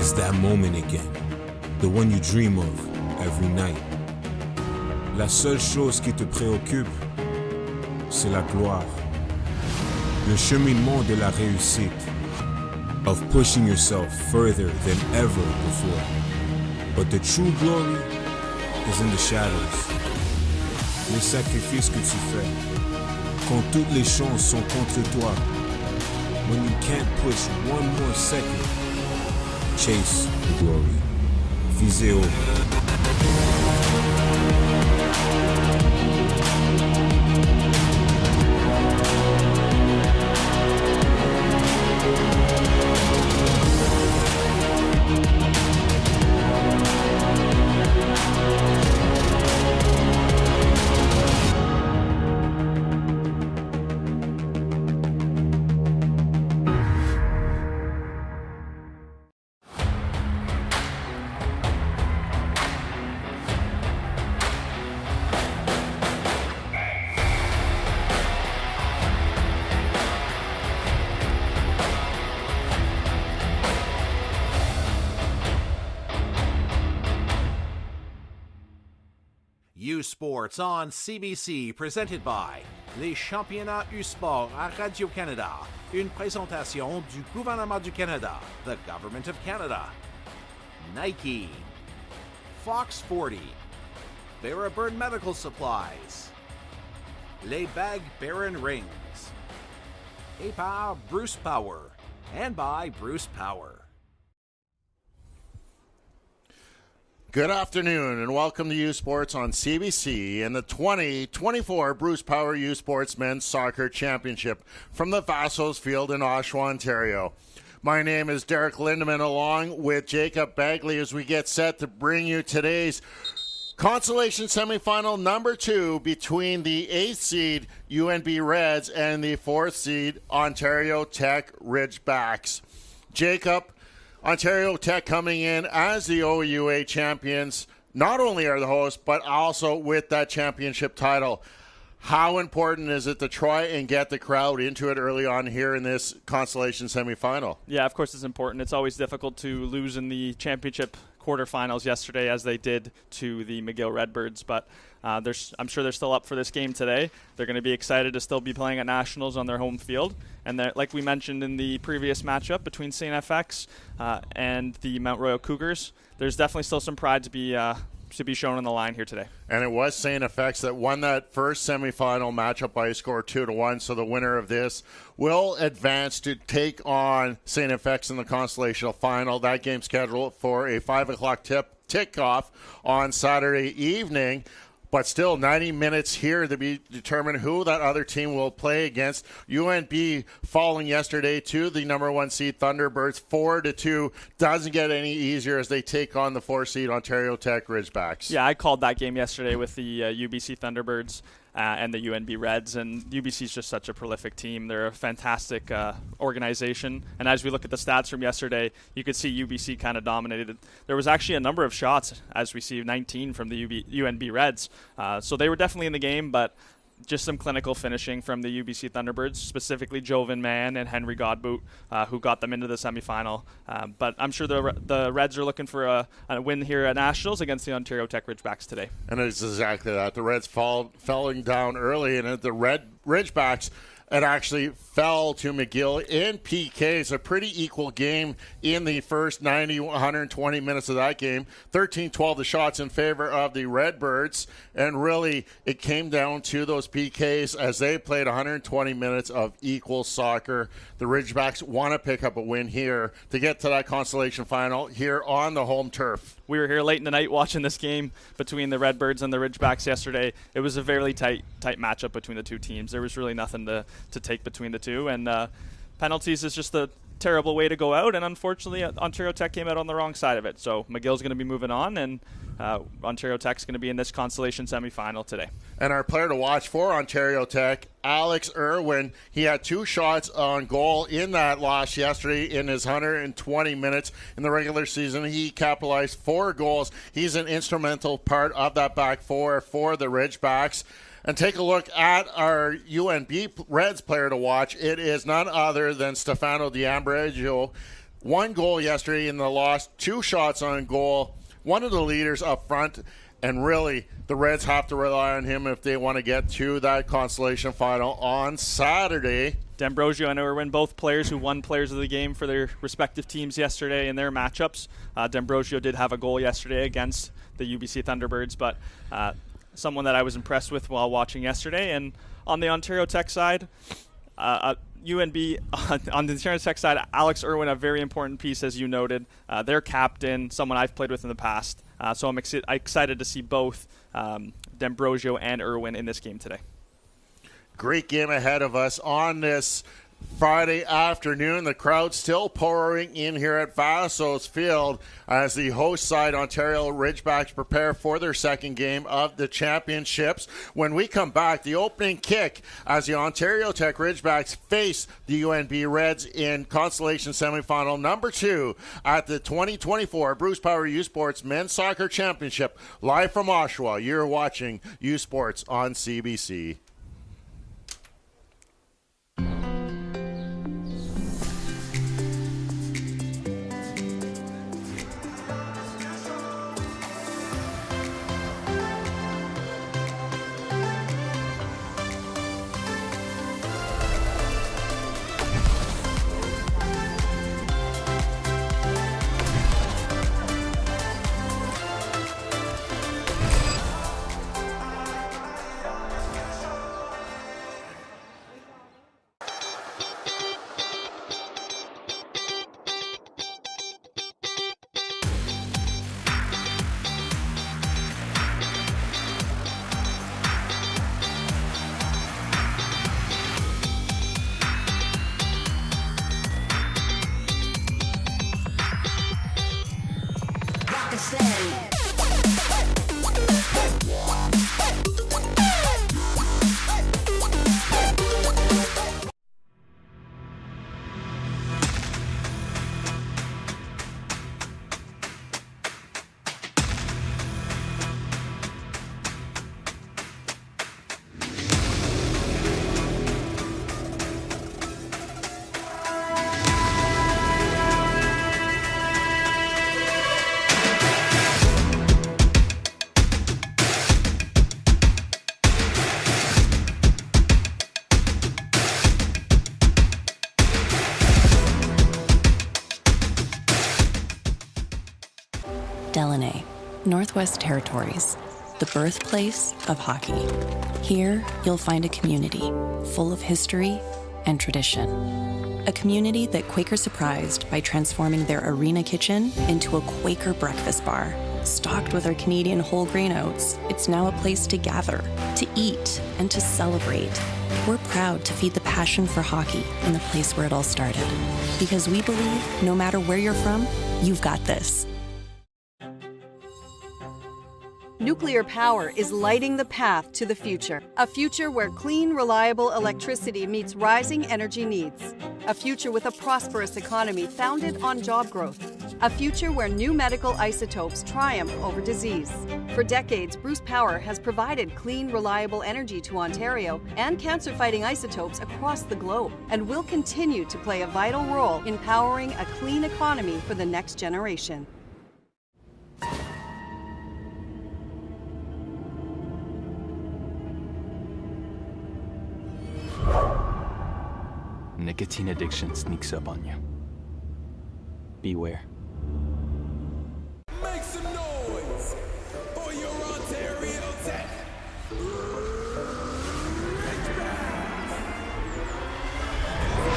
It's that moment again, the one you dream of every night. La seule chose qui te préoccupe, c'est la gloire. Le cheminement de la réussite, of pushing yourself further than ever before. But the true glory is in the shadows. Les sacrifices que tu fais, quand toutes les chances sont contre toi. When you can't push one more second, chase the glory. Visez haut. U-Sports on CBC, presented by les championnats U-Sport à Radio-Canada. Une présentation du gouvernement du Canada, the Government of Canada. Nike, Fox 40, Barabird Medical Supplies, Les Bag Baron Rings, et par Bruce Power, and by Bruce Power. Good afternoon and welcome to U Sports on CBC and the 2024 Bruce Power U Sports Men's Soccer Championship from the Vassos Field in Oshawa, Ontario. My name is Derek Lindeman along with Jacob Bagley as we get set to bring you today's Consolation Semifinal number 2 between the 8th seed UNB Reds and the 4th seed Ontario Tech Ridgebacks. Jacob, Ontario Tech coming in as the OUA champions, not only are the hosts, but also with that championship title. How important is it to try and get the crowd into it early on here in this Consolation semifinal? Yeah, of course it's important. It's always difficult to lose in the championship quarterfinals yesterday as they did to the McGill Redbirds, but I'm sure they're still up for this game today. They're going to be excited to still be playing at Nationals on their home field. And like we mentioned in the previous matchup between St. FX and the Mount Royal Cougars, there's definitely still some pride to be shown on the line here today. And it was St. FX that won that first semifinal matchup by a score 2-1. So the winner of this will advance to take on St. FX in the Consolation final. That game scheduled for a 5 o'clock tip-off on Saturday evening. But still 90 minutes here to be determined who that other team will play against. UNB falling yesterday to the number 1 seed Thunderbirds 4-2. Doesn't get any easier as they take on the 4 seed Ontario Tech Ridgebacks. Yeah, I called that game yesterday with the UBC Thunderbirds and the UNB Reds, and UBC is just such a prolific team. They're a fantastic organization, and as we look at the stats from yesterday, you could see UBC kind of dominated. There was actually a number of shots, as we see 19 from the UNB Reds, so they were definitely in the game, but just some clinical finishing from the UBC Thunderbirds, specifically Jovan Mann and Henry Godbout, who got them into the semifinal. But I'm sure the Reds are looking for a win here at Nationals against the Ontario Tech Ridgebacks today. And it's exactly that. The Reds falling down early, and the Ridgebacks, it actually fell to McGill in PKs. A pretty equal game in the first 90, 120 minutes of that game. 13-12 the shots in favor of the Redbirds. And really, it came down to those PKs as they played 120 minutes of equal soccer. The Ridgebacks want to pick up a win here to get to that Consolation final here on the home turf. We were here late in the night watching this game between the Redbirds and the Ridgebacks yesterday. It was a very tight matchup between the two teams. There was really nothing to take between the two, and penalties is just a terrible way to go out, and unfortunately Ontario Tech came out on the wrong side of it. So McGill's going to be moving on, and Ontario Tech's going to be in this Consolation semifinal today. And our player to watch for Ontario Tech, Alex Irwin, he had 2 shots on goal in that loss yesterday in his 120 minutes in the regular season. He capitalized 4 goals. He's an instrumental part of that back four for the Ridgebacks. And take a look at our UNB Reds player to watch. It is none other than Stefano D'Ambrogio. 1 goal yesterday in the loss, 2 shots on goal, one of the leaders up front, and really the Reds have to rely on him if they want to get to that consolation final on Saturday. D'Ambrosio and Irwin, both players who won players of the game for their respective teams yesterday in their matchups. D'Ambrosio did have a goal yesterday against the UBC Thunderbirds, but someone that I was impressed with while watching yesterday. And on the Ontario Tech side, UNB, on the Ontario Tech side, Alex Irwin, a very important piece, as you noted. Their captain, someone I've played with in the past. So I'm excited to see both D'Ambrosio and Irwin in this game today. Great game ahead of us on this Friday afternoon. The crowd still pouring in here at Vassos Field as the host side Ontario Ridgebacks prepare for their second game of the championships. When we come back, the opening kick as the Ontario Tech Ridgebacks face the UNB Reds in Consolation Semifinal number 2 at the 2024 Bruce Power U Sports Men's Soccer Championship, live from Oshawa. You're watching U Sports on CBC. Delaney, Northwest Territories, the birthplace of hockey. Here, you'll find a community full of history and tradition. A community that Quaker surprised by transforming their arena kitchen into a Quaker breakfast bar. Stocked with our Canadian whole grain oats, it's now a place to gather, to eat, and to celebrate. We're proud to feed the passion for hockey in the place where it all started. Because we believe no matter where you're from, you've got this. Nuclear power is lighting the path to the future. A future where clean, reliable electricity meets rising energy needs. A future with a prosperous economy founded on job growth. A future where new medical isotopes triumph over disease. For decades, Bruce Power has provided clean, reliable energy to Ontario and cancer-fighting isotopes across the globe, and will continue to play a vital role in powering a clean economy for the next generation. Nicotine addiction sneaks up on you. Beware. Make some noise for your Ontario Tech.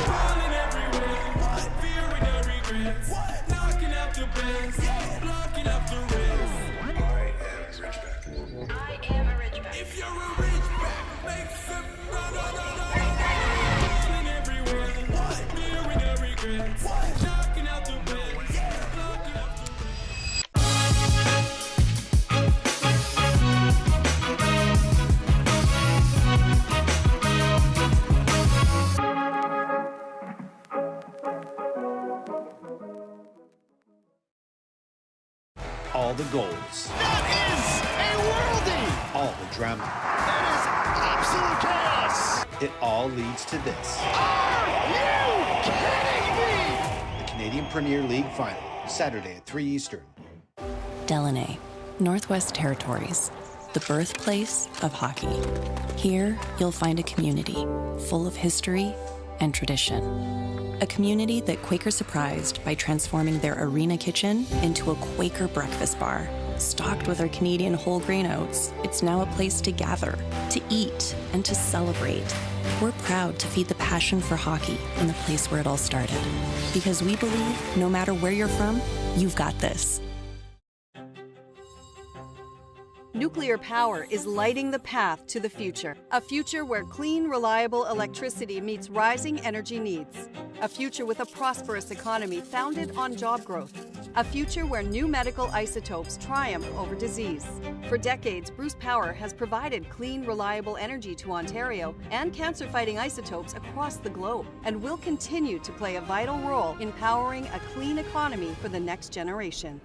Falling everywhere, what? Fearing the regrets, what? Knocking out the bands, yeah. Blocking up the ribs. I am a Ridgeback. If you're a Ridgeback, make some falling everywhere, what? Fearing the regrets, what? Knocking out the bands, yeah. Blocking up the all the goals, That is a worldie! all the drama. That is absolute chaos! It all leads to this. Are you kidding me? The Canadian Premier League Final, Saturday at 3 Eastern. Delaney, Northwest Territories, the birthplace of hockey. Here, you'll find a community full of history and tradition. A community that Quaker surprised by transforming their arena kitchen into a Quaker breakfast bar. Stocked with our Canadian whole grain oats, it's now a place to gather, to eat, and to celebrate. We're proud to feed the passion for hockey in the place where it all started. Because we believe, no matter where you're from, you've got this. Nuclear power is lighting the path to the future. A future where clean, reliable electricity meets rising energy needs. A future with a prosperous economy founded on job growth. A future where new medical isotopes triumph over disease. For decades, Bruce Power has provided clean, reliable energy to Ontario and cancer-fighting isotopes across the globe, and will continue to play a vital role in powering a clean economy for the next generation.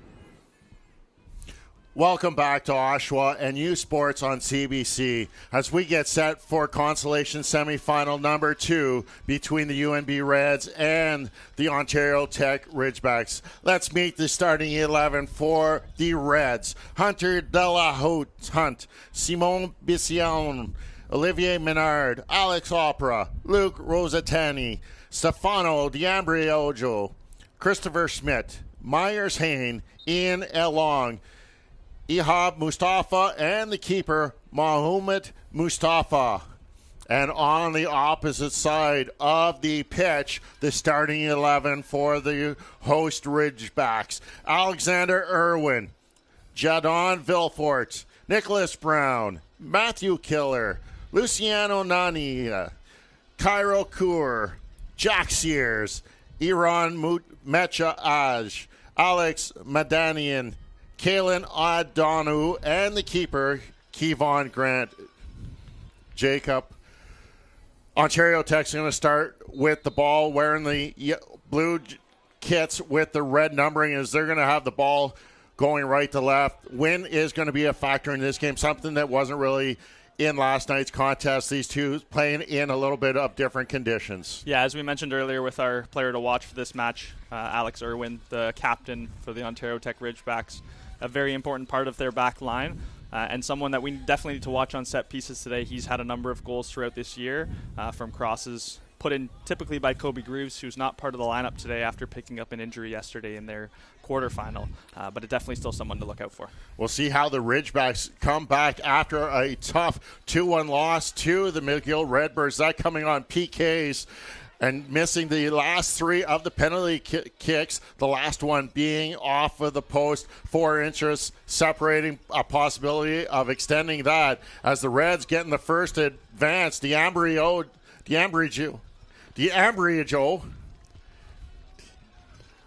Welcome back to Oshawa and U Sports on CBC as we get set for Consolation Semifinal number 2 between the UNB Reds and the Ontario Tech Ridgebacks. Let's meet the starting 11 for the Reds. Hunter Delahaute, Simon Bission, Olivier Menard, Alex Opera, Luke Rosatani, Stefano D'Ambrogio, Christopher Schmidt, Myers Hain, Ian Elong, Ihab Mustafa, and the keeper, Mohamed Mustafa. And on the opposite side of the pitch, the starting 11 for the host Ridgebacks. Alexander Irwin, Jadon Vilfort, Nicholas Brown, Matthew Killer, Luciano Nani, Cairo Cour, Jack Sears, Iran Mecha Aj, Alex Madanian, Kalen O'Donoghue, and the keeper, Kevon Grant. Jacob, Ontario Tech's going to start with the ball wearing the blue kits with the red numbering as they're going to have the ball going right to left. Wind is going to be a factor in this game, something that wasn't really in last night's contest. These two playing in a little bit of different conditions. Yeah, as we mentioned earlier with our player to watch for this match, Alex Irwin, the captain for the Ontario Tech Ridgebacks, a very important part of their back line, and someone that we definitely need to watch on set pieces today. He's had a number of goals throughout this year from crosses put in typically by Kobe Grooves, who's not part of the lineup today after picking up an injury yesterday in their quarterfinal, but it's definitely still someone to look out for. We'll see how the Ridgebacks come back after a tough 2-1 loss to the McGill Redbirds. That coming on PKs and missing the last 3 of the penalty kicks, the last one being off of the post, 4 inches separating a possibility of extending that as the Reds getting the first advance. D'Ambrogio.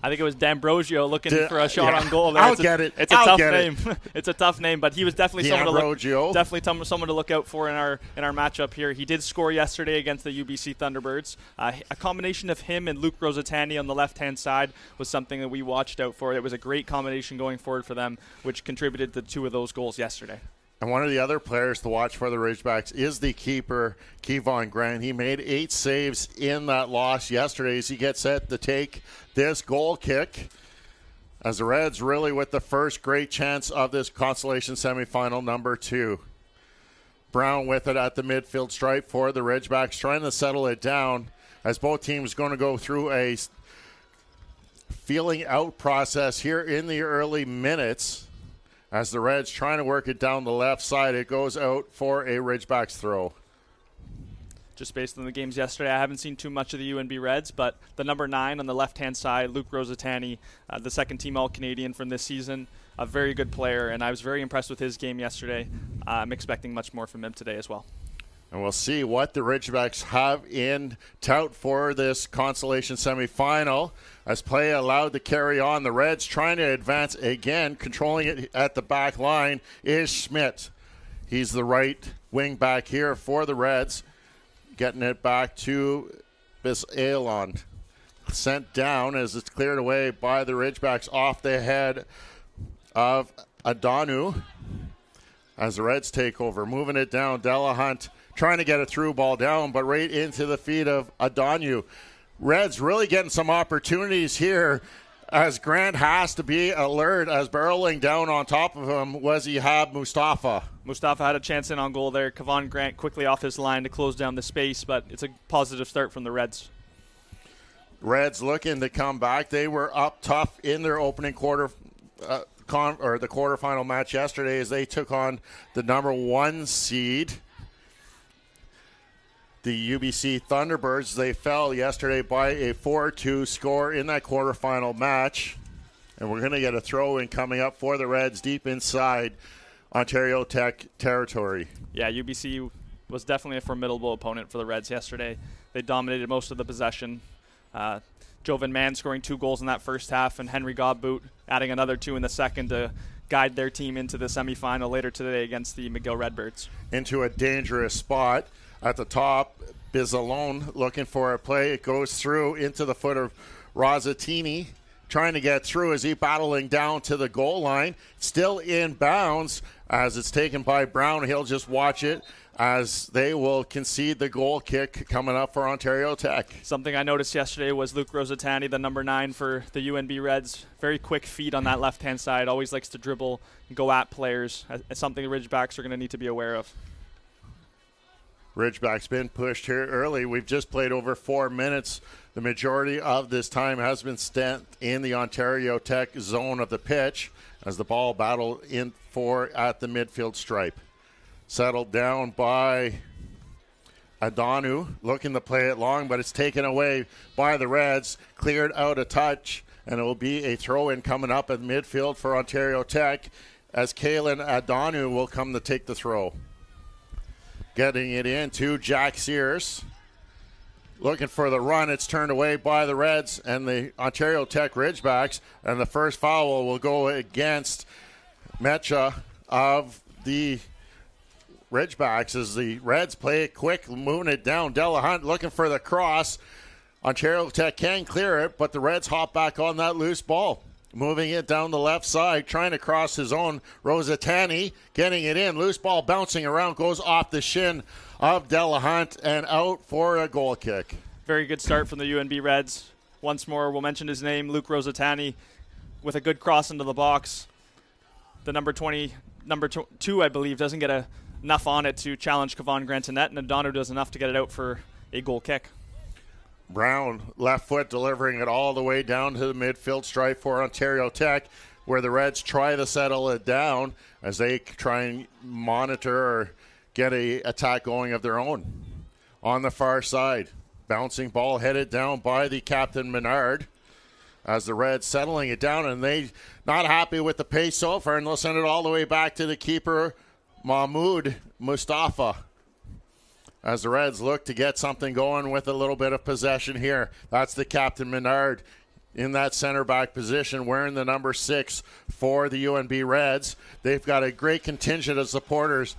I think it was D'Ambrogio looking for a shot on goal there. I'll get it. It's a tough name. It's a tough name, but he was definitely someone to look out for in our matchup here. He did score yesterday against the UBC Thunderbirds. A combination of him and Luke Rosatani on the left-hand side was something that we watched out for. It was a great combination going forward for them, which contributed to 2 of those goals yesterday. And one of the other players to watch for the Ridgebacks is the keeper, Kevon Grant. He made 8 saves in that loss yesterday as he gets set to take this goal kick. As the Reds really with the first great chance of this Consolation semifinal number 2. Brown with it at the midfield stripe for the Ridgebacks, trying to settle it down as both teams going to go through a feeling out process here in the early minutes. As the Reds trying to work it down the left side, it goes out for a Ridgebacks throw. Just based on the games yesterday, I haven't seen too much of the UNB Reds, but the number 9 on the left-hand side, Luke Rosatani, the second-team All-Canadian from this season, a very good player, and I was very impressed with his game yesterday. I'm expecting much more from him today as well. And we'll see what the Ridgebacks have in tout for this Consolation semifinal. As play allowed to carry on, the Reds trying to advance again, controlling it at the back line is Schmidt. He's the right wing back here for the Reds. Getting it back to Bisalon. Sent down as it's cleared away by the Ridgebacks off the head of O'Donoghue. As the Reds take over, moving it down, Delahunt trying to get a through ball down, but right into the feet of O'Donoghue. Reds really getting some opportunities here as Grant has to be alert as barreling down on top of him was Ihab Mustafa. Mustafa had a chance in on goal there. Kevon Grant quickly off his line to close down the space, but it's a positive start from the Reds. Reds looking to come back. They were up tough in their opening quarter the quarterfinal match yesterday as they took on the number 1 seed, the UBC Thunderbirds. They fell yesterday by a 4-2 score in that quarterfinal match. And we're going to get a throw-in coming up for the Reds deep inside Ontario Tech territory. Yeah, UBC was definitely a formidable opponent for the Reds yesterday. They dominated most of the possession. Jovan Mann scoring 2 goals in that first half, and Henry Godbout adding another 2 in the second to guide their team into the semifinal later today against the McGill Redbirds. Into a dangerous spot at the top. Bizzalone looking for a play. It goes through into the foot of Rosatini, trying to get through as he battling down to the goal line. Still in bounds as it's taken by Brown. He'll just watch it as they will concede the goal kick coming up for Ontario Tech. Something I noticed yesterday was Luke Rosatani, the number 9 for the UNB Reds. Very quick feet on that left-hand side. Always likes to dribble and go at players. It's something the Ridgebacks are going to need to be aware of. Ridgeback's been pushed here early. We've just played over 4 minutes. The majority of this time has been spent in the Ontario Tech zone of the pitch as the ball battled in for at the midfield stripe. Settled down by Adanu, looking to play it long, but it's taken away by the Reds. Cleared out a touch, and it will be a throw-in coming up at midfield for Ontario Tech as Kalen Adanu will come to take the throw. Getting it in to Jack Sears. Looking for the run. It's turned away by the Reds and the Ontario Tech Ridgebacks, and the first foul will go against Mecha of the Ridgebacks as the Reds play it quick, moving it down. Delahunt looking for the cross. Ontario Tech can clear it, but the Reds hop back on that loose ball. Moving it down the left side, trying to cross his own. Rosatani getting it in. Loose ball bouncing around, goes off the shin of Delahunt and out for a goal kick. Very good start from the UNB Reds. Once more, we'll mention his name, Luke Rosatani, with a good cross into the box. The number 2, I believe, doesn't get enough on it to challenge Kevon Grant to net, and Adano does enough to get it out for a goal kick. Brown, left foot, delivering it all the way down to the midfield stripe for Ontario Tech, where the Reds try to settle it down as they try and monitor or get a attack going of their own. On the far side, bouncing ball headed down by the captain Menard as the Reds settling it down, and they not happy with the pace so far, and they'll send it all the way back to the keeper, Mahmoud Mustafa, as the Reds look to get something going with a little bit of possession here. That's the captain Menard in that center back position, wearing the number 6 for the UNB Reds. They've got a great contingent of supporters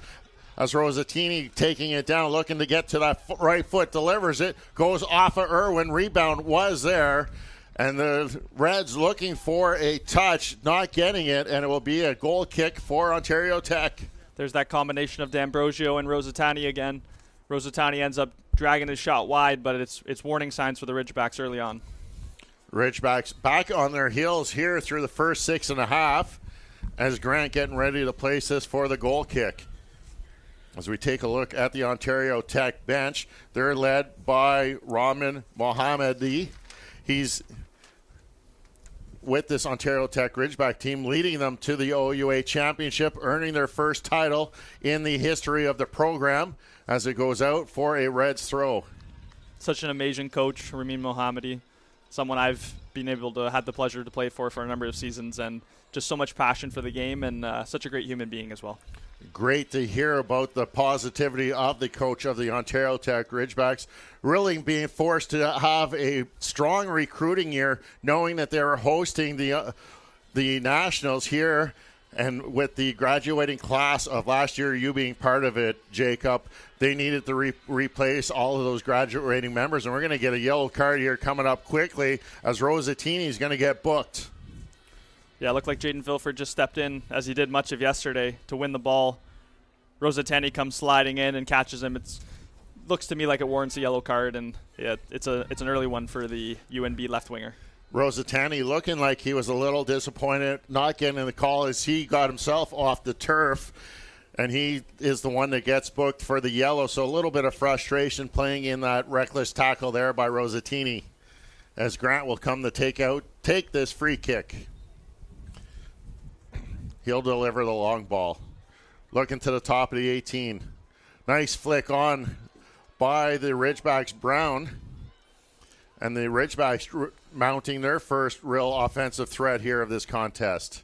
as Rosatini taking it down, looking to get to that right foot, delivers it, goes off of Irwin, rebound was there, and the Reds looking for a touch, not getting it, and it will be a goal kick for Ontario Tech. There's that combination of D'Ambrosio and Rosatani again. Rosatani ends up dragging his shot wide, but it's warning signs for the Ridgebacks early on. Ridgebacks back on their heels here through the first 6.5 as Grant getting ready to place this for the goal kick. As we take a look at the Ontario Tech bench, they're led by Rahman Mohammadi. He's with this Ontario Tech Ridgeback team, leading them to the OUA Championship, earning their first title in the history of the program as it goes out for a Reds throw. Such an amazing coach, Ramin Mohammadi, someone I've been able to have the pleasure to play for a number of seasons, and just so much passion for the game, and such a great human being as well. Great to hear about the positivity of the coach of the Ontario Tech Ridgebacks, really being forced to have a strong recruiting year, knowing that they were hosting the Nationals here, and with the graduating class of last year, you being part of it, Jacob, they needed to replace all of those graduating members, and we're going to get a yellow card here coming up quickly as Rosatini is going to get booked. Yeah, it looked like Jaden Vilford just stepped in, as he did much of yesterday, to win the ball. Rosatani comes sliding in and catches him. looks to me like it warrants a yellow card, and it's an early one for the UNB left winger. Rosatani looking like he was a little disappointed not getting the call as he got himself off the turf, and he is the one that gets booked for the yellow. So a little bit of frustration playing in that reckless tackle there by Rosatini, as Grant will come to take this free kick. He'll deliver the long ball. Looking to the top of the 18. Nice flick on by the Ridgebacks Brown. And the Ridgebacks mounting their first real offensive threat here of this contest.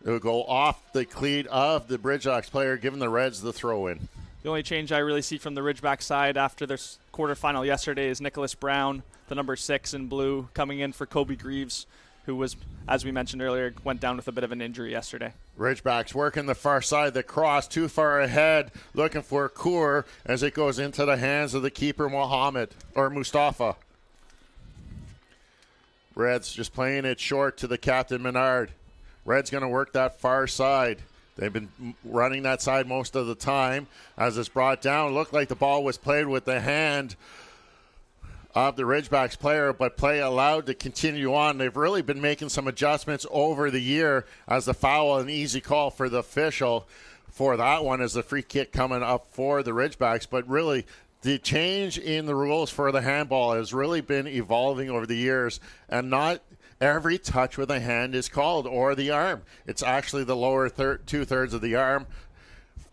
It will go off the cleat of the Ridgebacks player, giving the Reds the throw-in. The only change I really see from the Ridgeback side after their quarterfinal yesterday is Nicholas Brown, the number 6 in blue, coming in for Kobe Greaves, who was, as we mentioned earlier, went down with a bit of an injury yesterday. Ridgebacks working the far side, the cross too far ahead, looking for Kaur as it goes into the hands of the keeper, Mustafa. Reds just playing it short to the captain, Menard. Reds going to work that far side. They've been running that side most of the time. As it's brought down, looked like the ball was played with the hand of the Ridgebacks player, but play allowed to continue on. They've really been making some adjustments over the year as the foul, an easy call for the official for that one as the free kick coming up for the Ridgebacks. But really, the change in the rules for the handball has really been evolving over the years, and not every touch with a hand is called or the arm. It's actually the lower two-thirds of the arm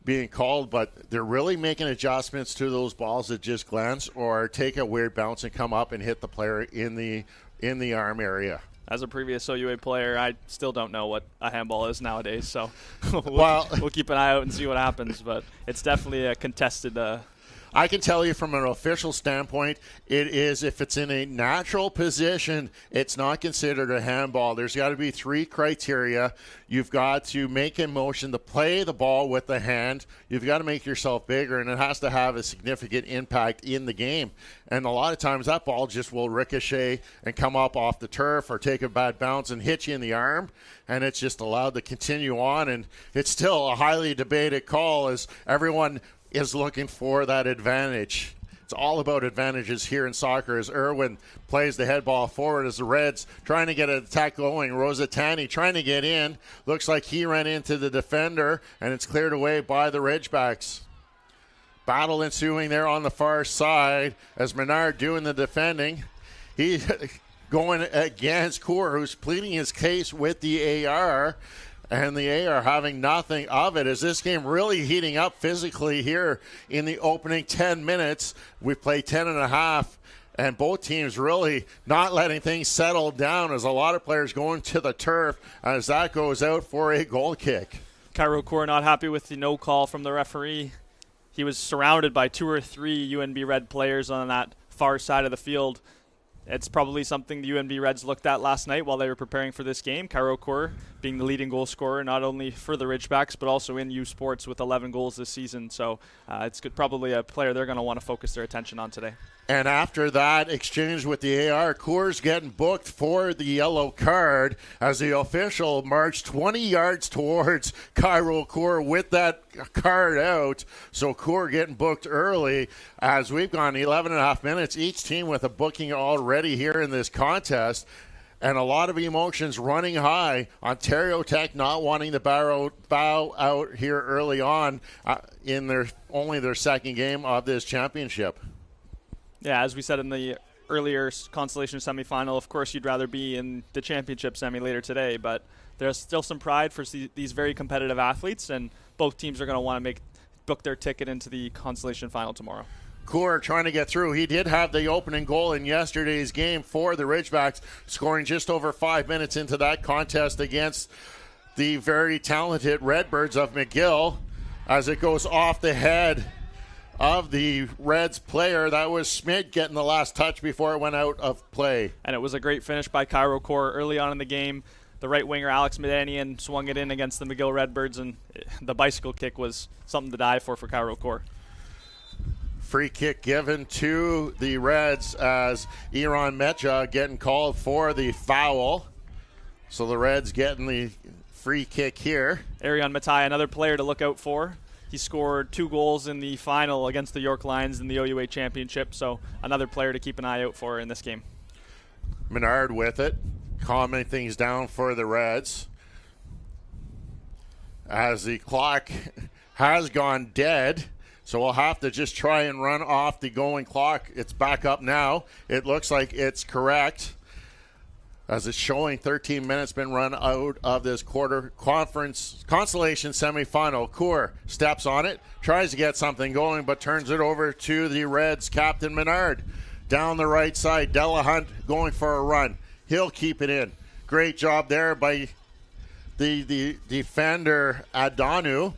being called, but they're really making adjustments to those balls that just glance or take a weird bounce and come up and hit the player in the arm area. As a previous OUA player, I still don't know what a handball is nowadays, so we'll keep an eye out and see what happens, but it's definitely a contested I can tell you from an official standpoint, it is, if it's in a natural position, it's not considered a handball. There's got to be 3 criteria. You've got to make a motion to play the ball with the hand. You've got to make yourself bigger, and it has to have a significant impact in the game. And a lot of times that ball just will ricochet and come up off the turf or take a bad bounce and hit you in the arm, and it's just allowed to continue on. And it's still a highly debated call as everyone is looking for that advantage. It's all about advantages here in soccer as Irwin plays the head ball forward as the Reds trying to get an attack going. Rosatani trying to get in. Looks like he ran into the defender, and it's cleared away by the Ridgebacks. Battle ensuing there on the far side as Menard doing the defending. He going against Kaur, who's pleading his case with the AR. And the AR having nothing of it. Is this game really heating up physically here in the opening 10 minutes? We played 10 and a half, and both teams really not letting things settle down as a lot of players going to the turf as that goes out for a goal kick. Cairo Kaur not happy with the no call from the referee. He was surrounded by 2 or 3 UNB Red players on that far side of the field. It's probably something the UNB Reds looked at last night while they were preparing for this game. Cairo Kaur being the leading goal scorer, not only for the Ridgebacks, but also in U Sports with 11 goals this season. So it's probably a player they're going to want to focus their attention on today. And after that exchange with the AR, Kaur's getting booked for the yellow card as the official marched 20 yards towards Cairo Kaur with that card out. So Kaur getting booked early as we've gone 11 and a half minutes, each team with a booking already here in this contest. And a lot of emotions running high. Ontario Tech not wanting to bow out here early on in their second game of this championship. Yeah, as we said in the earlier Consolation semifinal, of course you'd rather be in the championship semi later today, but there's still some pride for these very competitive athletes, and both teams are going to want to book their ticket into the Consolation final tomorrow. Kaur trying to get through. He did have the opening goal in yesterday's game for the Ridgebacks, scoring just over 5 minutes into that contest against the very talented Redbirds of McGill as it goes off the head of the Reds player. That was Schmidt getting the last touch before it went out of play. And it was a great finish by Cairo Kaur early on in the game. The right winger, Alex Medanian, swung it in against the McGill Redbirds, and the bicycle kick was something to die for Cairo Kaur. Free kick given to the Reds as Iran Mecha getting called for the foul. So the Reds getting the free kick here. Arion Matai, another player to look out for. He scored 2 goals in the final against the York Lions in the OUA Championship, so another player to keep an eye out for in this game. Menard with it, calming things down for the Reds. As the clock has gone dead, so we'll have to just try and run off the going clock. It's back up now. It looks like it's correct. As it's showing 13 minutes been run out of this quarter consolation semifinal. Coeur steps on it, tries to get something going, but turns it over to the Reds' Captain Menard. Down the right side, Delahunt going for a run. He'll keep it in. Great job there by the defender Adanu,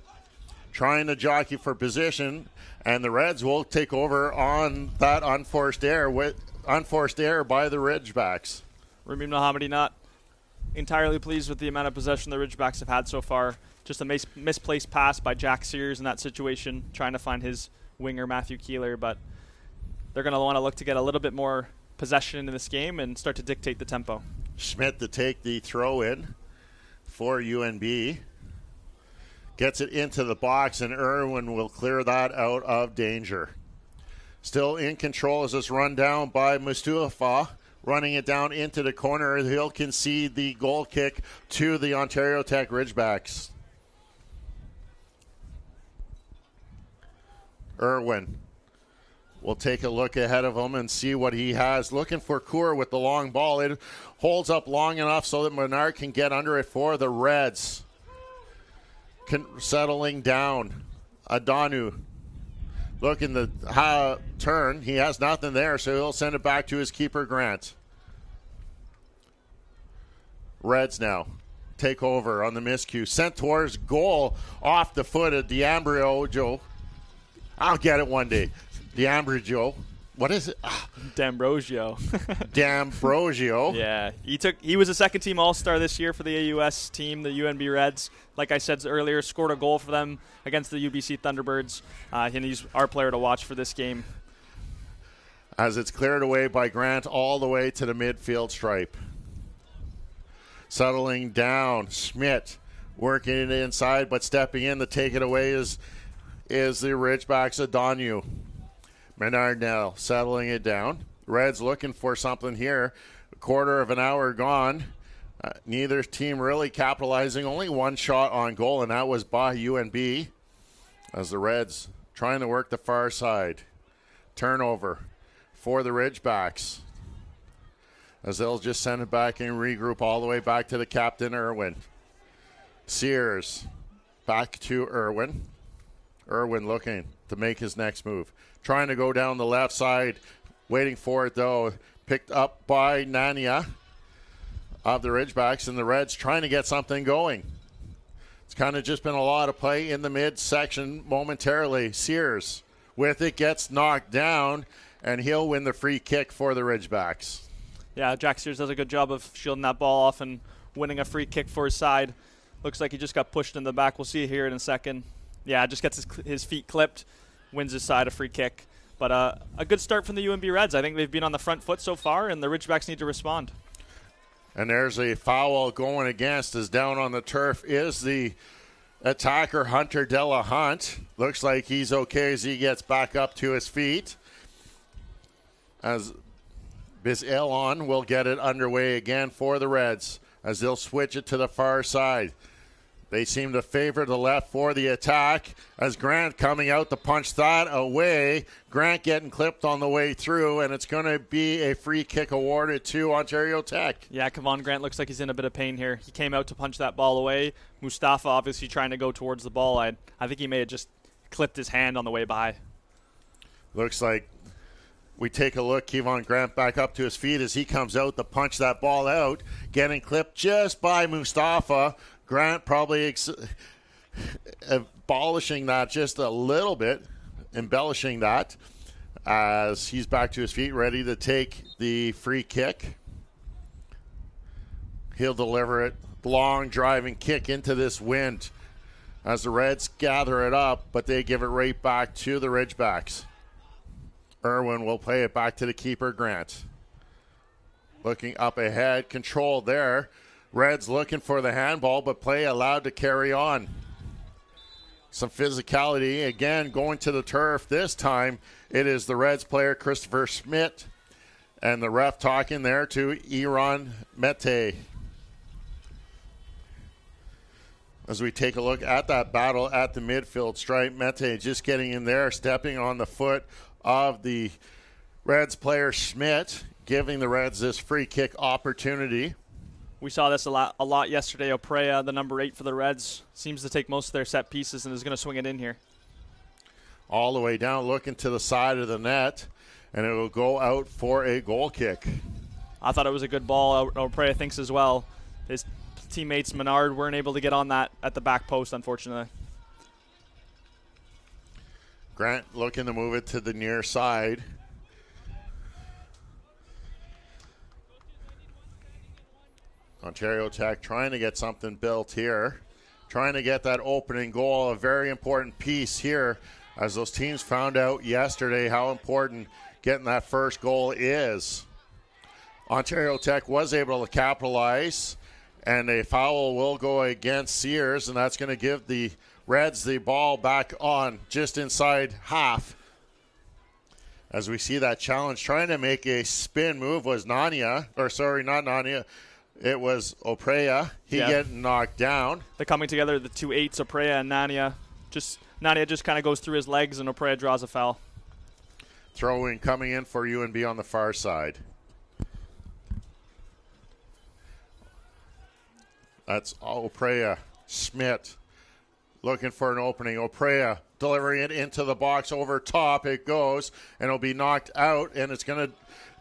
trying to jockey for position, and the Reds will take over on that unforced error by the Ridgebacks. Ramin Mohammadi not entirely pleased with the amount of possession the Ridgebacks have had so far. Just a misplaced pass by Jack Sears in that situation, trying to find his winger Matthew Keeler, but they're going to want to look to get a little bit more possession in this game and start to dictate the tempo. Schmidt to take the throw in for UNB. Gets it into the box, and Irwin will clear that out of danger. Still in control as it's run down by Mustafa. Running it down into the corner. He'll concede the goal kick to the Ontario Tech Ridgebacks. Irwin will take a look ahead of him and see what he has. Looking for Coeur with the long ball. It holds up long enough so that Menard can get under it for the Reds. Settling down. Adanu looking to turn. He has nothing there, so he'll send it back to his keeper, Grant. Reds now take over on the miscue. Sent towards goal off the foot of D'Ambrosio. I'll get it one day. D'Ambrosio. What is it? D'Ambrosio. D'Ambrosio. Yeah, he was a second-team All-Star this year for the AUS team, the UNB Reds. Like I said earlier, scored a goal for them against the UBC Thunderbirds, and he's our player to watch for this game. As it's cleared away by Grant all the way to the midfield stripe. Settling down, Schmidt working it inside, but stepping in to take it away is the Ridgebacks of Donu. Menard now settling it down. Reds looking for something here. A quarter of an hour gone. Neither team really capitalizing. Only one shot on goal, and that was by UNB. As the Reds trying to work the far side. Turnover for the Ridgebacks. As they'll just send it back and regroup all the way back to the captain, Irwin. Sears back to Irwin. Irwin looking to make his next move. Trying to go down the left side. Waiting for it, though. Picked up by Nania of the Ridgebacks, and the Reds trying to get something going. It's kind of just been a lot of play in the midsection momentarily. Sears with it gets knocked down, and he'll win the free kick for the Ridgebacks. Yeah, Jack Sears does a good job of shielding that ball off and winning a free kick for his side. Looks like he just got pushed in the back. We'll see it here in a second. Yeah, just gets his feet clipped, wins his side a free kick. But a good start from the UNB Reds. I think they've been on the front foot so far, and the Ridgebacks need to respond. And there's a foul going against, as down on the turf is the attacker, Hunter Delahunt. Looks like he's okay as he gets back up to his feet. As Biz-Elon will get it underway again for the Reds, as they'll switch it to the far side. They seem to favor the left for the attack, as Grant coming out to punch that away. Grant getting clipped on the way through, and it's going to be a free kick awarded to Ontario Tech. Yeah, Kevon Grant looks like he's in a bit of pain here. He came out to punch that ball away. Mustafa obviously trying to go towards the ball. I think he may have just clipped his hand on the way by. Looks like we take a look. Kevon Grant back up to his feet as he comes out to punch that ball out, getting clipped just by Mustafa. Grant probably abolishing that just a little bit, embellishing that, as he's back to his feet, ready to take the free kick. He'll deliver it. Long driving kick into this wind as the Reds gather it up, but they give it right back to the Ridgebacks. Irwin will play it back to the keeper, Grant. Looking up ahead, control there. Reds looking for the handball, but play allowed to carry on. Some physicality. Again, going to the turf. This time, it is the Reds player, Christopher Schmidt, and the ref talking there to Iran Mete. As we take a look at that battle at the midfield stripe, Mete just getting in there, stepping on the foot of the Reds player Schmidt, giving the Reds this free kick opportunity. We saw this a lot yesterday. Oprea, the number 8 for the Reds, seems to take most of their set pieces and is going to swing it in here. All the way down, looking to the side of the net, and it will go out for a goal kick. I thought it was a good ball. Oprea thinks as well. His teammates Menard weren't able to get on that at the back post, unfortunately. Grant looking to move it to the near side. Ontario Tech trying to get something built here. Trying to get that opening goal, a very important piece here, as those teams found out yesterday how important getting that first goal is. Ontario Tech was able to capitalize, and a foul will go against Sears, and that's going to give the Reds the ball back on just inside half. As we see that challenge, trying to make a spin move was not Nania. It was Oprea. He getting knocked down. They're coming together, the two 8s, Oprea and Nania. Nania just kind of goes through his legs, and Oprea draws a foul. Throw-in coming in for UNB on the far side. That's Oprea. Schmidt looking for an opening. Oprea delivering it into the box over top. It goes, and it'll be knocked out, and it's going to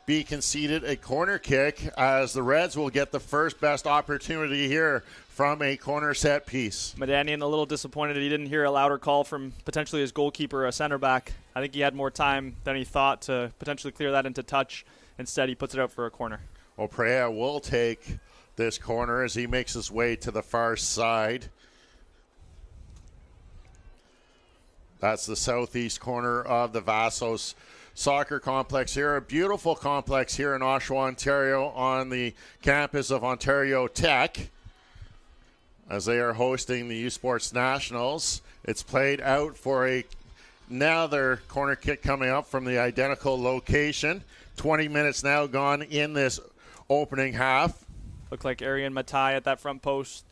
be conceded a corner kick, as the Reds will get the first best opportunity here from a corner set piece. Medanian a little disappointed he didn't hear a louder call from potentially his goalkeeper, a center back. I think he had more time than he thought to potentially clear that into touch. Instead, he puts it out for a corner. Oprea will take this corner as he makes his way to the far side. That's the southeast corner of the Vassos Soccer Complex here. A beautiful complex here in Oshawa, Ontario, on the campus of Ontario Tech, as they are hosting the U Sports Nationals. It's played out for another corner kick coming up from the identical location. 20 minutes now gone in this opening half. Looked like Arian Matai at that front post.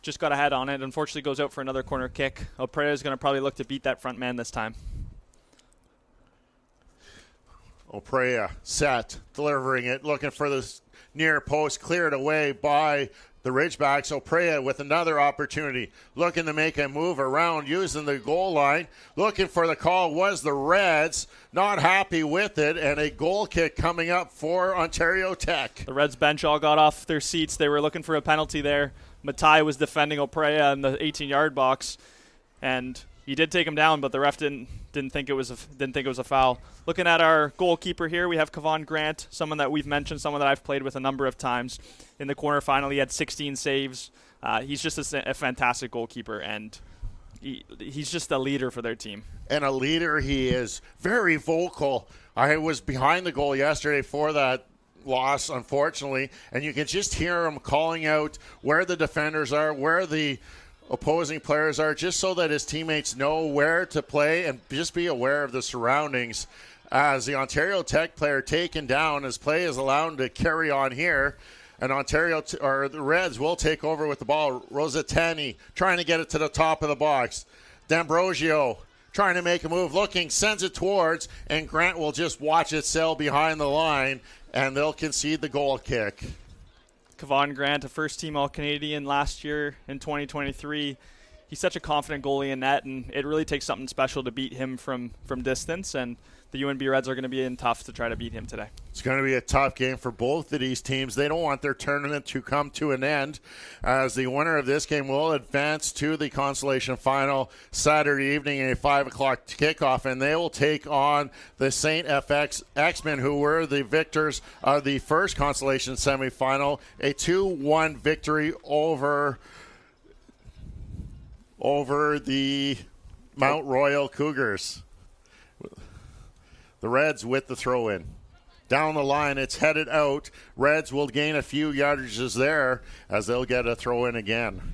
Just got ahead on it. Unfortunately goes out for another corner kick. Oprea is going to probably look to beat that front man this time. Oprea set, delivering it, looking for the near post, cleared away by the Ridgebacks. Oprea with another opportunity, looking to make a move around using the goal line. Looking for the call was the Reds, not happy with it, and a goal kick coming up for Ontario Tech. The Reds bench all got off their seats. They were looking for a penalty there. Matai was defending Oprea in the 18-yard box, and he did take him down, but the ref didn't think it was a foul. Looking at our goalkeeper here, we have Kevon Grant, someone that we've mentioned, someone that I've played with a number of times. In the quarterfinal, he had 16 saves. He's just a fantastic goalkeeper, and he's just a leader for their team. And a leader, he is very vocal. I was behind the goal yesterday for that loss, unfortunately, and you can just hear him calling out where the defenders are, where the opposing players are, just so that his teammates know where to play and just be aware of the surroundings. As the Ontario Tech player taken down, his play is allowed to carry on here, and the Reds will take over with the ball. Rosatani trying to get it to the top of the box. D'Ambrosio trying to make a move, sends it towards, and Grant will just watch it sail behind the line, and they'll concede the goal kick. Kevon Grant, a first-team All-Canadian last year in 2023. He's such a confident goalie in net, and it really takes something special to beat him from distance, and the UNB Reds are going to be in tough to try to beat him today. It's going to be a tough game for both of these teams. They don't want their tournament to come to an end, as the winner of this game will advance to the Consolation Final Saturday evening, a 5 o'clock kickoff, and they will take on the St. FX X-Men, who were the victors of the first Consolation semifinal, a 2-1 victory over the Mount Royal Cougars. The Reds with the throw-in. Down the line, it's headed out. Reds will gain a few yardages there as they'll get a throw-in again.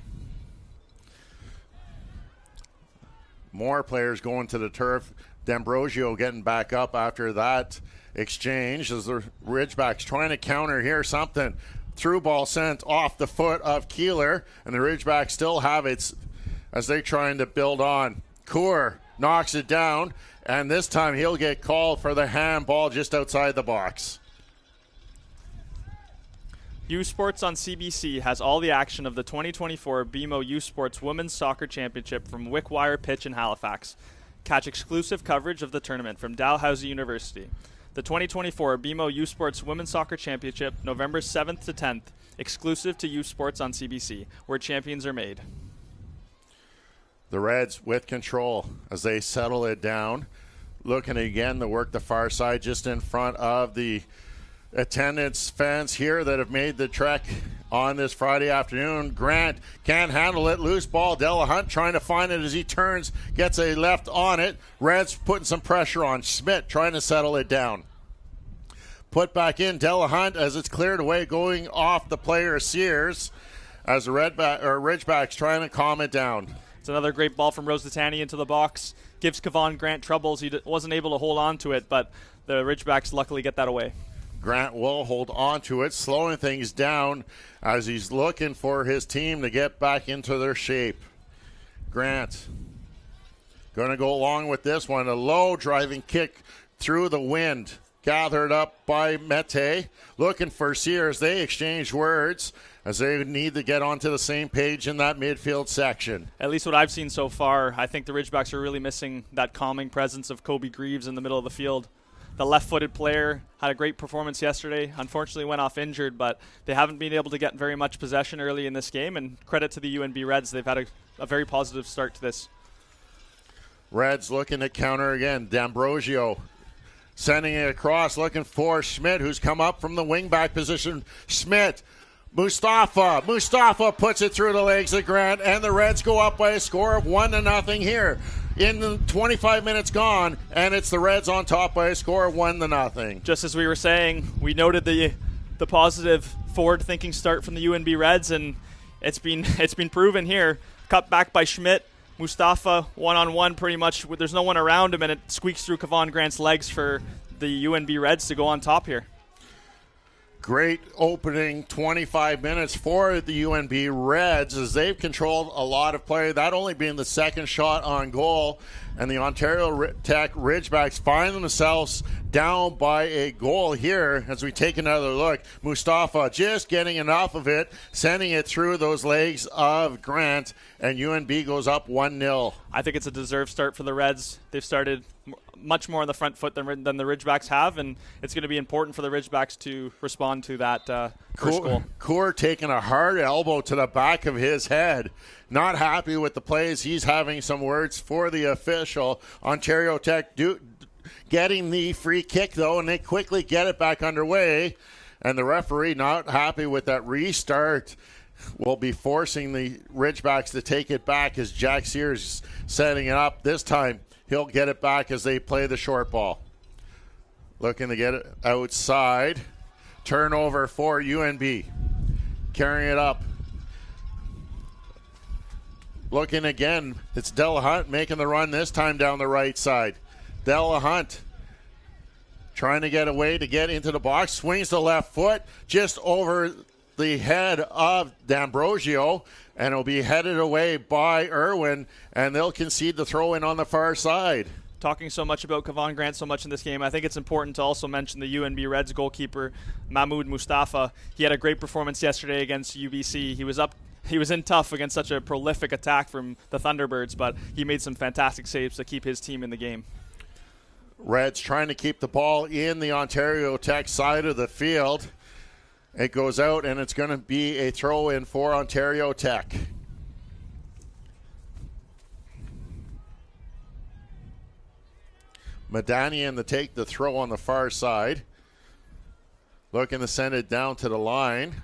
More players going to the turf. D'Ambrosio getting back up after that exchange as the Ridgebacks trying to counter here. Something. Through ball sent off the foot of Keeler, and the Ridgebacks still have it as they're trying to build on. Coor knocks it down, and this time he'll get called for the handball just outside the box. U Sports on CBC has all the action of the 2024 BMO U Sports Women's Soccer Championship from Wickwire Pitch in Halifax. Catch exclusive coverage of the tournament from Dalhousie University. The 2024 BMO U Sports Women's Soccer Championship, November 7th to 10th, exclusive to U Sports on CBC, where champions are made. The Reds with control as they settle it down. Looking again to work the far side just in front of the attendance fans here that have made the trek on this Friday afternoon. Grant can't handle it. Loose ball. Delahunt trying to find it as he turns. Gets a left on it. Reds putting some pressure on. Schmidt trying to settle it down. Put back in. Delahunt as it's cleared away going off the player Sears as the Ridgebacks trying to calm it down. It's another great ball from Rosatani into the box. Gives Kevon Grant troubles. He wasn't able to hold on to it, but the Ridgebacks luckily get that away. Grant will hold on to it, slowing things down as he's looking for his team to get back into their shape. Grant going to go along with this one. A low driving kick through the wind. Gathered up by Mete. Looking for Sears. They exchange words as they need to get onto the same page in that midfield section. At least what I've seen so far, I think the Ridgebacks are really missing that calming presence of Kobe Greaves in the middle of the field. The left-footed player had a great performance yesterday. Unfortunately went off injured, but they haven't been able to get very much possession early in this game, and credit to the UNB Reds. They've had a very positive start to this. Reds looking to counter again. D'Ambrosio sending it across, looking for Schmidt, who's come up from the wing-back position. Schmidt, Mustafa puts it through the legs of Grant, and the Reds go up by a score of 1-0 here. In the 25 minutes gone, and it's the Reds on top by a score of 1-0. Just as we were saying, we noted the positive forward-thinking start from the UNB Reds, and it's been proven here. Cut back by Schmidt. Mustafa one-on-one pretty much. There's no one around him, and it squeaks through Kevon Grant's legs for the UNB Reds to go on top here. Great opening 25 minutes for the UNB Reds as they've controlled a lot of play. That only being the second shot on goal. And the Ontario Tech Ridgebacks find themselves down by a goal here as we take another look. Mustafa just getting enough of it, sending it through those legs of Grant, and UNB goes up 1-0. I think it's a deserved start for the Reds. They've started much more on the front foot than the Ridgebacks have, and it's going to be important for the Ridgebacks to respond to that first goal. Coor taking a hard elbow to the back of his head. Not happy with the plays. He's having some words for the official. Ontario Tech getting the free kick, though, and they quickly get it back underway. And the referee not happy with that restart will be forcing the Ridgebacks to take it back as Jack Sears setting it up. This time he'll get it back as they play the short ball. Looking to get it outside. Turnover for UNB. Carrying it up. Looking again, it's Delahunt making the run this time down the right side. Delahunt trying to get away to get into the box. Swings the left foot just over the head of D'Ambrosio, and it'll be headed away by Irwin, and they'll concede the throw in on the far side. Talking so much about Kevon Grant so much in this game, I think it's important to also mention the UNB Reds goalkeeper, Mahmoud Mustafa. He had a great performance yesterday against UBC. He was in tough against such a prolific attack from the Thunderbirds, but he made some fantastic saves to keep his team in the game. Reds trying to keep the ball in the Ontario Tech side of the field. It goes out, and it's going to be a throw-in for Ontario Tech. Madanian to take the throw on the far side. Looking to send it down to the line.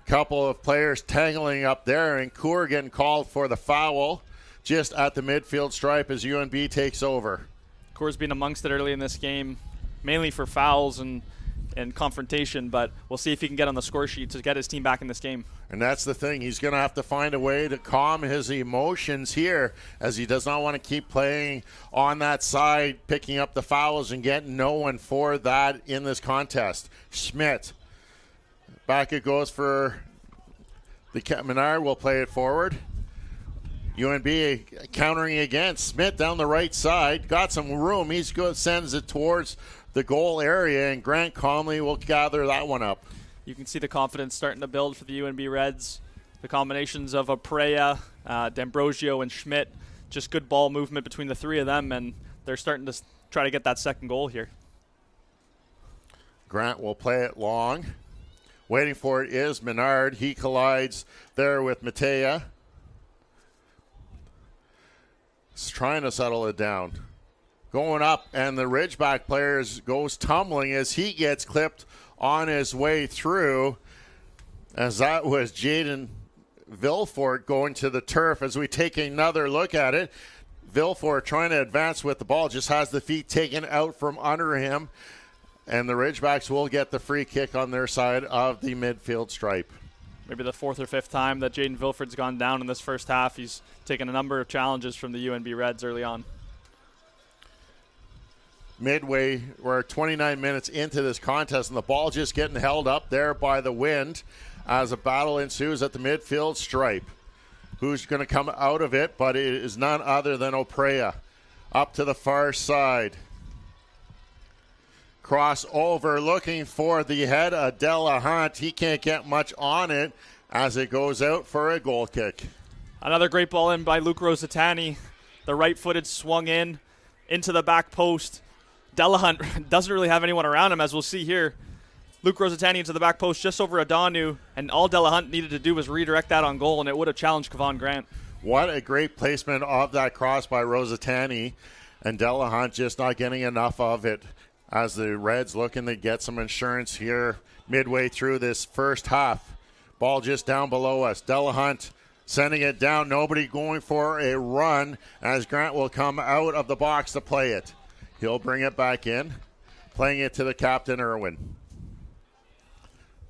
Couple of players tangling up there, and Coor getting called for the foul just at the midfield stripe as UNB takes over. Coor's been amongst it early in this game, mainly for fouls, and and confrontation, but we'll see if he can get on the score sheet to get his team back in this game. And that's the thing. He's going to have to find a way to calm his emotions here, as he does not want to keep playing on that side, picking up the fouls and getting no one for that in this contest. Schmidt. Back it goes for the Menard. Will play it forward. UNB countering again. Smith down the right side. Got some room. He's good. Sends it towards the goal area, and Grant calmly will gather that one up. You can see the confidence starting to build for the UNB Reds. The combinations of Oprea, D'Ambrosio, and Schmidt. Just good ball movement between the three of them, and they're starting to try to get that second goal here. Grant will play it long. Waiting for it is Menard. He collides there with Matea. He's trying to settle it down. Going up, and the Ridgeback player goes tumbling as he gets clipped on his way through. As that was Jaden Vilfort going to the turf. As we take another look at it, Vilfort trying to advance with the ball, just has the feet taken out from under him. And the Ridgebacks will get the free kick on their side of the midfield stripe. Maybe the fourth or fifth time that Jaden Vilford's gone down in this first half. He's taken a number of challenges from the UNB Reds early on. Midway, we're 29 minutes into this contest, and the ball just getting held up there by the wind as a battle ensues at the midfield stripe. Who's going to come out of it? But it is none other than Oprea. Up to the far side. Cross over, looking for the head of Delahunt. He can't get much on it as it goes out for a goal kick. Another great ball in by Luke Rosatani. The right-footed swung in into the back post. Delahunt doesn't really have anyone around him, as we'll see here. Luke Rosatani into the back post just over Adanu, and all Delahunt needed to do was redirect that on goal, and it would have challenged Kevon Grant. What a great placement of that cross by Rosatani, and Delahunt just not getting enough of it. As the Reds looking to get some insurance here midway through this first half. Ball just down below us. Delahunt sending it down. Nobody going for a run as Grant will come out of the box to play it. He'll bring it back in. Playing it to the captain, Irwin.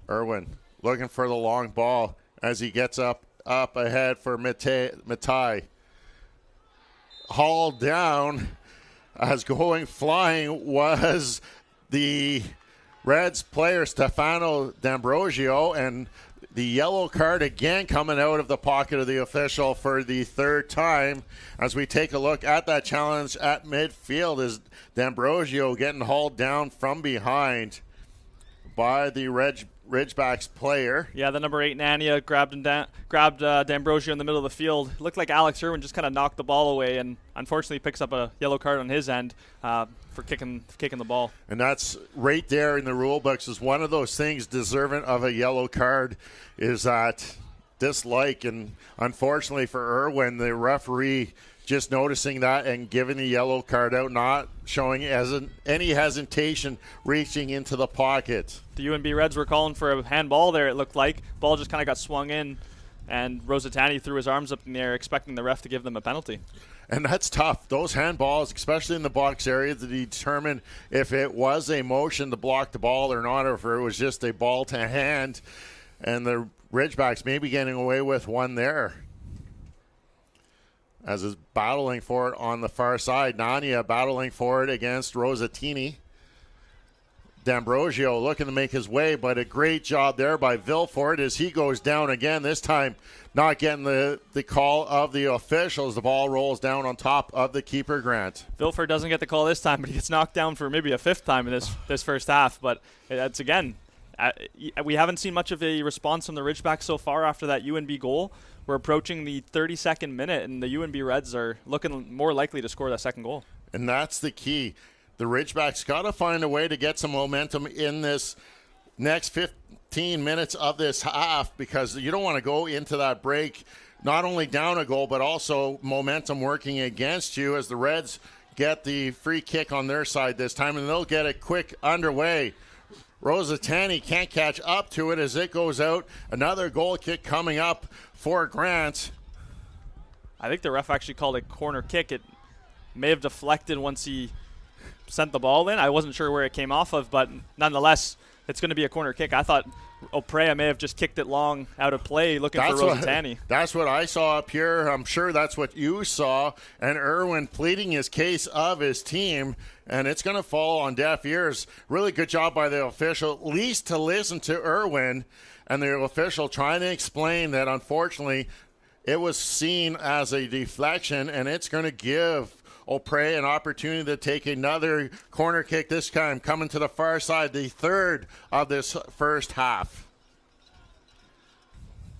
Irwin looking for the long ball as he gets up ahead for Matai. Hauled down. As going flying was the Reds player Stefano D'Ambrosio, and the yellow card again coming out of the pocket of the official for the third time. As we take a look at that challenge at midfield, is D'Ambrosio getting hauled down from behind by the Ridgebacks player. Yeah, the number 8 Nania grabbed D'Ambrosio in the middle of the field. Looked like Alex Irwin just kind of knocked the ball away, and unfortunately picks up a yellow card on his end for kicking the ball. And that's right there in the rule books is one of those things deserving of a yellow card is that dislike. And unfortunately for Irwin, the referee just noticing that and giving the yellow card out, not showing any hesitation reaching into the pocket. The UNB Reds were calling for a handball there, it looked like. Ball just kind of got swung in, and Rosatani threw his arms up in the air expecting the ref to give them a penalty. And that's tough. Those handballs, especially in the box area, to determine if it was a motion to block the ball or not, or if it was just a ball to hand. And the Ridgebacks maybe getting away with one there. As is battling for it on the far side. Nania battling for it against Rosatini. D'Ambrosio looking to make his way, but a great job there by Vilfort as he goes down again. This time not getting the call of the officials. The ball rolls down on top of the keeper, Grant. Vilfort doesn't get the call this time, but he gets knocked down for maybe a fifth time in this first half. But that's, again, we haven't seen much of a response from the Ridgebacks so far after that UNB goal. We're approaching the 32nd minute, and the UNB Reds are looking more likely to score that second goal. And that's the key. The Ridgebacks got to find a way to get some momentum in this next 15 minutes of this half, because you don't want to go into that break not only down a goal, but also momentum working against you as the Reds get the free kick on their side this time, and they'll get it quick underway. Rosatani can't catch up to it as it goes out. Another goal kick coming up for Grant. I think the ref actually called a corner kick. It may have deflected once he sent the ball in. I wasn't sure where it came off of, but nonetheless, it's going to be a corner kick. I thought Oprea may have just kicked it long out of play looking for Rosatani. That's what I saw up here. I'm sure that's what you saw. And Irwin pleading his case of his team, and it's going to fall on deaf ears. Really good job by the official, at least to listen to Irwin, and the official trying to explain that unfortunately it was seen as a deflection, and it's going to give Oprea an opportunity to take another corner kick, this time coming to the far side, the third of this first half.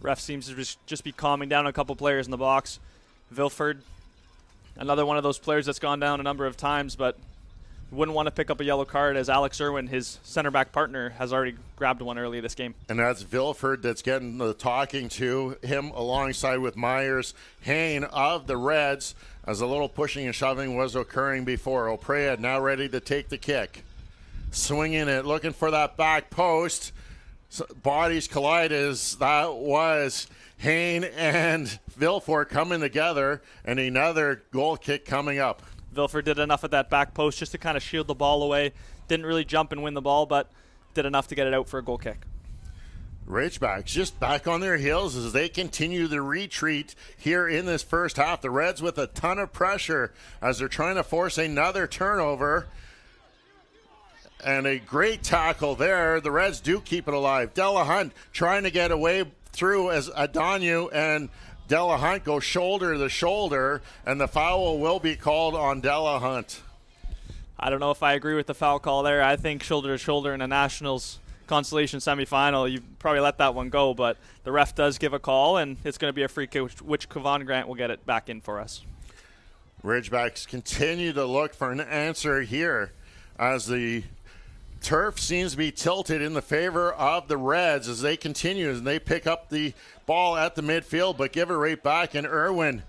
Ref seems to just be calming down a couple players in the box. Vilford, another one of those players that's gone down a number of times, but wouldn't want to pick up a yellow card as Alex Irwin, his center back partner, has already grabbed one early this game. And that's Vilford that's getting the talking to him alongside with Myers. Hain of the Reds, as a little pushing and shoving was occurring before. Oprea now ready to take the kick. Swinging it, looking for that back post. Bodies collide as that was Hain and Vilford coming together, and another goal kick coming up. Vilford did enough at that back post just to kind of shield the ball away. Didn't really jump and win the ball, but did enough to get it out for a goal kick. Ridgebacks just back on their heels as they continue the retreat here in this first half. The Reds with a ton of pressure as they're trying to force another turnover. And a great tackle there. The Reds do keep it alive. Delahunt trying to get away through as Adanu and Delahunt go shoulder to shoulder, and the foul will be called on Delahunt. I don't know if I agree with the foul call there. I think shoulder to shoulder in a Nationals Consolation semifinal, you probably let that one go, but the ref does give a call, and it's going to be a free kick, which Kevon Grant will get it back in for us. Ridgebacks continue to look for an answer here as the turf seems to be tilted in the favor of the Reds as they continue, and they pick up the ball at the midfield but give it right back, and Irwin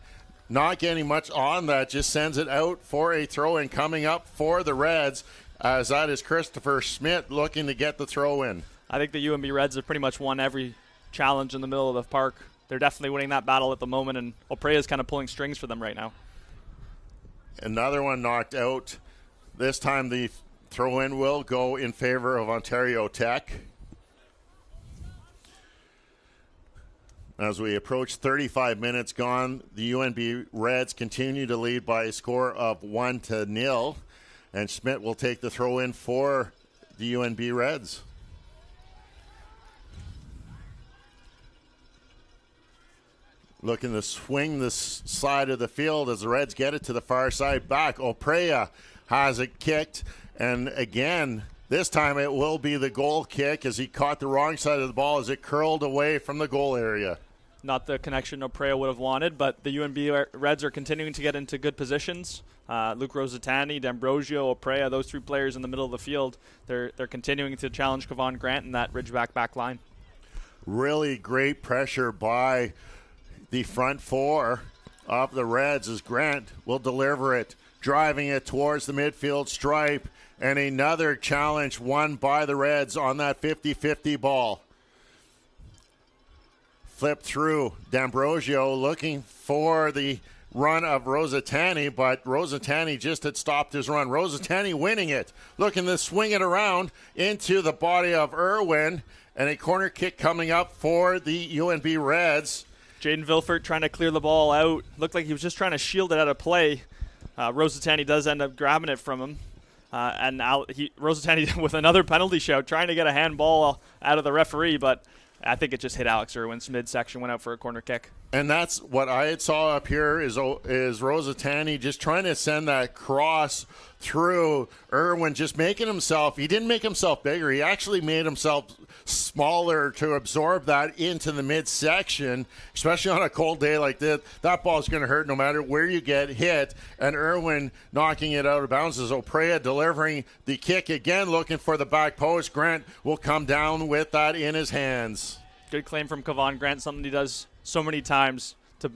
not getting much on that, just sends it out for a throw-in coming up for the Reds, as that is Christopher Schmidt looking to get the throw-in. I think the UNB Reds have pretty much won every challenge in the middle of the park. They're definitely winning that battle at the moment, and Oprea is kind of pulling strings for them right now. Another one knocked out. This time the throw-in will go in favor of Ontario Tech. As we approach 35 minutes gone, the UNB Reds continue to lead by a score of 1-0, and Schmidt will take the throw-in for the UNB Reds. Looking to swing this side of the field as the Reds get it to the far side back. Oprea has it kicked, and again, this time it will be the goal kick as he caught the wrong side of the ball as it curled away from the goal area. Not the connection Oprea would have wanted, but the UNB Reds are continuing to get into good positions. Luke Rosatani, D'Ambrosio, Oprea, those three players in the middle of the field, they're continuing to challenge Kevon Grant in that Ridgeback back line. Really great pressure by the front four of the Reds as Grant will deliver it, driving it towards the midfield stripe, and another challenge won by the Reds on that 50-50 ball. Flip through, D'Ambrosio looking for the run of Rosatani, but Rosatani just had stopped his run. Rosatani winning it, looking to swing it around into the body of Irwin, and a corner kick coming up for the UNB Reds. Jaden Vilford trying to clear the ball out. Looked like he was just trying to shield it out of play. Rosatani does end up grabbing it from him. And now Rosatani with another penalty shout, trying to get a handball out of the referee, but I think it just hit Alex Irwin's midsection, went out for a corner kick. And that's what I had saw up here is Rosatani just trying to send that cross through Irwin, just making himself, he didn't make himself bigger, he actually made himself smaller to absorb that into the midsection, especially on a cold day like this. That ball's going to hurt no matter where you get hit, and Irwin knocking it out of bounds as Oprea delivering the kick again, looking for the back post. Grant will come down with that in his hands. Good claim from Kevon Grant, something he does so many times to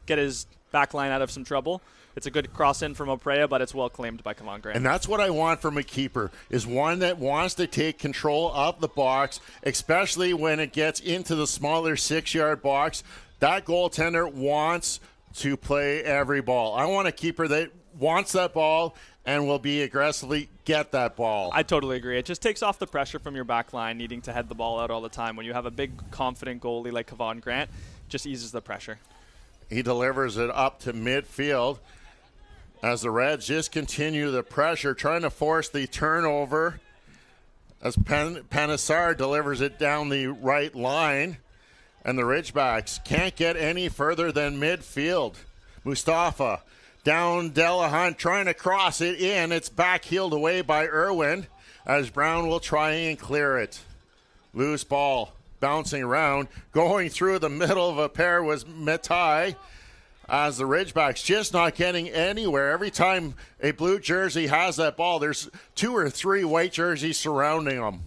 get his back line out of some trouble. It's a good cross in from Oprea, but it's well claimed by Kevon Grant. And that's what I want from a keeper, is one that wants to take control of the box, especially when it gets into the smaller 6-yard box. That goaltender wants to play every ball. I want a keeper that wants that ball and will be aggressively get that ball. I totally agree. It just takes off the pressure from your back line needing to head the ball out all the time. When you have a big, confident goalie like Kevon Grant, it just eases the pressure. He delivers it up to midfield as the Reds just continue the pressure, trying to force the turnover as Panesar delivers it down the right line. And the Ridgebacks can't get any further than midfield. Mustafa down Delahunt, trying to cross it in. It's backheeled away by Irwin as Brown will try and clear it. Loose ball bouncing around. Going through the middle of a pair was Metai as the Ridgebacks just not getting anywhere. Every time a blue jersey has that ball, there's 2 or 3 white jerseys surrounding them.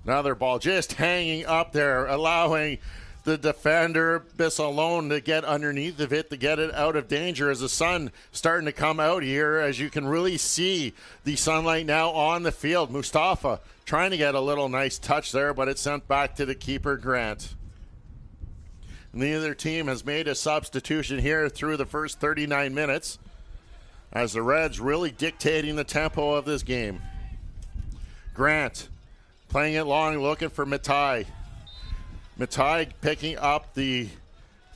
Another ball just hanging up there, allowing the defender Bissalone to get underneath of it to get it out of danger as the sun starting to come out here, as you can really see the sunlight now on the field. Mustafa trying to get a little nice touch there, but it's sent back to the keeper, Grant. Neither team has made a substitution here through the first 39 minutes as the Reds really dictating the tempo of this game. Grant playing it long, looking for Metai. Metai picking up the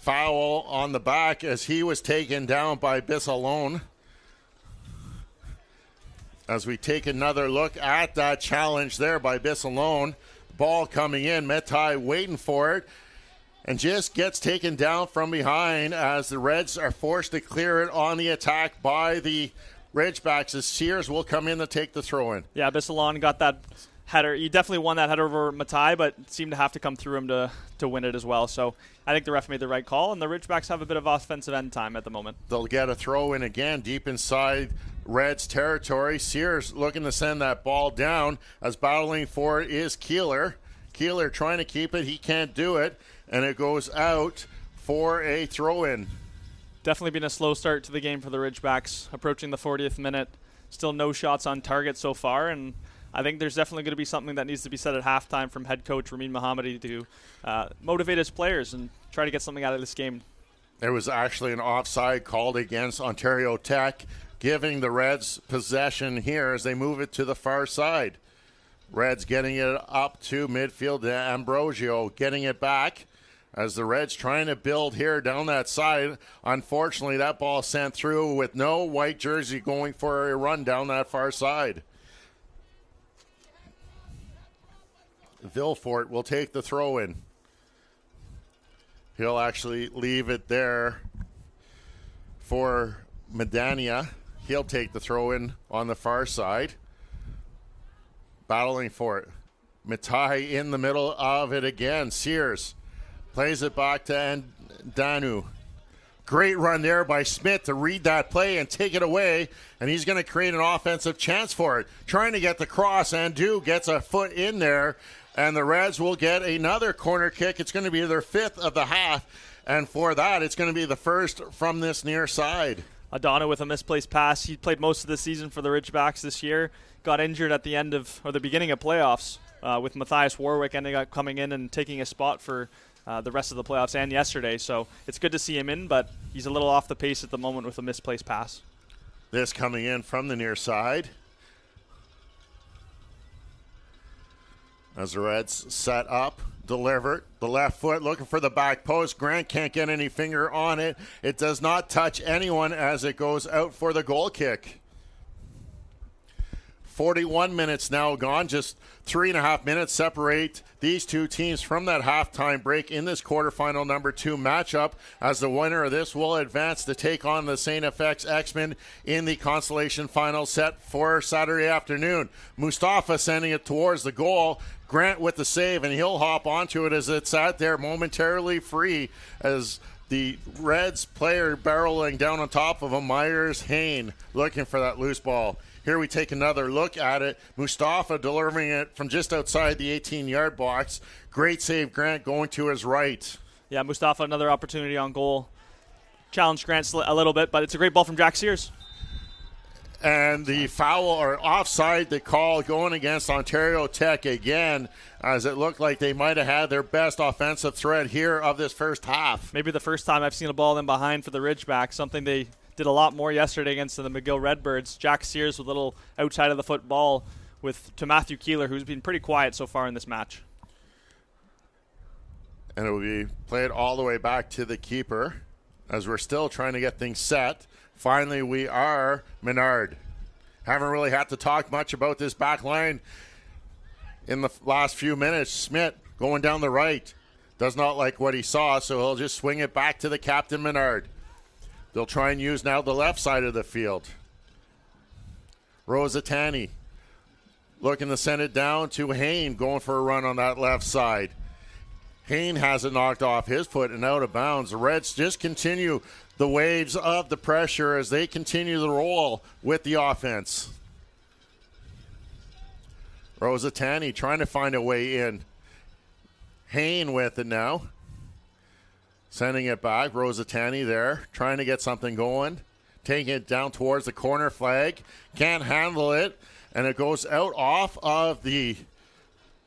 foul on the back as he was taken down by Bissalone. As we take another look at that challenge there by Bissalone. Ball coming in, Metai waiting for it, and just gets taken down from behind as the Reds are forced to clear it on the attack by the Ridgebacks as Sears will come in to take the throw in. Yeah, Bissalone got that header. He definitely won that header over Metai, but seemed to have to come through him to win it as well. So I think the ref made the right call, and the Ridgebacks have a bit of offensive end time at the moment. They'll get a throw in again deep inside Reds territory. Sears looking to send that ball down as battling for it is Keeler. Keeler trying to keep it. He can't do it, and it goes out for a throw in. Definitely been a slow start to the game for the Ridgebacks, approaching the 40th minute. Still no shots on target so far, and I think there's definitely going to be something that needs to be said at halftime from head coach Ramin Mohammadi to motivate his players and try to get something out of this game. There was actually an offside called against Ontario Tech, giving the Reds possession here as they move it to the far side. Reds getting it up to midfield to Ambrosio, getting it back as the Reds trying to build here down that side. Unfortunately, that ball sent through with no white jersey going for a run down that far side. Villefort will take the throw in. He'll actually leave it there for Medania. He'll take the throw in on the far side. Battling for it. Metai in the middle of it again. Sears plays it back to Danu. Great run there by Smith to read that play and take it away, and he's going to create an offensive chance for it. Trying to get the cross, and gets a foot in there, and the Reds will get another corner kick. It's going to be their 5th of the half, and for that, it's going to be the first from this near side. Adana with a misplaced pass. He played most of the season for the Ridgebacks this year. Got injured at the end of, or the beginning of playoffs with Matthias Warwick ending up coming in and taking a spot for the rest of the playoffs and yesterday. So it's good to see him in, but he's a little off the pace at the moment with a misplaced pass. This coming in from the near side. As the Reds set up, deliver the left foot, looking for the back post. Grant can't get any finger on it. It does not touch anyone as it goes out for the goal kick. 41 minutes now gone. Just 3.5 minutes separate these two teams from that halftime break in this quarterfinal number 2 matchup, as the winner of this will advance to take on the St. FX X-Men in the Consolation final set for Saturday afternoon. Mustafa sending it towards the goal. Grant with the save, and he'll hop onto it as it sat there momentarily free as the Reds player barreling down on top of him. Myers Hain looking for that loose ball. Here we take another look at it. Mustafa delivering it from just outside the 18-yard box. Great save, Grant going to his right. Yeah, Mustafa, another opportunity on goal. Challenged Grant a little bit, but it's a great ball from Jack Sears. And the foul or offside, the call going against Ontario Tech again, as it looked like they might have had their best offensive threat here of this first half. Maybe the first time I've seen a ball in behind for the Ridgebacks, something they did a lot more yesterday against the McGill Redbirds. Jack Sears with a little outside of the foot ball to Matthew Keeler, who's been pretty quiet so far in this match. And it will be played all the way back to the keeper as we're still trying to get things set. Finally, we are Menard. Haven't really had to talk much about this back line in the last few minutes. Smith going down the right. Does not like what he saw, so he'll just swing it back to the captain, Menard. They'll try and use now the left side of the field. Rosatani looking to send it down to Hain, going for a run on that left side. Hain has it knocked off his foot and out of bounds. The Reds just continue the waves of the pressure as they continue the roll with the offense. Rosatani trying to find a way in. Hain with it now. Sending it back. Rosatani there, trying to get something going. Taking it down towards the corner flag. Can't handle it. And it goes out off of the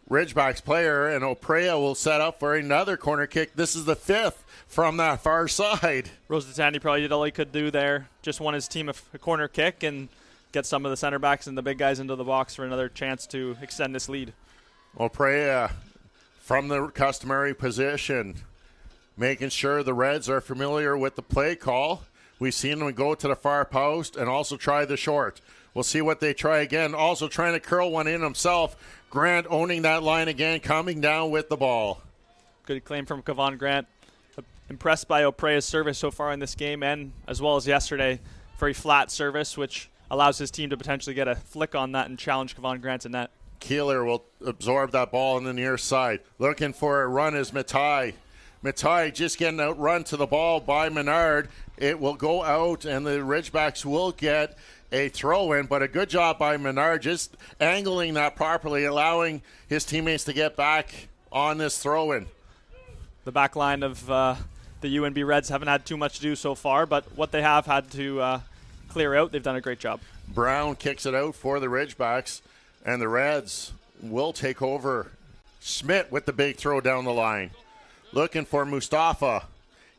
Ridgebacks player, and Oprea will set up for another corner kick. This is the 5th from that far side. Rosatani probably did all he could do there. Just won his team a corner kick and get some of the center backs and the big guys into the box for another chance to extend this lead. Oprea from the customary position, making sure the Reds are familiar with the play call. We've seen them go to the far post and also try the short. We'll see what they try again. Also trying to curl one in himself. Grant owning that line again, coming down with the ball. Good claim from Kevon Grant. Impressed by Oprea's service so far in this game, and as well as yesterday, very flat service, which allows his team to potentially get a flick on that and challenge Kevon Grant to net. Keeler will absorb that ball on the near side. Looking for a run is Matai. Matai just getting outrun to the ball by Menard. It will go out, and the Ridgebacks will get a throw-in, but a good job by Menard just angling that properly, allowing his teammates to get back on this throw-in. The back line of the UNB Reds haven't had too much to do so far, but what they have had to clear out, they've done a great job. Brown kicks it out for the Ridgebacks, and the Reds will take over. Schmidt with the big throw down the line. Looking for Mustafa.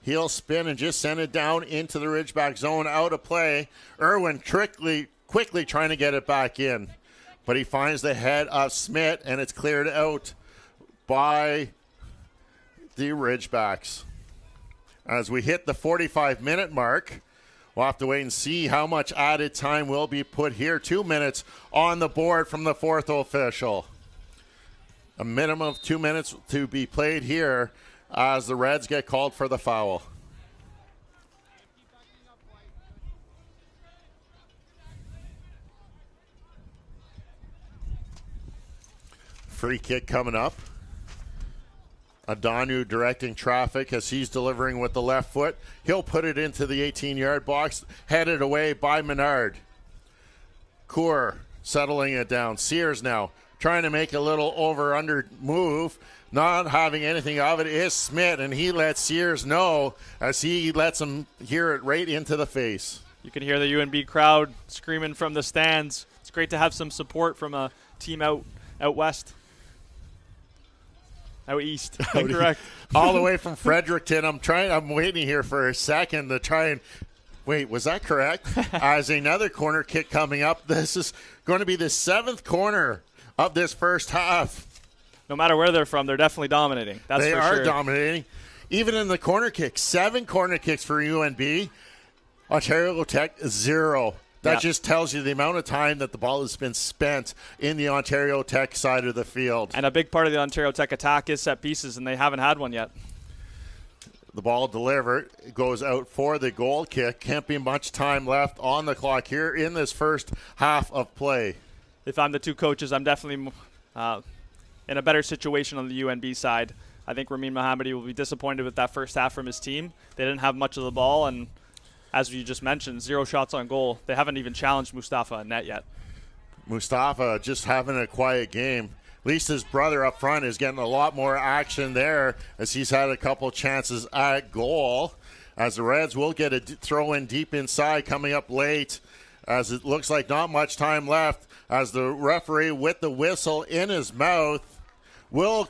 He'll spin and just send it down into the Ridgeback zone, out of play. Irwin quickly trying to get it back in. But he finds the head of Smith, and it's cleared out by the Ridgebacks. As we hit the 45-minute mark, we'll have to wait and see how much added time will be put here. 2 minutes on the board from the fourth official. A minimum of 2 minutes to be played here as the Reds get called for the foul. Free kick coming up. Adanu directing traffic as he's delivering with the left foot. He'll put it into the 18-yard box, headed away by Menard. Coor settling it down. Sears now trying to make a little over-under move. Not having anything of it is Smith, and he lets Sears know as he lets him hear it right into the face. You can hear the UNB crowd screaming from the stands. It's great to have some support from a team out west. Out east. Correct. All the way from Fredericton. I'm waiting here for a second to try and wait, was that correct? As another corner kick coming up. This is going to be the 7th corner of this first half. No matter where they're from, they're definitely dominating. That's for sure. They are dominating. Even in the corner kicks, 7 corner kicks for UNB. Ontario Tech 0. That just tells you the amount of time that the ball has been spent in the Ontario Tech side of the field. And a big part of the Ontario Tech attack is set pieces, and they haven't had one yet. The ball delivered. It goes out for the goal kick. Can't be much time left on the clock here in this first half of play. If I'm the two coaches, I'm definitely in a better situation on the UNB side. I think Ramin Mohammadi will be disappointed with that first half from his team. They didn't have much of the ball, and as you just mentioned, 0 shots on goal. They haven't even challenged Mustafa in net yet. Mustafa just having a quiet game. At least his brother up front is getting a lot more action there as he's had a couple chances at goal. As the Reds will get a throw in deep inside coming up late, as it looks like not much time left, as the referee with the whistle in his mouth will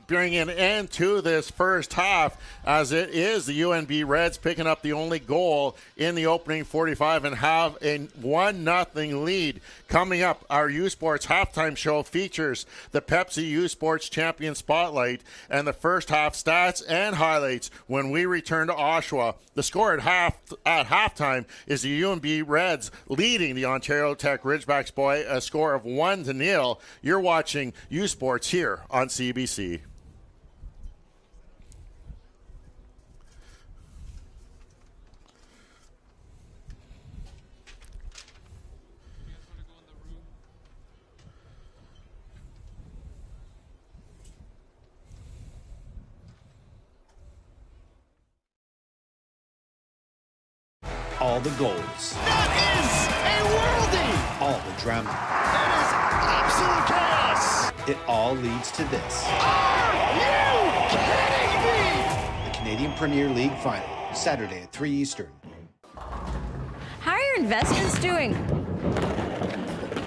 bring an end to this first half, as it is the UNB Reds picking up the only goal in the opening 45 and have a 1-0 lead. Coming up, our U Sports halftime show features the Pepsi U Sports Champion Spotlight and the first half stats and highlights when we return to Oshawa. The score at halftime is the UNB Reds leading the Ontario Tech Ridgebacks by a score of 1-0. You're watching U Sports here on CBC. All the goals. That is a worldie! All the drama. That is absolute chaos! It all leads to this. Are you kidding me? The Canadian Premier League Final, Saturday at 3 Eastern. How are your investments doing?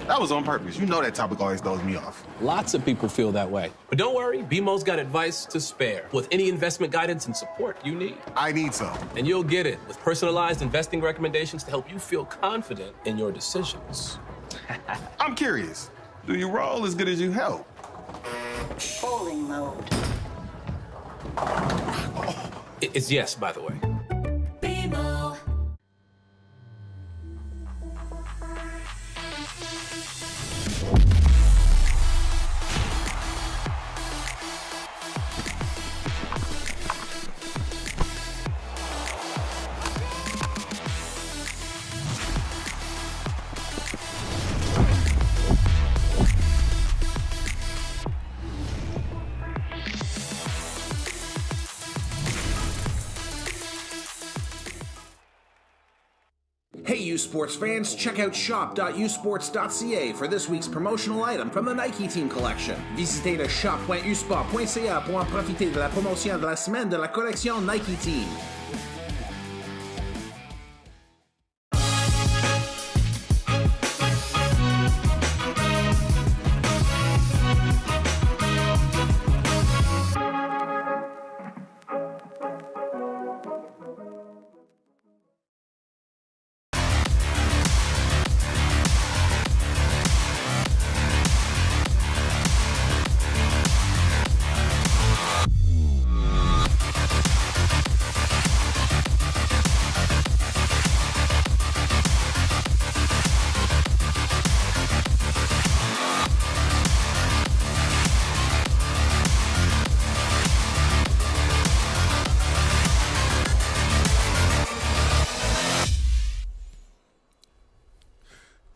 That was on purpose. You know that topic always throws me off. Lots of people feel that way. But don't worry, BMO's got advice to spare with any investment guidance and support you need. I need some. And you'll get it with personalized investing recommendations to help you feel confident in your decisions. I'm curious. Do you roll as good as you help? Bowling mode. It's yes, by the way. BMO. Hey U Sports fans, check out shop.usports.ca for this week's promotional item from the Nike Team Collection. Visitez le shop.usport.ca pour en profiter de la promotion de la semaine de la collection Nike Team.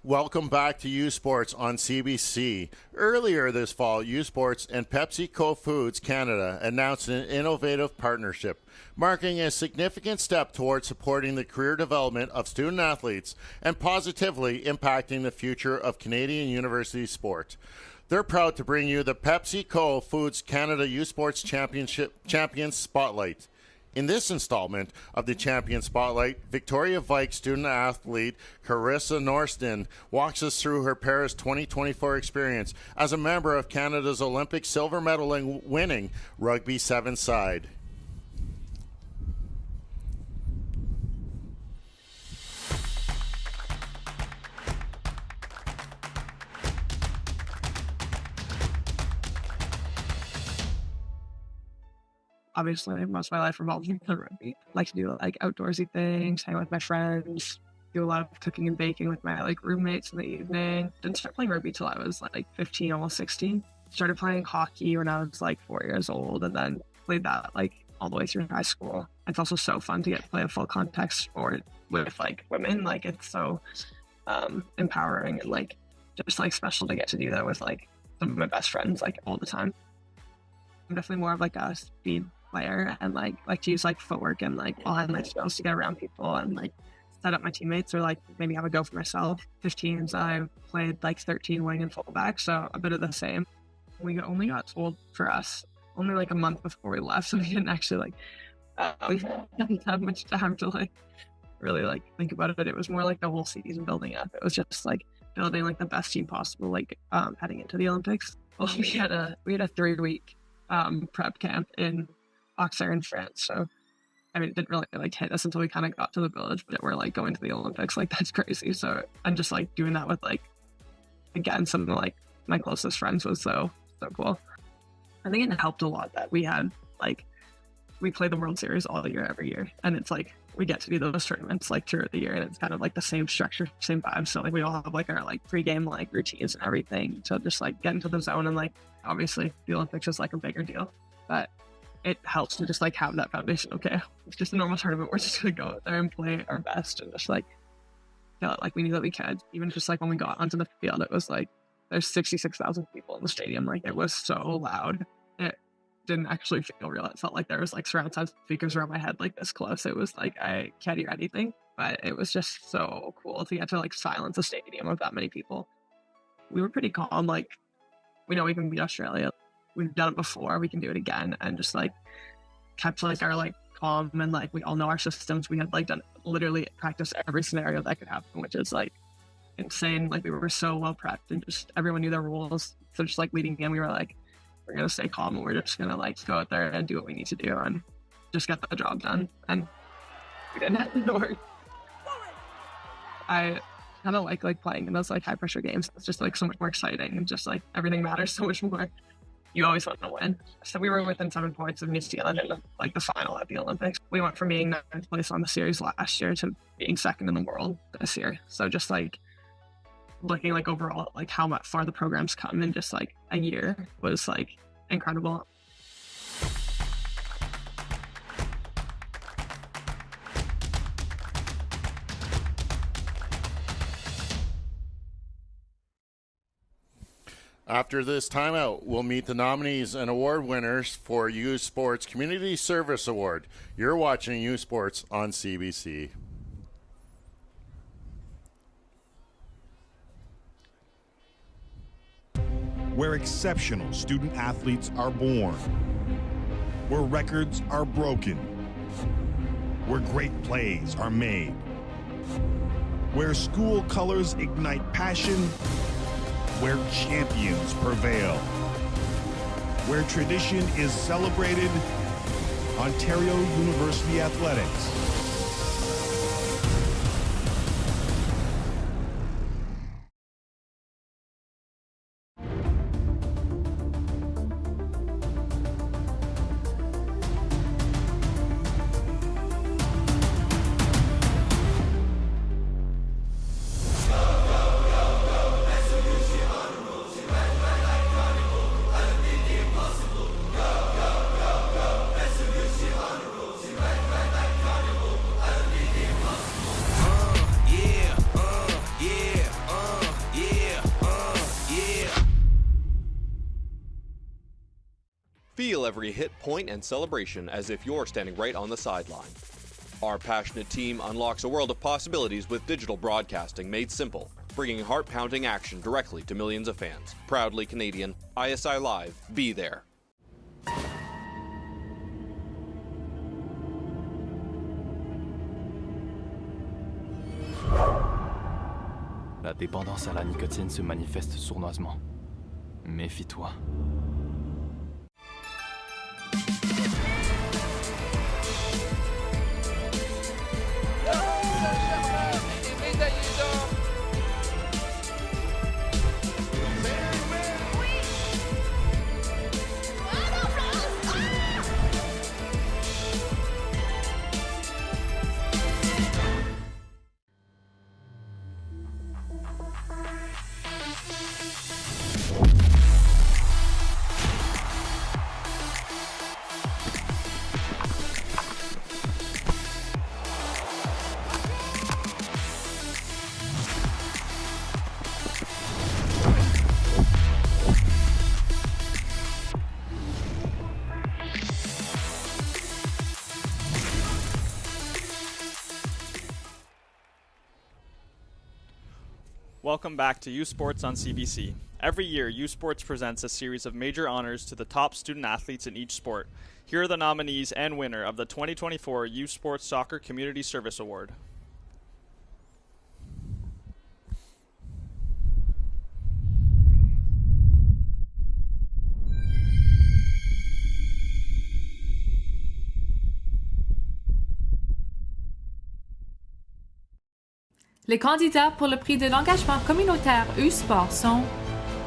Welcome back to U Sports on CBC. Earlier this fall, U Sports and PepsiCo Foods Canada announced an innovative partnership, marking a significant step towards supporting the career development of student athletes and positively impacting the future of Canadian university sport. They're proud to bring you the PepsiCo Foods Canada U Sports Champion Spotlight. In this installment of the Champion Spotlight, Victoria Vike student-athlete Carissa Norston walks us through her Paris 2024 experience as a member of Canada's Olympic silver medal winning Rugby 7 side. Obviously, most of my life revolves around rugby. I like to do like outdoorsy things, hang out with my friends, do a lot of cooking and baking with my like roommates in the evening. Didn't start playing rugby till I was like 15, almost 16. Started playing hockey when I was like 4 years old, and then played that like all the way through high school. It's also so fun to get to play a full contact sport with like women. Like it's so empowering and like just like special to get to do that with like some of my best friends like all the time. I'm definitely more of like a speed player and like to use like footwork and like all-hand life skills to get around people and like set up my teammates or like maybe have a go for myself. 15s I played like 13 wing and fullback, so a bit of the same. We only got told for us only like a month before we left, so we didn't actually like have much time to like really like think about it. It was more like the whole season building up. It was just like building like the best team possible like heading into the Olympics. Well, we had a 3-week prep camp in Auxerre in France. So I mean, it didn't really like hit us until we kind of got to the village, but we're like going to the Olympics. Like that's crazy. So I'm just like doing that with like, again, some of like my closest friends was so cool. I think it helped a lot that we had like, we play the World Series all year, every year. And it's like, we get to do those tournaments like throughout the year, and it's kind of like the same structure, same vibe. So like we all have like our like pre-game like routines and everything. So just like get into the zone, and like obviously the Olympics is like a bigger deal, but it helps to just like have that foundation. Okay, it's just a normal tournament. We're just gonna go out there and play our best, and just like feel like we knew that we could. Even just like when we got onto the field, it was like there's 66,000 people in the stadium. Like it was so loud. It didn't actually feel real. It felt like there was like surround sound speakers around my head like this close. It was like I can't hear anything, but it was just so cool to get to like silence a stadium of that many people. We were pretty calm. Like we know we can beat Australia. We've done it before. We can do it again, and just like kept like our like calm, and like we all know our systems. We had like done literally practice every scenario that could happen, which is like insane. Like we were so well prepped, and just everyone knew their rules. So just like leading in, we were like, we're gonna stay calm, and we're just gonna like go out there and do what we need to do and just get the job done. And we didn't have to work. I kind of like playing in those like high pressure games. It's just like so much more exciting, and just like everything matters so much more. You always want to win. So we were within 7 points of New Zealand in like the final at the Olympics. We went from being 9th place on the series last year to being 2nd in the world this year. So just like looking like overall at like how far the program's come in just like a year was like incredible. After this timeout, we'll meet the nominees and award winners for U Sports Community Service Award. You're watching U Sports on CBC. Where exceptional student athletes are born, where records are broken, where great plays are made, where school colors ignite passion, where champions prevail, where tradition is celebrated, Ontario University Athletics. Feel every hit, point, and celebration as if you're standing right on the sideline. Our passionate team unlocks a world of possibilities with digital broadcasting made simple, bringing heart-pounding action directly to millions of fans. Proudly Canadian, ISI Live, be there. La dépendance à la nicotine se manifeste sournoisement. Méfie-toi. Welcome back to U Sports on CBC. Every year, U Sports presents a series of major honors to the top student athletes in each sport. Here are the nominees and winner of the 2024 U Sports Soccer Community Service Award. Les candidats pour le prix de l'engagement communautaire U-Sport sont.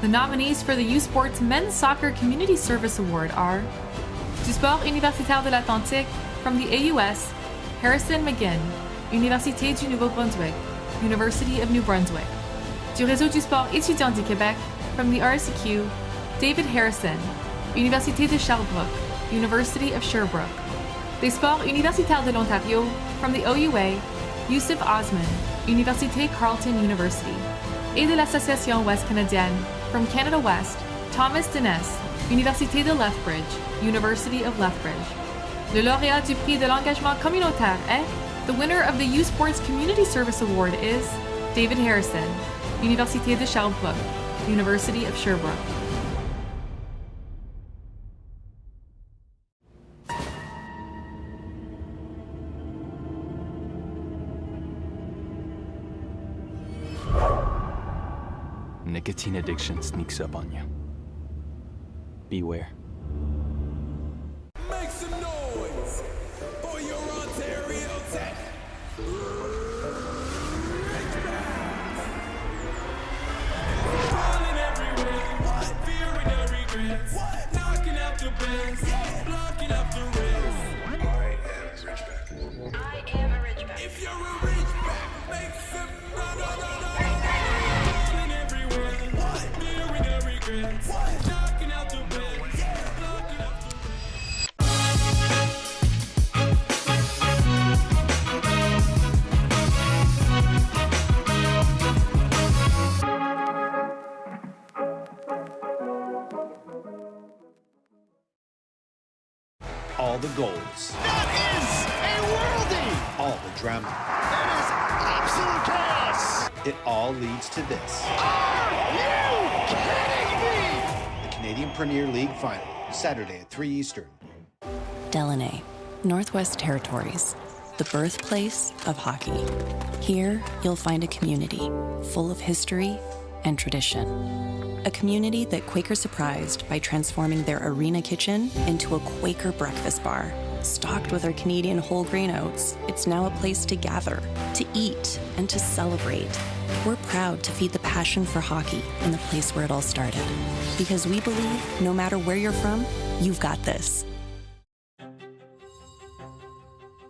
The nominees for the U-Sports Men's Soccer Community Service Award are du Sport Universitaire de l'Atlantique from the AUS, Harrison McGinn, Université du Nouveau-Brunswick, University of New Brunswick. Du Réseau du Sport étudiant du Québec from the RCQ, David Harrison, Université de Sherbrooke, University of Sherbrooke. Des Sports Universitaires de l'Ontario from the OUA, Yusuf Osman, Université Carleton University. Et de l'Association Ouest Canadienne from Canada West, Thomas Dennis, Université de Lethbridge, University of Lethbridge. Le lauréat du prix de l'engagement communautaire est. The winner of the U Sports Community Service Award is David Harrison, Université de Sherbrooke, University of Sherbrooke. Nicotine addiction sneaks up on you. Beware. Make some noise for your Ontario Tech. Falling everywhere. What? Fearing the regrets. What? Knocking out the best. Yeah. Blocking up the rest. I am a Ridgeback. If you're a Ridgeback, make some falling everywhere. What? Fearing the regrets. What? Knocking out the best. Yeah. Blocking up the All the goals, That is a worldie! all the drama. That is absolute chaos! It all leads to this. Are you kidding me? The Canadian Premier League Final, Saturday at 3 Eastern. Delaney, Northwest Territories, the birthplace of hockey. Here, you'll find a community full of history and tradition. A community that Quaker surprised by transforming their arena kitchen into a Quaker breakfast bar. Stocked with our Canadian whole grain oats, it's now a place to gather, to eat, and to celebrate. We're proud to feed the passion for hockey in the place where it all started. Because we believe no matter where you're from, you've got this.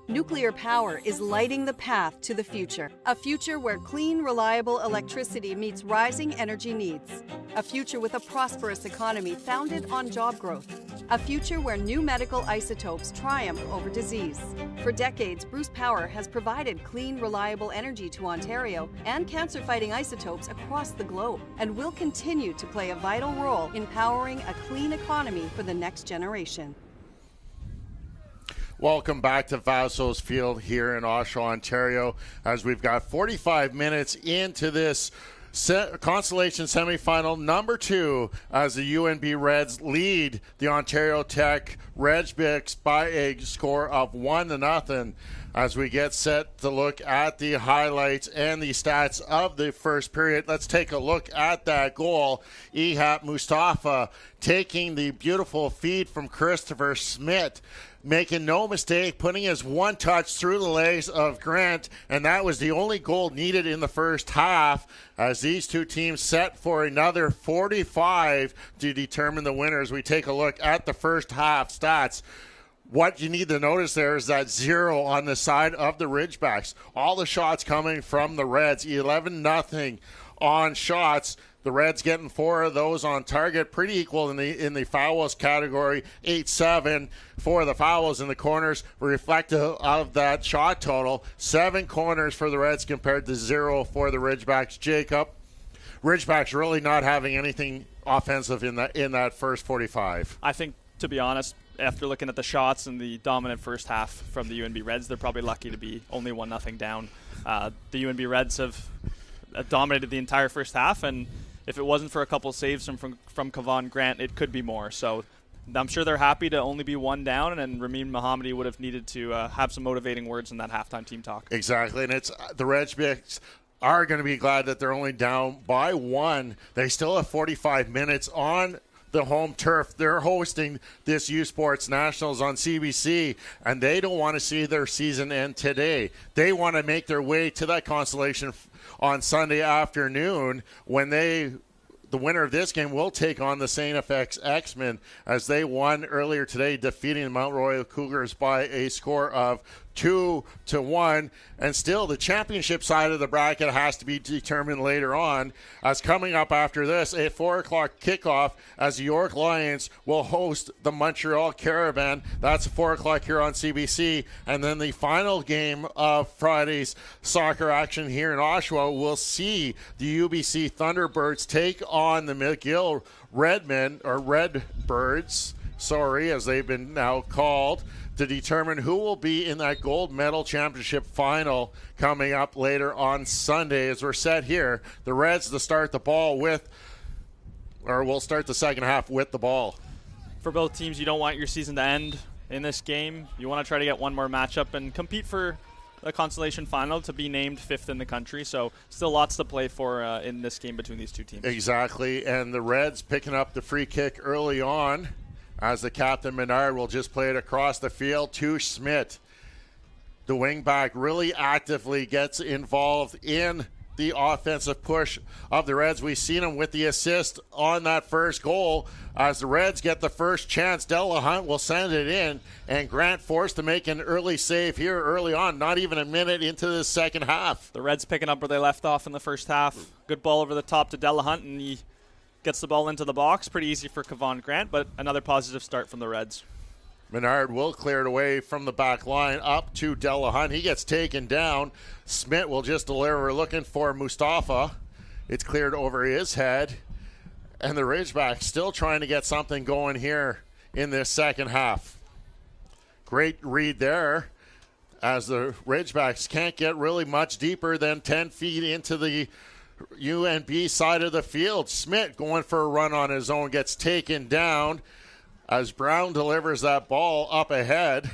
Nuclear power is lighting the path to the future. A future where clean, reliable electricity meets rising energy needs. A future with a prosperous economy founded on job growth. A future where new medical isotopes triumph over disease. For decades, Bruce Power has provided clean, reliable energy to Ontario and cancer-fighting isotopes across the globe, and will continue to play a vital role in powering a clean economy for the next generation. Welcome back to Vassos Field here in Oshawa, Ontario, as we've got 45 minutes into this Consolation Semifinal number 2 as the UNB Reds lead the Ontario Tech Redbicks by a score of 1-0. As we get set to look at the highlights and the stats of the first period, let's take a look at that goal. Ihab Mustafa taking the beautiful feed from Christopher Smith, making no mistake, putting his one touch through the legs of Grant, and that was the only goal needed in the first half as these two teams set for another 45 to determine the winners. We take a look at the first half stats. What you need to notice there is that 0 on the side of the Ridgebacks. All the shots coming from the Reds, 11-0 on shots. The Reds getting 4 of those on target, pretty equal in the fouls category, 8-7 for the fouls in the corners, reflective of that shot total. 7 corners for the Reds compared to 0 for the Ridgebacks. Jacob, Ridgebacks really not having anything offensive in that first 45. I think, to be honest, after looking at the shots in the dominant first half from the UNB Reds, they're probably lucky to be only 1-0 down. The UNB Reds have dominated the entire first half, and if it wasn't for a couple saves from Kevon Grant, it could be more. So I'm sure they're happy to only be 1 down, and Ramin Mohammadi would have needed to have some motivating words in that halftime team talk. Exactly, and it's the Redbicks are going to be glad that they're only down by 1. They still have 45 minutes on the home turf. They're hosting this U Sports Nationals on CBC, and they don't want to see their season end today. They want to make their way to that Consolation on Sunday afternoon when the winner of this game will take on the St. FX X-Men, as they won earlier today, defeating the Mount Royal Cougars by a score of 2-1. And still, the championship side of the bracket has to be determined later on, as coming up after this, a 4 o'clock kickoff as the York Lions will host the Montreal Caravan. That's 4 o'clock here on CBC. And then the final game of Friday's soccer action here in Oshawa will see the UBC Thunderbirds take on the McGill Redbirds, as they've been now called, to determine who will be in that gold medal championship final coming up later on Sunday. As we're set here, the Reds to start the ball will start the second half with the ball. For both teams, you don't want your season to end in this game. You want to try to get one more matchup and compete for a Consolation final to be named 5th in the country. So still lots to play for in this game between these two teams. Exactly, and the Reds picking up the free kick early on, as the captain Menard will just play it across the field to Schmidt. The wingback really actively gets involved in the offensive push of the Reds. We've seen him with the assist on that first goal. As the Reds get the first chance, Della Hunt will send it in, and Grant forced to make an early save here early on, not even a minute into the second half. The Reds picking up where they left off in the first half. Good ball over the top to Della Hunt, and he gets the ball into the box. Pretty easy for Kevon Grant, but another positive start from the Reds. Menard will clear it away from the back line up to Della Hunt. He gets taken down. Smith will just deliver, looking for Mustafa. It's cleared over his head. And the Ridgebacks still trying to get something going here in this second half. Great read there, as the Ridgebacks can't get really much deeper than 10 feet into the UNB side of the field. Smith going for a run on his own, gets taken down as Brown delivers that ball up ahead.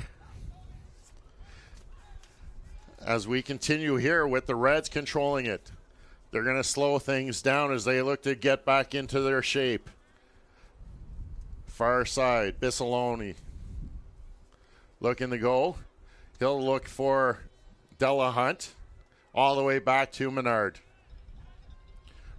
As we continue here with the Reds controlling it, they're going to slow things down as they look to get back into their shape. Far side, Bissaloni looking to go. He'll look for Della Hunt all the way back to Menard.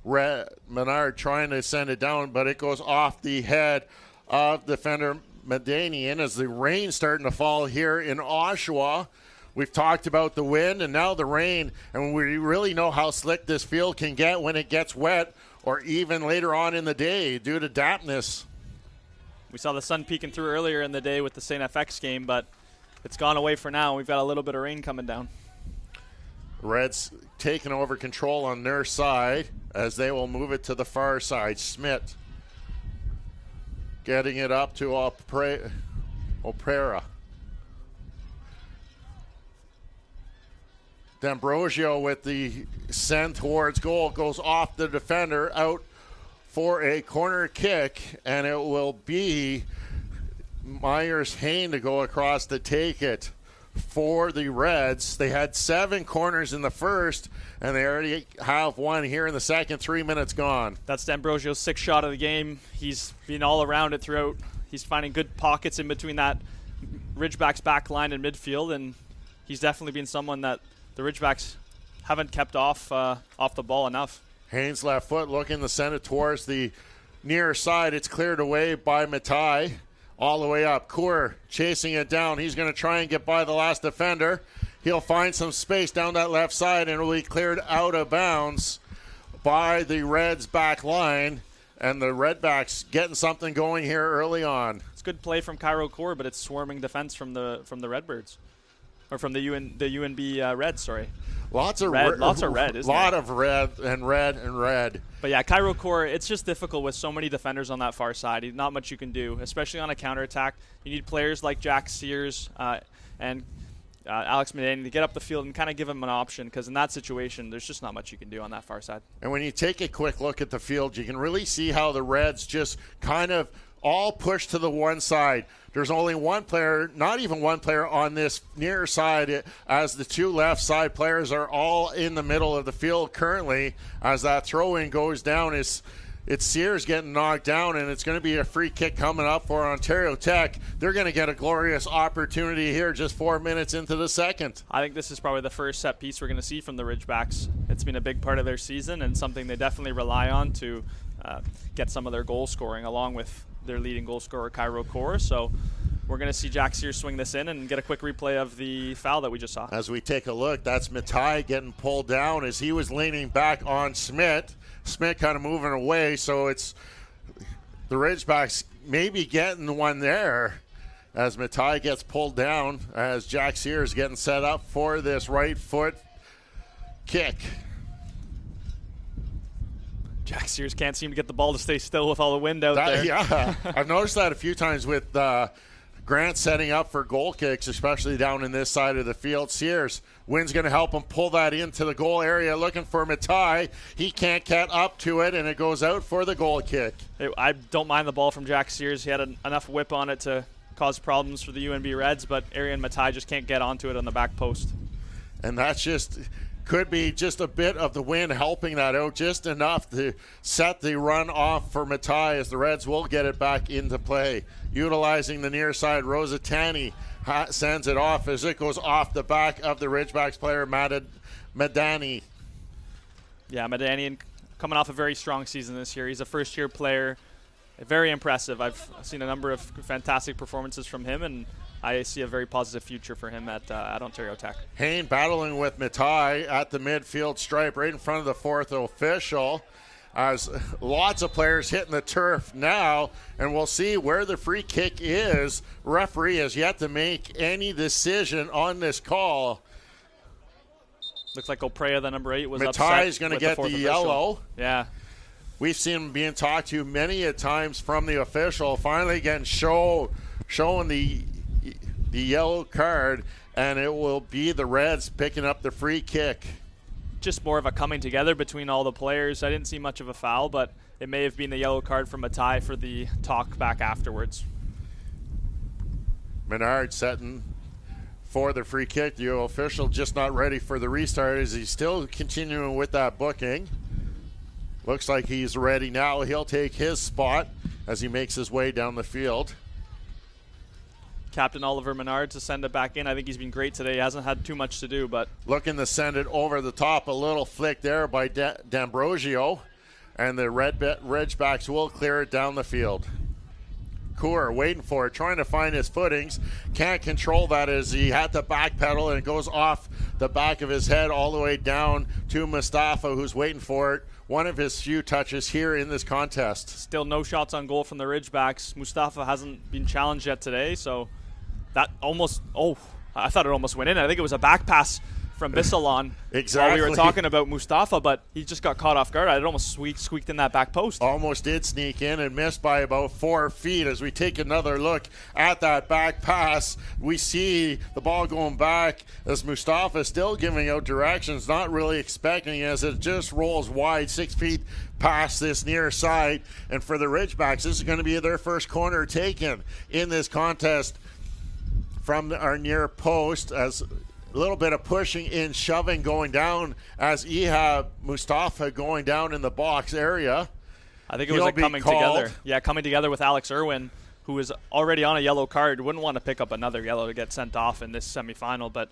Menard trying to send it down, but it goes off the head of defender Medanian as the rain starting to fall here in Oshawa. We've talked about the wind and now the rain, and we really know how slick this field can get when it gets wet, or even later on in the day due to dampness. We saw the sun peeking through earlier in the day with the St. FX game, but it's gone away for now. We've got a little bit of rain coming down. Reds taking over control on their side as they will move it to the far side. Smith getting it up to Opera. D'Ambrosio with the send towards goal, goes off the defender, out for a corner kick, and it will be Myers-Hayne to go across to take it for the Reds. They had 7 corners in the first, and they already have one here in the second. 3 minutes gone. That's D'Ambrosio's 6th shot of the game. He's been all around it throughout. He's finding good pockets in between that Ridgeback's back line and midfield, and he's definitely been someone that the Ridgebacks haven't kept off the ball enough. Haynes left foot looking to send it towards the near side. It's cleared away by Matai. All the way up. Kaur chasing it down. He's going to try and get by the last defender. He'll find some space down that left side, and it will be cleared out of bounds by the Reds back line. And the Redbacks getting something going here early on. It's good play from Cairo Kaur, but it's swarming defense from the Redbirds. Or from the UNB Reds, sorry. Lots of red, isn't lot it? of red and red and red. But yeah, Cairo Kaur, it's just difficult with so many defenders on that far side. Not much you can do, especially on a counterattack. You need players like Jack Sears and Alex Medani to get up the field and kind of give him an option, because in that situation, there's just not much you can do on that far side. And when you take a quick look at the field, you can really see how the Reds just kind of all push to the one side. There's only one player, not even one player on this near side, as the 2 left side players are all in the middle of the field currently. As that throw-in goes down, is it's Sears getting knocked down, and it's going to be a free kick coming up for Ontario Tech. They're going to get a glorious opportunity here just 4 minutes into the second. I think this is probably the first set piece we're going to see from the Ridgebacks. It's been a big part of their season and something they definitely rely on to get some of their goal scoring, along with their leading goal scorer, Cairo Core. So we're going to see Jack Sears swing this in and get a quick replay of the foul that we just saw. As we take a look, that's Matai getting pulled down as he was leaning back on Smith. Smith kind of moving away, so it's the Ridgebacks maybe getting one there as Matai gets pulled down as Jack Sears getting set up for this right foot kick. Jack Sears can't seem to get the ball to stay still with all the wind out there. Yeah, I've noticed that a few times with Grant setting up for goal kicks, especially down in this side of the field. Sears, wind's going to help him pull that into the goal area, looking for Matai. He can't get up to it, and it goes out for the goal kick. I don't mind the ball from Jack Sears. He had enough whip on it to cause problems for the UNB Reds, but Arian Matai just can't get onto it on the back post. And that's just could be just a bit of the wind helping that out, just enough to set the run off for Matai as the Reds will get it back into play. Utilizing the near side, Rosatani sends it off as it goes off the back of the Ridgebacks player, Madani. Yeah, Madani coming off a very strong season this year. He's a first-year player, very impressive. I've seen a number of fantastic performances from him, and I see a very positive future for him at Ontario Tech. Hain battling with Matai at the midfield stripe right in front of the fourth official. As lots of players hitting the turf now, and we'll see where the free kick is. Referee has yet to make any decision on this call. Looks like Oprea, the number 8, was upset. Matai's going to get the yellow. Official. Yeah. We've seen him being talked to many a times from the official. Finally getting showing the yellow card, and it will be the Reds picking up the free kick. Just more of a coming together between all the players. I didn't see much of a foul, but it may have been the yellow card from Matai for the talk back afterwards. Menard setting for the free kick. The official just not ready for the restart as he's still continuing with that booking. Looks like he's ready now. He'll take his spot as he makes his way down the field. Captain Oliver Menard to send it back in. I think he's been great today. He hasn't had too much to do, but looking to send it over the top. A little flick there by D'Ambrosio, and the Ridgebacks will clear it down the field. Coor waiting for it, trying to find his footings. Can't control that as he had to backpedal, and it goes off the back of his head all the way down to Mustafa, who's waiting for it. One of his few touches here in this contest. Still no shots on goal from the Ridgebacks. Mustafa hasn't been challenged yet today, so that almost, I thought it almost went in. I think it was a back pass from Bissalon. Exactly. While we were talking about Mustafa, but he just got caught off guard. It almost squeaked in that back post. Almost did sneak in and missed by about 4 feet. As we take another look at that back pass, we see the ball going back as Mustafa still giving out directions, not really expecting as it just rolls wide 6 feet past this near side. And for the Ridgebacks, this is going to be their first corner taken in this contest from our near post, as a little bit of pushing and shoving going down as Ihab Mustafa going down in the box area. I think it was coming together. Yeah, coming together with Alex Irwin, who is already on a yellow card. Wouldn't want to pick up another yellow to get sent off in this semifinal, but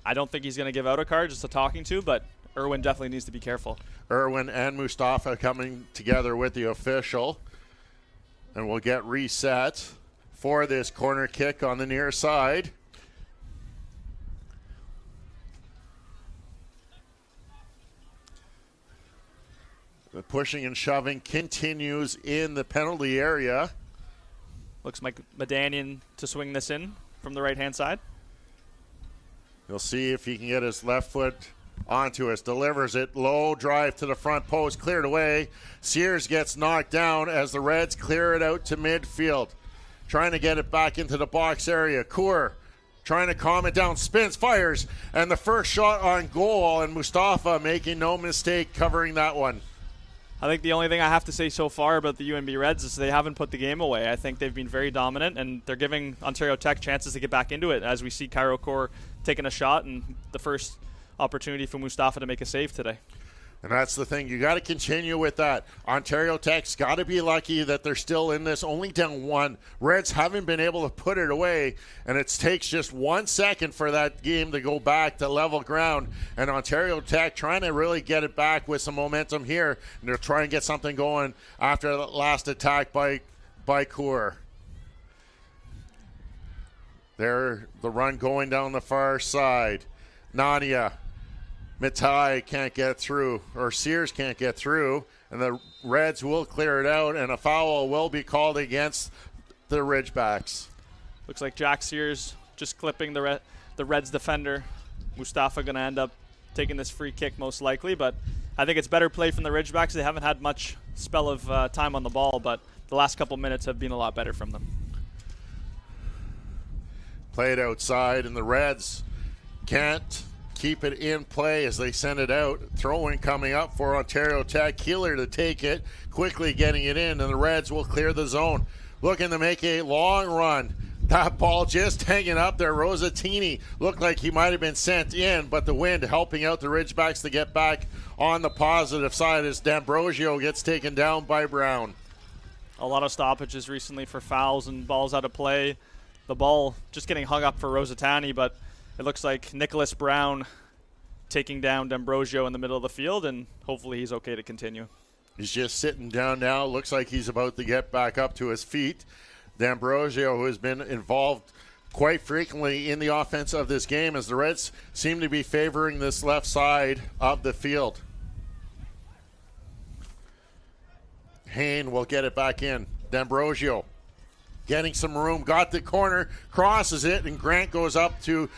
I don't think he's going to give out a card, just a talking to, but Irwin definitely needs to be careful. Irwin and Mustafa coming together with the official, and we'll get reset for this corner kick on the near side. The pushing and shoving continues in the penalty area. Looks like Madanian to swing this in from the right-hand side. He'll see if he can get his left foot onto us. Delivers it. Low drive to the front post. Cleared away. Sears gets knocked down as the Reds clear it out to midfield. Trying to get it back into the box area. Coor trying to calm it down. Spins, fires, and the first shot on goal, and Mustafa making no mistake covering that one. I think the only thing I have to say so far about the UNB Reds is they haven't put the game away. I think they've been very dominant, and they're giving Ontario Tech chances to get back into it, as we see Cairo Core taking a shot and the first opportunity for Mustafa to make a save today. And that's the thing. You got to continue with that. Ontario Tech's got to be lucky that they're still in this, only down one. Reds haven't been able to put it away, and it takes just 1 second for that game to go back to level ground. And Ontario Tech trying to really get it back with some momentum here, and they're trying to get something going after the last attack by Coeur. There, the run going down the far side. Nadia. Mitai can't get through, or Sears can't get through, and the Reds will clear it out, and a foul will be called against the Ridgebacks. Looks like Jack Sears just clipping the Reds defender. Mustafa going to end up taking this free kick most likely, but I think it's better play from the Ridgebacks. They haven't had much spell of time on the ball, but the last couple minutes have been a lot better from them. Play it outside, and the Reds can't keep it in play as they send it out. Throw-in coming up for Ontario Tech. Keeler to take it, quickly getting it in, and the Reds will clear the zone. Looking to make a long run. That ball just hanging up there. Rosatini looked like he might have been sent in, but the wind helping out the Ridgebacks to get back on the positive side as D'Ambrosio gets taken down by Brown. A lot of stoppages recently for fouls and balls out of play. The ball just getting hung up for Rosatani, but it looks like Nicholas Brown taking down D'Ambrosio in the middle of the field, and hopefully he's okay to continue. He's just sitting down now. Looks like he's about to get back up to his feet. D'Ambrosio, who has been involved quite frequently in the offense of this game, as the Reds seem to be favoring this left side of the field. Hain will get it back in. D'Ambrosio getting some room, got the corner, crosses it, and Grant goes up to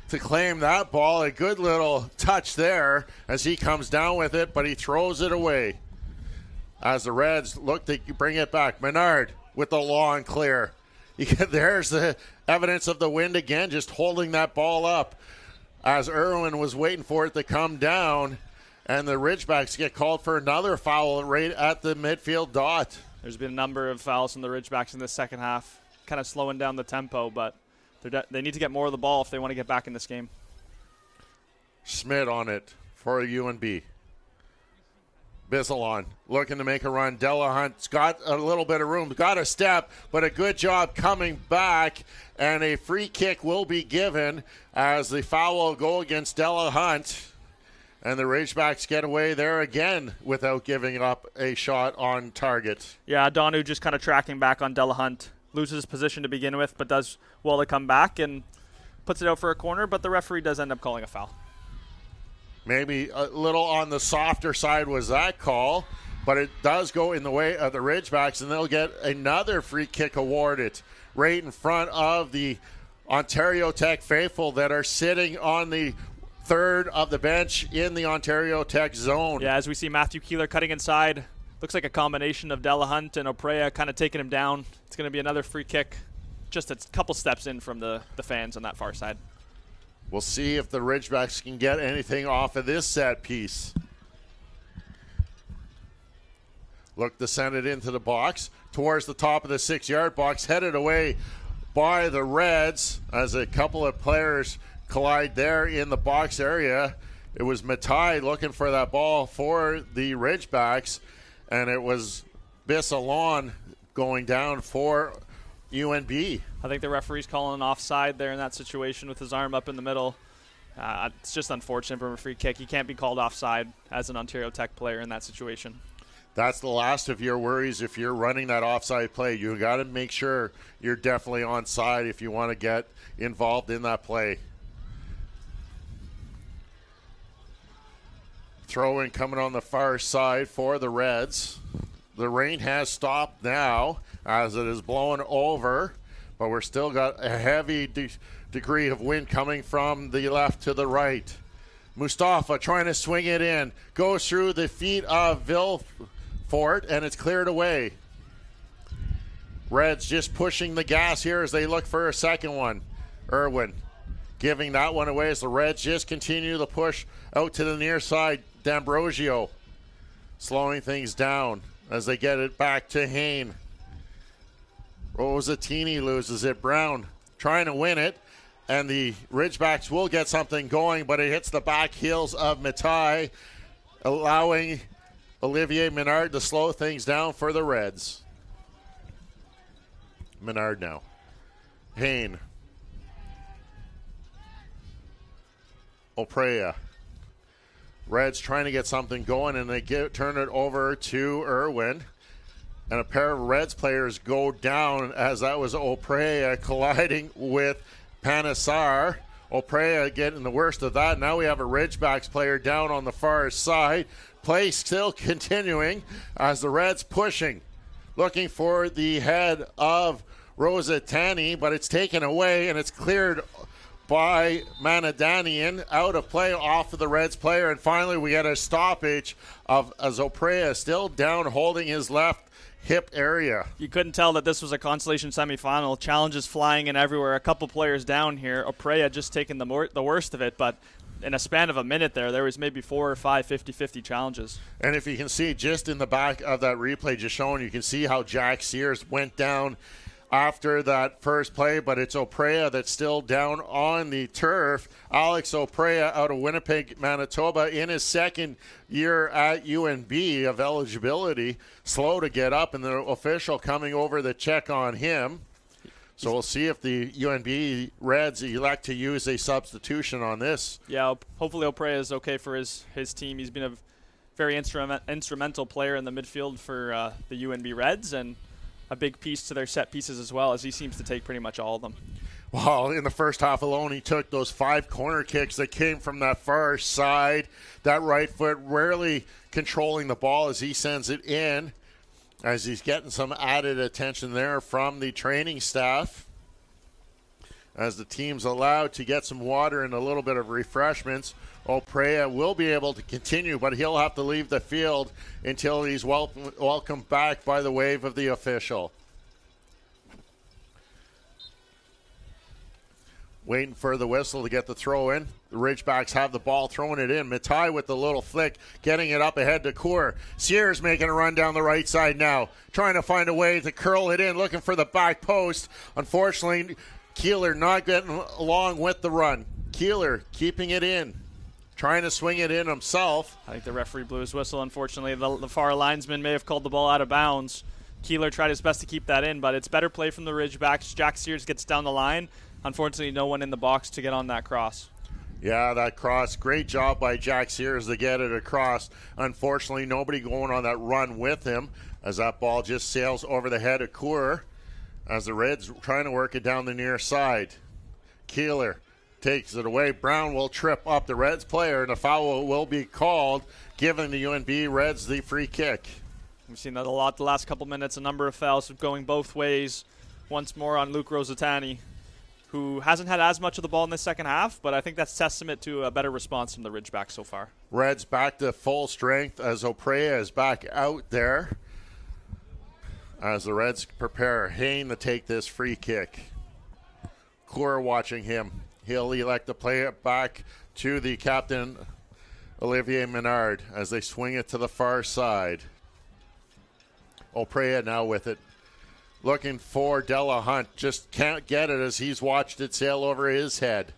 claim that ball. A good little touch there as he comes down with it, but he throws it away. As the Reds look to bring it back. Menard with the long clear. There's the evidence of the wind again, just holding that ball up as Irwin was waiting for it to come down, and the Ridgebacks get called for another foul right at the midfield dot. There's been a number of fouls from the Ridgebacks in the second half, kind of slowing down the tempo, but they need to get more of the ball if they want to get back in this game. Schmidt on it for UNB. Bissalon looking to make a run. Delahunt's got a little bit of room, got a step, but a good job coming back, and a free kick will be given as the foul will go against Delahunt, and the Ridgebacks get away there again without giving up a shot on target. Yeah, Donu just kind of tracking back on Delahunt. Loses position to begin with, but does well to come back and puts it out for a corner, but the referee does end up calling a foul. Maybe a little on the softer side was that call, but it does go in the way of the Ridgebacks, and they'll get another free kick awarded right in front of the Ontario Tech faithful that are sitting on the third of the bench in the Ontario Tech zone. Yeah, as we see Matthew Keeler cutting inside. Looks like a combination of Delahunt and Oprea kind of taking him down. It's going to be another free kick, just a couple steps in from the fans on that far side. We'll see if the Ridgebacks can get anything off of this set piece. Look to send it into the box, towards the top of the 6-yard box, headed away by the Reds as a couple of players collide there in the box area. It was Matai looking for that ball for the Ridgebacks, and it was Bissalon going down for UNB. I think the referee's calling an offside there in that situation with his arm up in the middle. It's just unfortunate from a free kick. He can't be called offside as an Ontario Tech player in that situation. That's the last of your worries if you're running that offside play. You got to make sure you're definitely onside if you want to get involved in that play. Throw in coming on the far side for the Reds. The rain has stopped now as it is blowing over, but we're still got a heavy degree of wind coming from the left to the right. Mustafa trying to swing it in, goes through the feet of Villefort, and it's cleared away. Reds just pushing the gas here as they look for a second one. Irwin giving that one away as the Reds just continue to push out to the near side. D'Ambrosio slowing things down as they get it back to Hain. Rosatini loses it. Brown trying to win it, and the Ridgebacks will get something going, but it hits the back heels of Matai. allowing Olivier Menard to slow things down for the Reds. Menard now. Hayne. Oprea. Reds trying to get something going, and they turn it over to Irwin. And a pair of Reds players go down as that was Oprea colliding with Panesar. Oprea getting the worst of that. Now we have a Ridgebacks player down on the far side. Play still continuing as the Reds pushing, looking for the head of Rosatani, but it's taken away and it's cleared by Manadanian, out of play off of the Reds player. And finally we get a stoppage of Oprea still down holding his left hip area. You couldn't tell that this was a Consolation semifinal. Challenges flying in everywhere. A couple players down here. Oprea just taking the worst of it, but in a span of a minute there was maybe 4 or 5 50-50 challenges. And if you can see just in the back of that replay just showing, you can see how Jack Sears went down after that first play, but it's Oprea that's still down on the turf. Alex Oprea out of Winnipeg, Manitoba, in his second year at UNB of eligibility, slow to get up, and the official coming over to check on him. So we'll see if the UNB Reds elect to use a substitution on this. Yeah, hopefully Oprea is okay for his team. He's been a very instrumental player in the midfield for the UNB Reds, and a big piece to their set pieces as well, as he seems to take pretty much all of them. Well, in the first half alone, he took those 5 corner kicks that came from that far side. That right foot rarely controlling the ball as he sends it in, as he's getting some added attention there from the training staff. As the team's allowed to get some water and a little bit of refreshments, Oprea will be able to continue, but he'll have to leave the field until he's welcomed back by the wave of the official. Waiting for the whistle to get the throw in. The Ridgebacks have the ball, throwing it in. Matai with the little flick, getting it up ahead to Coeur. Sears making a run down the right side now, trying to find a way to curl it in, looking for the back post. Unfortunately, Keeler not getting along with the run. Keeler keeping it in, trying to swing it in himself. I think the referee blew his whistle, unfortunately. The far linesman may have called the ball out of bounds. Keeler tried his best to keep that in, but it's better play from the Ridgebacks. Jack Sears gets down the line. Unfortunately, no one in the box to get on that cross. Yeah, that cross. Great job by Jack Sears to get it across. Unfortunately, nobody going on that run with him as that ball just sails over the head of Coeur as the Reds trying to work it down the near side. Keeler takes it away. Brown will trip up the Reds player, and a foul will be called, giving the UNB Reds the free kick. We've seen that a lot the last couple minutes. A number of fouls going both ways. Once more on Luke Rosatani, who hasn't had as much of the ball in the second half, but I think that's testament to a better response from the Ridgebacks so far. Reds back to full strength as Oprea is back out there, as the Reds prepare Hayne to take this free kick. Coeur watching him. He'll elect to play it back to the captain, Olivier Menard, as they swing it to the far side. Oprea now with it, looking for Della Hunt. Just can't get it as he's watched it sail over his head.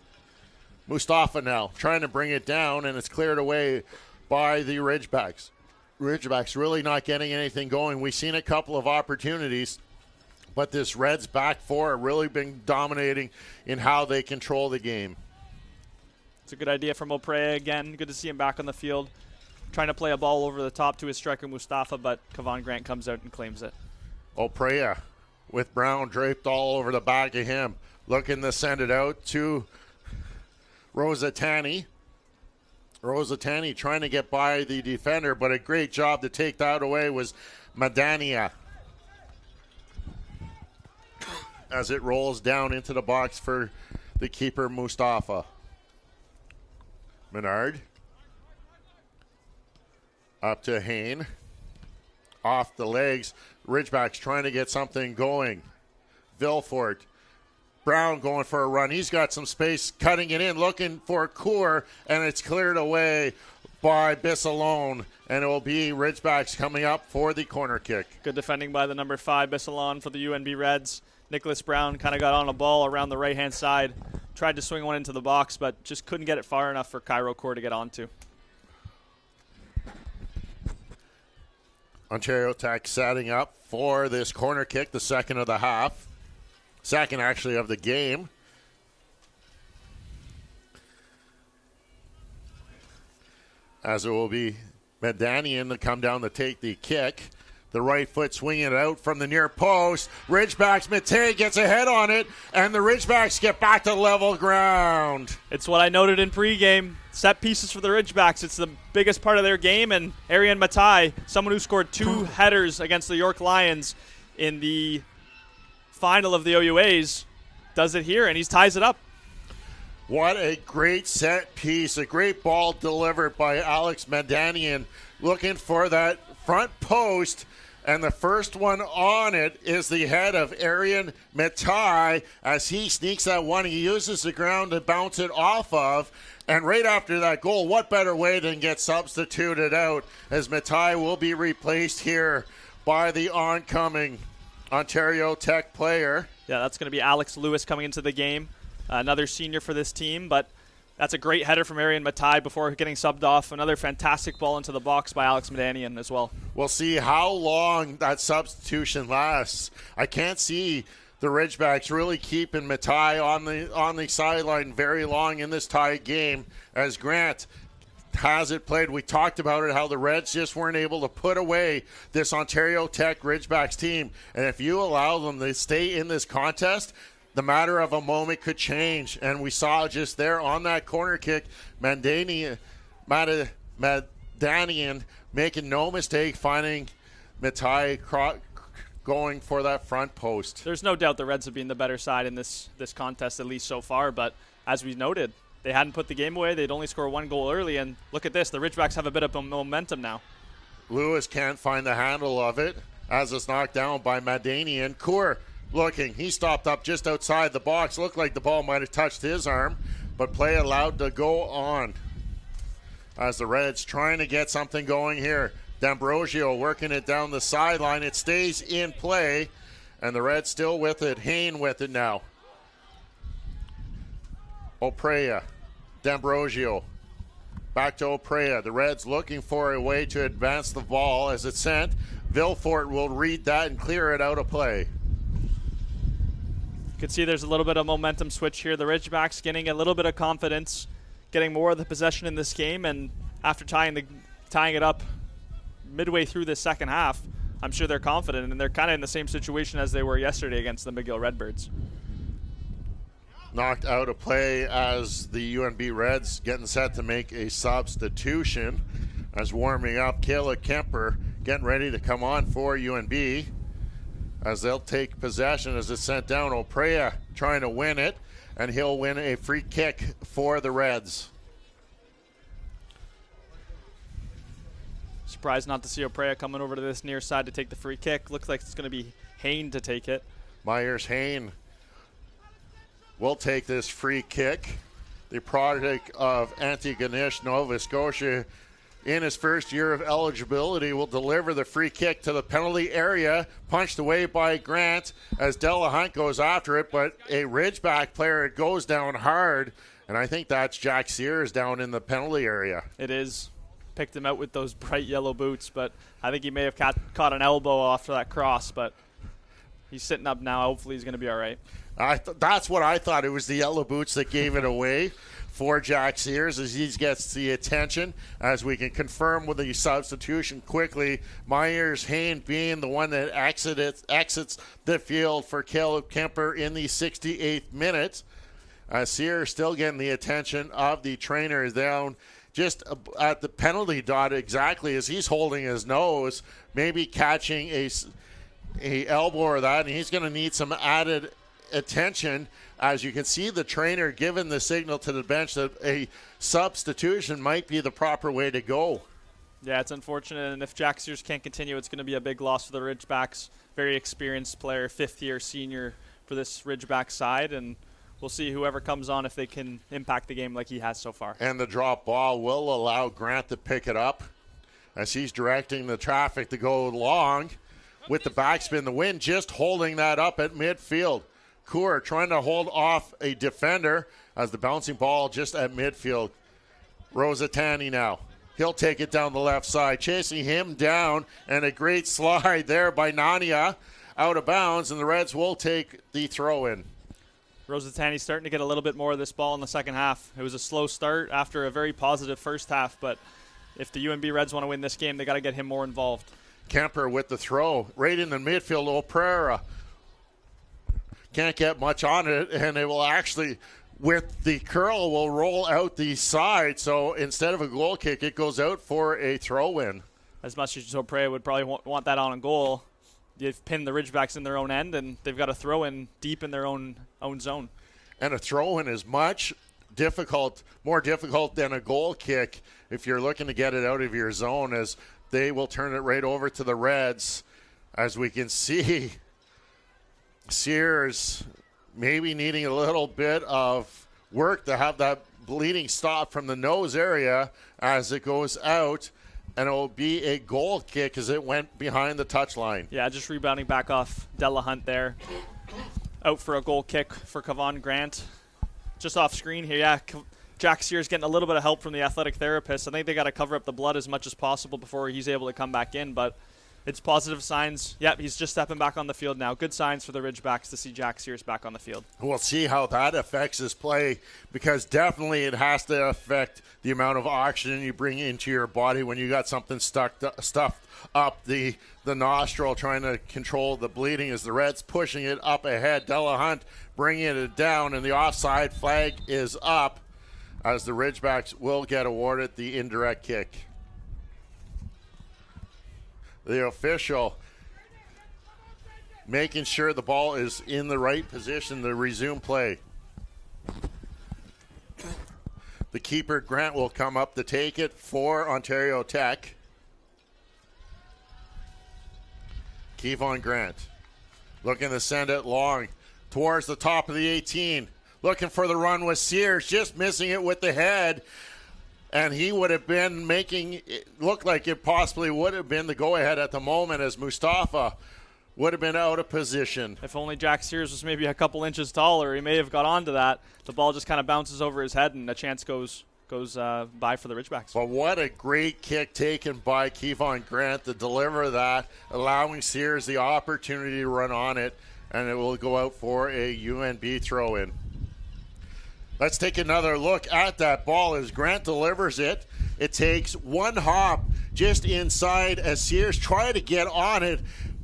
Mustafa now trying to bring it down, and it's cleared away by the Ridgebacks. Ridgebacks really not getting anything going. We've seen a couple of opportunities, but this Reds back four have really been dominating in how they control the game. It's a good idea from Oprea again. Good to see him back on the field. Trying to play a ball over the top to his striker Mustafa, but Kavan Grant comes out and claims it. Oprea with Brown draped all over the back of him. Looking to send it out to Rosatani. Rosatani trying to get by the defender, but a great job to take that away was Madania. As it rolls down into the box for the keeper, Mustafa. Menard. Up to Hayne. Off the legs. Ridgebacks trying to get something going. Vilfort. Brown going for a run. He's got some space, cutting it in, looking for Coeur, and it's cleared away by Bissalone, and it will be Ridgebacks coming up for the corner kick. Good defending by the number 5, Bissalone, for the UNB Reds. Nicholas Brown kind of got on a ball around the right-hand side, tried to swing one into the box, but just couldn't get it far enough for Cairo Coeur to get onto. Ontario Tech setting up for this corner kick, the second of the half. Second, actually, of the game. As it will be Medanian to come down to take the kick. The right foot swinging it out from the near post. Ridgebacks, Mate gets a head on it, and the Ridgebacks get back to level ground. It's what I noted in pregame. Set pieces for the Ridgebacks. It's the biggest part of their game, and Arian Matai, someone who scored 2 headers against the York Lions in the final of the OUAs, does it here, and he ties it up. What a great set piece. A great ball delivered by Alex Medanian, looking for that front post, and the first one on it is the head of Arian Matai as he sneaks that one. He uses the ground to bounce it off of, and right after that goal, what better way than get substituted out as Matai will be replaced here by the oncoming Ontario Tech player. Yeah, that's going to be Alex Lewis coming into the game, another senior for this team, but that's a great header from Arian Matai before getting subbed off. Another fantastic ball into the box by Alex Medanian as well. We'll see how long that substitution lasts. I can't see the Ridgebacks really keeping Matai on the sideline very long in this tie game as Grant has it played. We talked about it, how the Reds just weren't able to put away this Ontario Tech Ridgebacks team. And if you allow them to stay in this contest, the matter of a moment could change. And we saw just there on that corner kick, Medanian making no mistake, finding Matai going for that front post. There's no doubt the Reds have been the better side in this contest, at least so far. But as we noted, they hadn't put the game away. They'd only score 1 goal early. And look at this. The Ridgebacks have a bit of momentum now. Lewis can't find the handle of it as it's knocked down by Medanian. Kaur looking. He stopped up just outside the box. Looked like the ball might have touched his arm, but play allowed to go on as the Reds trying to get something going here. D'Ambrosio working it down the sideline. It stays in play, and the Reds still with it. Hain with it now. Oprea, D'Ambrosio, back to Oprea. The Reds looking for a way to advance the ball as it's sent. Vilfort will read that and clear it out of play. You can see there's a little bit of momentum switch here. The Ridgebacks getting a little bit of confidence, getting more of the possession in this game, and after tying it up midway through the second half, I'm sure they're confident, and they're kind of in the same situation as they were yesterday against the McGill Redbirds. Knocked out of play as the UNB Reds getting set to make a substitution. As warming up, Kayla Kemper getting ready to come on for UNB as they'll take possession as it's sent down. Oprea trying to win it, and he'll win a free kick for the Reds. Surprised not to see Oprea coming over to this near side to take the free kick. Looks like it's going to be Hain to take it. Myers Hain will take this free kick. The product of Antigonish, Nova Scotia, in his first year of eligibility, will deliver the free kick to the penalty area, punched away by Grant as Delahunt goes after it, but a Ridgeback player goes down hard, and I think that's Jack Sears down in the penalty area. It is. Picked him out with those bright yellow boots, but I think he may have caught an elbow after that cross, but he's sitting up now. Hopefully he's going to be all right. That's what I thought. It was the yellow boots that gave it away for Jack Sears as he gets the attention. As we can confirm with the substitution quickly, Myers Hain being the one that exits the field for Caleb Kemper in the 68th minute. Sears still getting the attention of the trainer down just at the penalty dot exactly as he's holding his nose, maybe catching a elbow or that, and he's going to need some added attention. As you can see, the trainer giving the signal to the bench that a substitution might be the proper way to go. Yeah, it's unfortunate, and if Jack Sears can't continue, it's going to be a big loss for the Ridgebacks. Very experienced player, fifth-year senior for this Ridgeback side, and we'll see whoever comes on if they can impact the game like he has so far. And the drop ball will allow Grant to pick it up as he's directing the traffic to go long with the backspin. The wind just holding that up at midfield. Kaur trying to hold off a defender as the bouncing ball just at midfield. Rosatani now. He'll take it down the left side. Chasing him down, and a great slide there by Nania. Out of bounds, and the Reds will take the throw in. Rosatani's starting to get a little bit more of this ball in the second half. It was a slow start after a very positive first half, but if the UNB Reds want to win this game, they got to get him more involved. Kemper with the throw right in the midfield. O'Prera can't get much on it, and it will actually, with the curl, will roll out the side. So instead of a goal kick, it goes out for a throw in. As much as O'Prera would probably want that on a goal, you've pinned the Ridgebacks in their own end, and they've got a throw in deep in their own zone. And a throw in is much more difficult than a goal kick if you're looking to get it out of your zone, as they will turn it right over to the Reds. As we can see, Sears maybe needing a little bit of work to have that bleeding stop from the nose area as it goes out. And it will be a goal kick as it went behind the touchline. Yeah, just rebounding back off Della Hunt there. Out for a goal kick for Kevon Grant. Just off screen here, yeah. Jack Sears getting a little bit of help from the athletic therapist. I think they got to cover up the blood as much as possible before he's able to come back in, but it's positive signs. Yep, he's just stepping back on the field now. Good signs for the Ridgebacks to see Jack Sears back on the field. We'll see how that affects his play, because definitely it has to affect the amount of oxygen you bring into your body when you got something stuffed up the nostril, trying to control the bleeding, as the Reds pushing it up ahead. Della Hunt bringing it down, and the offside flag is up as the Ridgebacks will get awarded the indirect kick. The official making sure the ball is in the right position to resume play. The keeper, Grant, will come up to take it for Ontario Tech. Kevon Grant looking to send it long towards the top of the 18. Looking for the run with Sears, just missing it with the head. And he would have been making it look like it possibly would have been the go-ahead at the moment, as Mustafa would have been out of position. If only Jack Sears was maybe a couple inches taller, he may have got onto that. The ball just kind of bounces over his head, and a chance goes by for the Ridgebacks. But what a great kick taken by Kevon Grant to deliver that, allowing Sears the opportunity to run on it, and it will go out for a UNB throw-in. Let's take another look at that ball as Grant delivers it. It takes one hop just inside as Sears tried to get on it.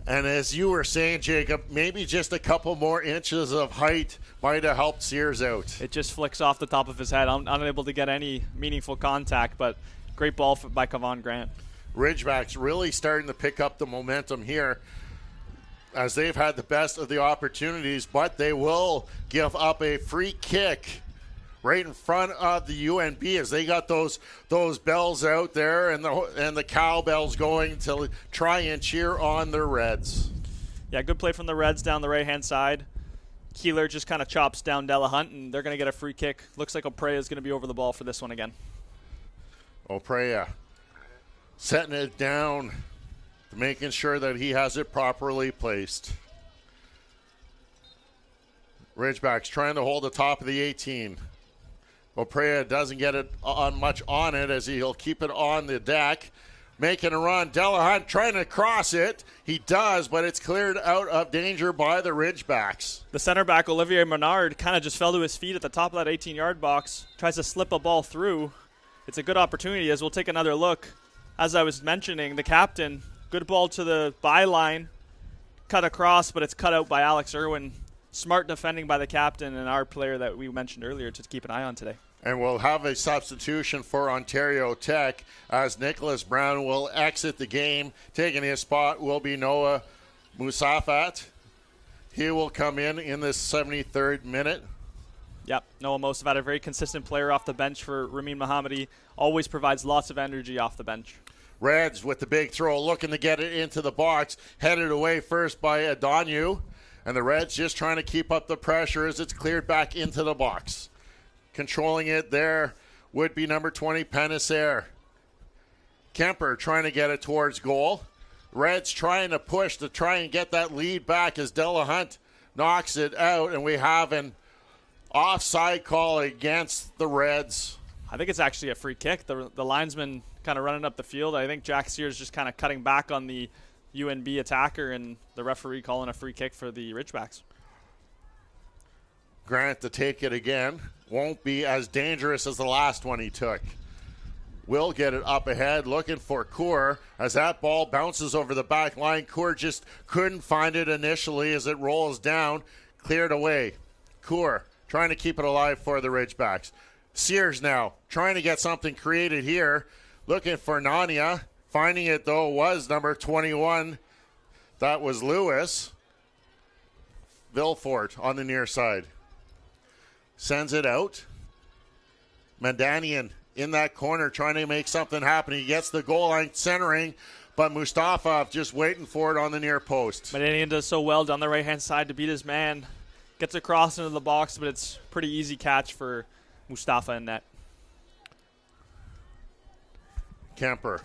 And as you were saying, Jacob, maybe just a couple more inches of height might have helped Sears out. It just flicks off the top of his head. Unable to get any meaningful contact, but great ball by Kevon Grant. Ridgebacks really starting to pick up the momentum here, as they've had the best of the opportunities, but they will give up a free kick right in front of the UNB, as they got those bells out there and the cowbells going to try and cheer on the Reds. Yeah, good play from the Reds down the right-hand side. Keeler just kind of chops down Della Hunt, and they're going to get a free kick. Looks like Oprea is going to be over the ball for this one again. Oprea setting it down, making sure that he has it properly placed. Ridgebacks trying to hold the top of the 18. Oprea doesn't get it on much on it, as he'll keep it on the deck. Making a run. Della Hunt trying to cross it. He does, but it's cleared out of danger by the Ridgebacks. The center back, Olivier Menard, kind of just fell to his feet at the top of that 18-yard box. Tries to slip a ball through. It's a good opportunity, as we'll take another look. As I was mentioning, the captain, good ball to the byline. Cut across, but it's cut out by Alex Irwin. Smart defending by the captain and our player that we mentioned earlier to keep an eye on today. And we'll have a substitution for Ontario Tech, as Nicholas Brown will exit the game. Taking his spot will be Noah Musafat. He will come in the 73rd minute. Yep, Noah Musafat, a very consistent player off the bench for Ramin Mohammadi. Always provides lots of energy off the bench. Reds with the big throw, looking to get it into the box. Headed away first by Adonyu. And the Reds just trying to keep up the pressure as it's cleared back into the box. Controlling it there would be number 20, Paniser. Kemper trying to get it towards goal. Reds trying to push to try and get that lead back as Della Hunt knocks it out. And we have an offside call against the Reds. I think it's actually a free kick. The linesman kind of running up the field. I think Jack Sears just kind of cutting back on the UNB attacker, and the referee calling a free kick for the Ridgebacks. Grant to take it again. Won't be as dangerous as the last one he took. Will get it up ahead, looking for Kaur. As that ball bounces over the back line, Kaur just couldn't find it initially as it rolls down. Cleared away. Kaur trying to keep it alive for the Ridgebacks. Sears now trying to get something created here. Looking for Nania. Finding it, though, was number 21. That was Lewis. Vilfort on the near side. Sends it out. Mandanian in that corner trying to make something happen. He gets the goal line centering, but Mustafa just waiting for it on the near post. Mandanian does so well down the right-hand side to beat his man. Gets across into the box, but it's pretty easy catch for Mustafa in net. Kemper.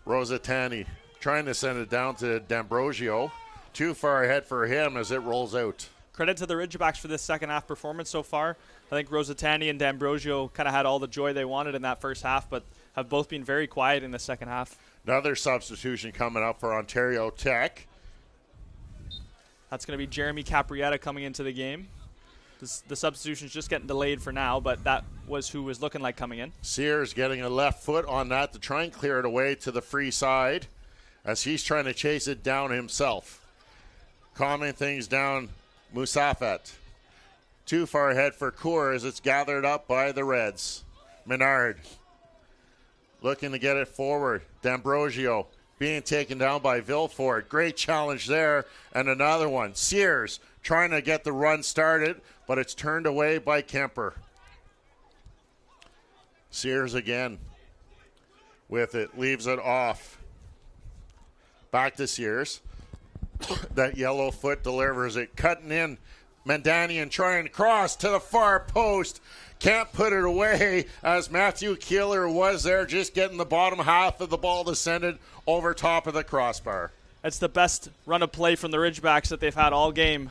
Rosatani trying to send it down to D'Ambrosio. Too far ahead for him as it rolls out. Credit to the Ridgebacks for this second half performance so far. I think Rosatani and D'Ambrosio kind of had all the joy they wanted in that first half, but have both been very quiet in the second half. Another substitution coming up for Ontario Tech. That's going to be Jeremy Caprietta coming into the game. The substitution's just getting delayed for now, but that was who was looking like coming in. Sears getting a left foot on that to try and clear it away to the free side as he's trying to chase it down himself. Calming things down, Musafet. Too far ahead for Kaur as it's gathered up by the Reds. Menard looking to get it forward. D'Ambrosio being taken down by Vilfort. Great challenge there. And another one. Sears trying to get the run started, but it's turned away by Kemper. Sears again with it. Leaves it off. Back to Sears. That yellow foot delivers it. Cutting in. Mandanian trying to cross to the far post. Can't put it away as Matthew Keeler was there just getting the bottom half of the ball descended over top of the crossbar. That's the best run of play from the Ridgebacks that they've had all game.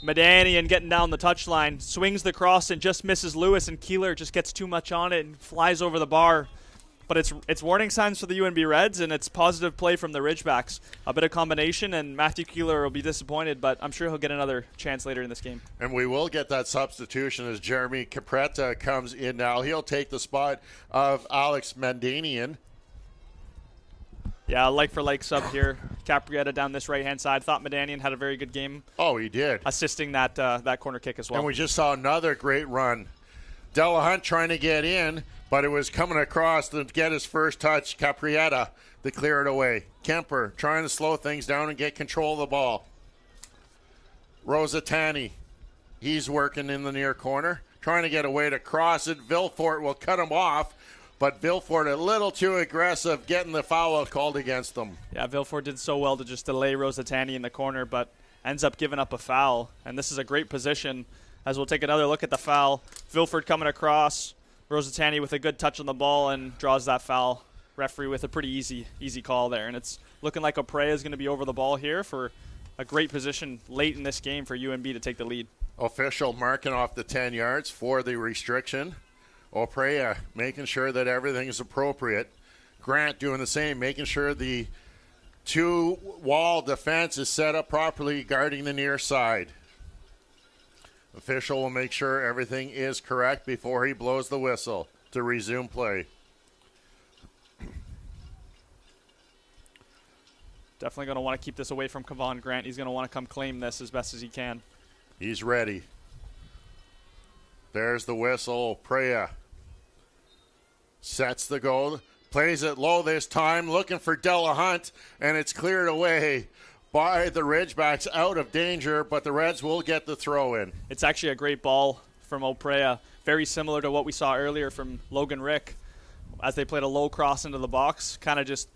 Mandanian getting down the touchline, swings the cross and just misses Lewis, and Keeler just gets too much on it and flies over the bar. But it's warning signs for the UNB Reds, and it's positive play from the Ridgebacks. A bit of combination, and Matthew Keeler will be disappointed, but I'm sure he'll get another chance later in this game. And we will get that substitution as Jeremy Capretta comes in now. He'll take the spot of Alex Mandanian. Yeah, like-for-like sub here. Caprietta down this right-hand side. Thought Mandanian had a very good game. Oh, he did. Assisting that corner kick as well. And we just saw another great run. Delahunt trying to get in, but it was coming across to get his first touch. Caprietta to clear it away. Kemper trying to slow things down and get control of the ball. Rosatani, he's working in the near corner, trying to get away to cross it. Vilfort will cut him off, but Vilfort a little too aggressive, getting the foul called against them. Yeah, Vilfort did so well to just delay Rosatani in the corner, but ends up giving up a foul. And this is a great position as we'll take another look at the foul. Vilfort coming across. Rosatani with a good touch on the ball and draws that foul. Referee with a pretty easy call there. And it's looking like Oprea is going to be over the ball here for a great position late in this game for UNB to take the lead. Official marking off the 10 yards for the restriction. Oprea making sure that everything is appropriate. Grant doing the same, making sure the two-wall defense is set up properly, guarding the near side. Official will make sure everything is correct before he blows the whistle to resume play. Definitely going to want to keep this away from Kevon Grant. He's going to want to come claim this as best as he can. He's ready. There's the whistle. Oprea sets the goal. Plays it low this time, looking for Delahunt, and it's cleared away by the Ridgebacks out of danger, but the Reds will get the throw in. It's actually a great ball from Oprea, very similar to what we saw earlier from Logan Rick as they played a low cross into the box, kind of just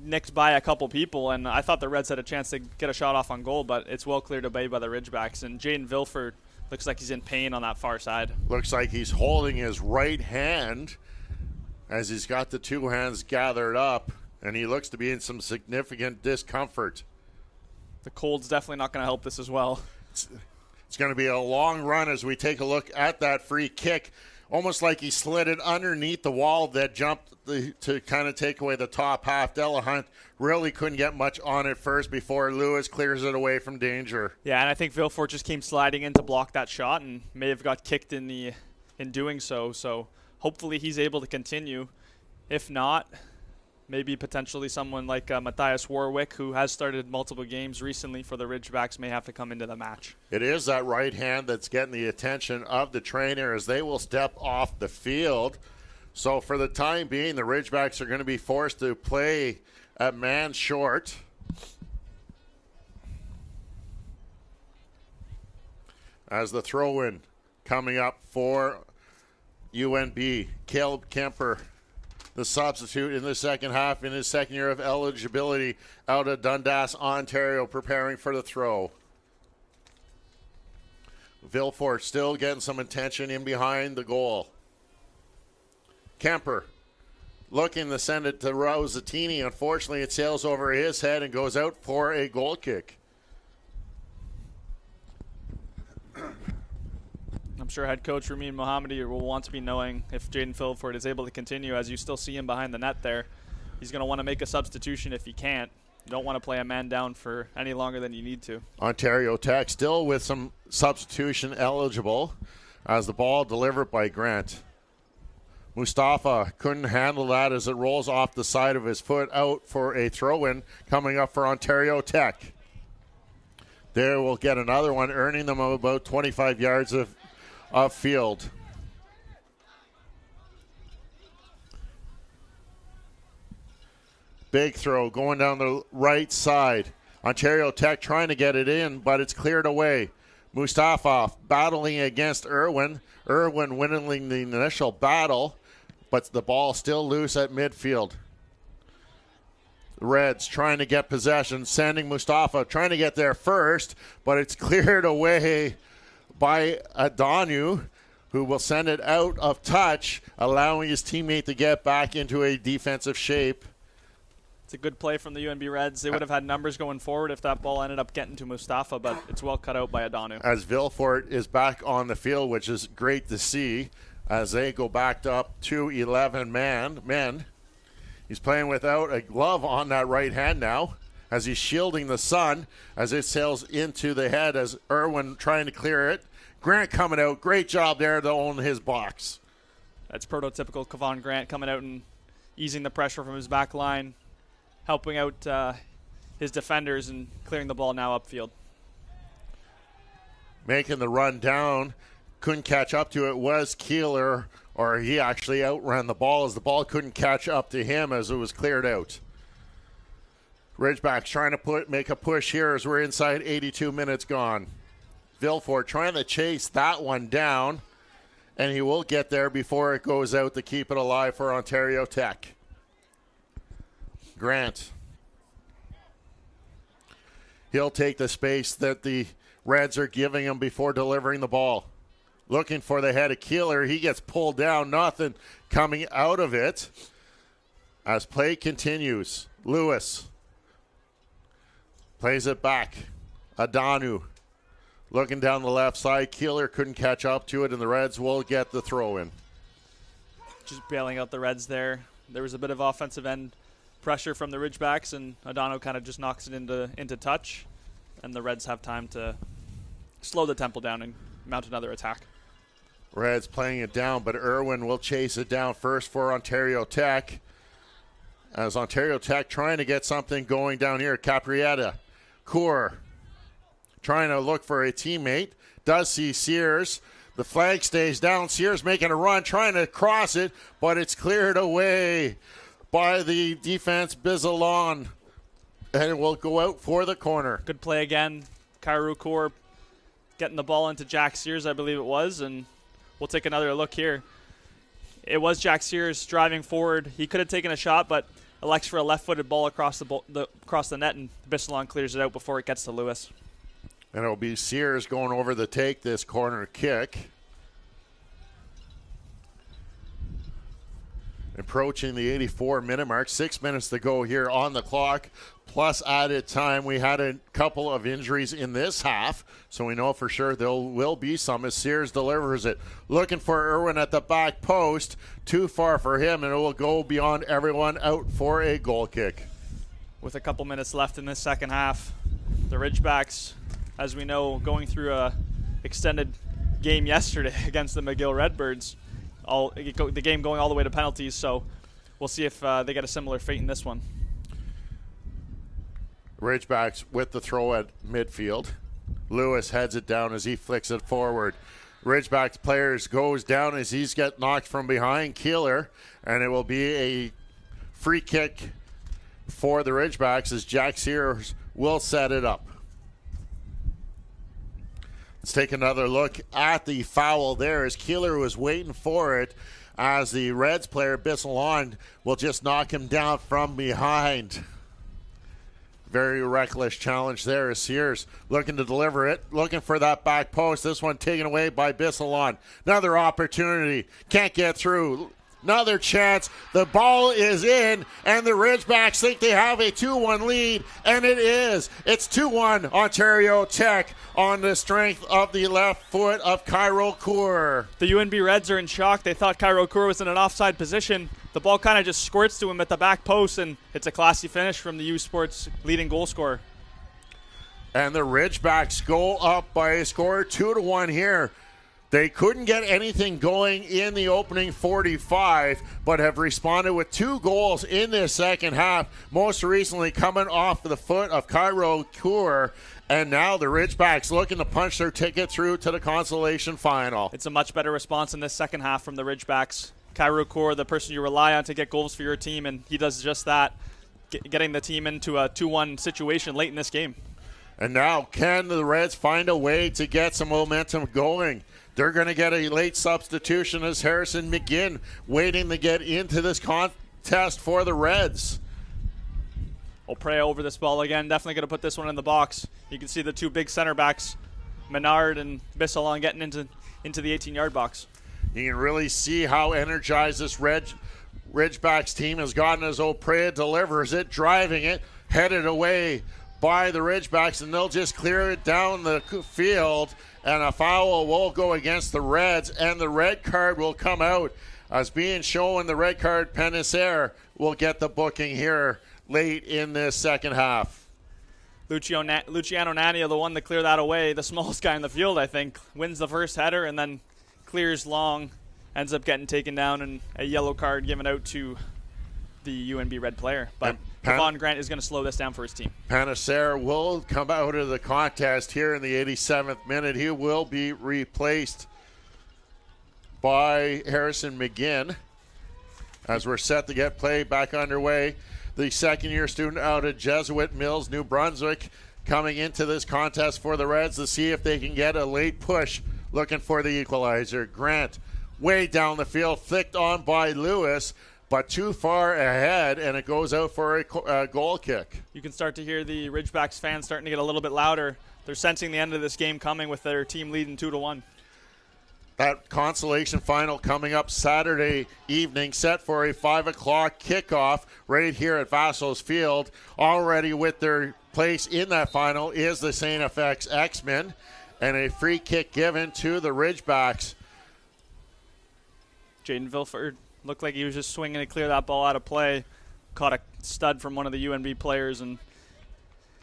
nicked by a couple people, and I thought the Reds had a chance to get a shot off on goal, but it's well cleared away by the Ridgebacks, and Jaden Vilfort looks like he's in pain on that far side. Looks like he's holding his right hand as he's got the two hands gathered up, and he looks to be in some significant discomfort. The cold's definitely not going to help this as well. It's going to be a long run as we take a look at that free kick. Almost like he slid it underneath the wall that jumped to kind of take away the top half. Delahunt really couldn't get much on it first before Lewis clears it away from danger. Yeah, and I think Villefort just came sliding in to block that shot and may have got kicked in doing so. So hopefully he's able to continue. If not, maybe potentially someone like Matthias Warwick, who has started multiple games recently for the Ridgebacks, may have to come into the match. It is that right hand that's getting the attention of the trainer as they will step off the field. So for the time being, the Ridgebacks are going to be forced to play a man short. As the throw-in coming up for UNB, Caleb Kemper, the substitute in the second half in his second year of eligibility out of Dundas, Ontario, preparing for the throw. Villefort still getting some attention in behind the goal. Kemper looking to send it to Rosatini. Unfortunately, it sails over his head and goes out for a goal kick. I'm sure head coach Ramin Mohammadi will want to be knowing if Jaden Villefort is able to continue, as you still see him behind the net there. He's going to want to make a substitution if he can't. You don't want to play a man down for any longer than you need to. Ontario Tech still with some substitution eligible as the ball delivered by Grant. Mustafa couldn't handle that as it rolls off the side of his foot out for a throw-in coming up for Ontario Tech. There will get another one, earning them about 25 yards of field. Big throw going down the right side. Ontario Tech trying to get it in, but it's cleared away. Mustafa battling against Irwin. Irwin winning the initial battle, but the ball still loose at midfield. The Reds trying to get possession, sending Mustafa, trying to get there first, but it's cleared away by Adanu, who will send it out of touch, allowing his teammate to get back into a defensive shape. It's a good play from the UNB Reds. They would have had numbers going forward if that ball ended up getting to Mustafa, but it's well cut out by Adanu. As Villefort is back on the field, which is great to see, as they go back up to 11 men. He's playing without a glove on that right hand now, as he's shielding the sun as it sails into the head as Irwin trying to clear it. Grant coming out. Great job there to own his box. That's prototypical Kevon Grant coming out and easing the pressure from his back line, helping out his defenders and clearing the ball now upfield. Making the run down. Couldn't catch up to it was Keeler, or he actually outran the ball as the ball couldn't catch up to him as it was cleared out. Ridgebacks trying to make a push here as we're inside 82 minutes gone. Villefort trying to chase that one down, and he will get there before it goes out to keep it alive for Ontario Tech. Grant. He'll take the space that the Reds are giving him before delivering the ball. Looking for the head of Keeler. He gets pulled down. Nothing coming out of it. As play continues, Lewis plays it back. Adanu looking down the left side. Keeler couldn't catch up to it, and the Reds will get the throw in. Just bailing out the Reds there. There was a bit of offensive end pressure from the Ridgebacks, and Adano kind of just knocks it into touch, and the Reds have time to slow the tempo down and mount another attack. Reds playing it down, but Irwin will chase it down first for Ontario Tech. As Ontario Tech trying to get something going down here. Caprietta, Coor trying to look for a teammate. Does see Sears. The flag stays down. Sears making a run, trying to cross it, but it's cleared away by the defense, Bizalon. And it will go out for the corner. Good play again. Kairu Coor getting the ball into Jack Sears, I believe it was, and we'll take another look here. It was Jack Sears driving forward. He could have taken a shot, but elects for a left-footed ball across the net, and Bissalon clears it out before it gets to Lewis. And it'll be Sears going over the take this corner kick. Approaching the 84-minute mark, 6 minutes to go here on the clock, plus added time. We had a couple of injuries in this half, so we know for sure there will be some as Sears delivers it. Looking for Irwin at the back post. Too far for him, and it will go beyond everyone, out for a goal kick. With a couple minutes left in this second half, the Ridgebacks, as we know, going through a extended game yesterday against the McGill Redbirds. The game going all the way to penalties, so we'll see if they get a similar fate in this one. Ridgebacks with the throw at midfield. Lewis heads it down as he flicks it forward. Ridgebacks players goes down as he's get knocked from behind Keeler, and it will be a free kick for the Ridgebacks as Jack Sears will set it up. Let's take another look at the foul there as Keeler was waiting for it as the Reds player Bissalon will just knock him down from behind. Very reckless challenge there as Sears looking to deliver it, looking for that back post. This one taken away by Bissalon. Another opportunity, can't get through. Another chance. The ball is in, and the Ridgebacks think they have a 2-1 lead, and it is. It's 2-1 Ontario Tech on the strength of the left foot of Cairo Coeur. The UNB Reds are in shock. They thought Cairo Coeur was in an offside position. The ball kind of just squirts to him at the back post, and it's a classy finish from the U Sports leading goal scorer. And the Ridgebacks go up by a score 2-1 here. They couldn't get anything going in the opening 45, but have responded with 2 goals in this second half, most recently coming off the foot of Cairo Coeur. And now the Ridgebacks looking to punch their ticket through to the Consolation final. It's a much better response in this second half from the Ridgebacks. Cairo Coeur, the person you rely on to get goals for your team, and he does just that, getting the team into a 2-1 situation late in this game. And now can the Reds find a way to get some momentum going? They're going to get a late substitution as Harrison McGinn waiting to get into this contest for the Reds. O'Prea over this ball again. Definitely going to put this one in the box. You can see the 2 big center backs, Menard and Bissalon, getting into the 18-yard box. You can really see how energized this Ridgebacks team has gotten as O'Prea delivers it, driving it, headed away by the Ridgebacks, and they'll just clear it down the field, and a foul will go against the Reds, and the red card will come out as being shown. The red card, Penisser will get the booking here late in this second half. Luciano Nania, the one to clear that away, the smallest guy in the field, I think, wins the first header and then clears long, ends up getting taken down, and a yellow card given out to the UNB Red player. But Devon Grant is going to slow this down for his team. Penisser will come out of the contest here in the 87th minute. He will be replaced by Harrison McGinn as we're set to get play back underway. The second-year student out at Jesuit Mills, New Brunswick, coming into this contest for the Reds to see if they can get a late push, looking for the equalizer. Grant way down the field, flicked on by Lewis, but too far ahead, and it goes out for a goal kick. You can start to hear the Ridgebacks fans starting to get a little bit louder. They're sensing the end of this game coming with their team leading 2-1. That Consolation final coming up Saturday evening, set for a 5 o'clock kickoff right here at Vassal's Field. Already with their place in that final is the St. FX X-Men, and a free kick given to the Ridgebacks. Jaden Vilford looked like he was just swinging to clear that ball out of play. Caught a stud from one of the UNB players, and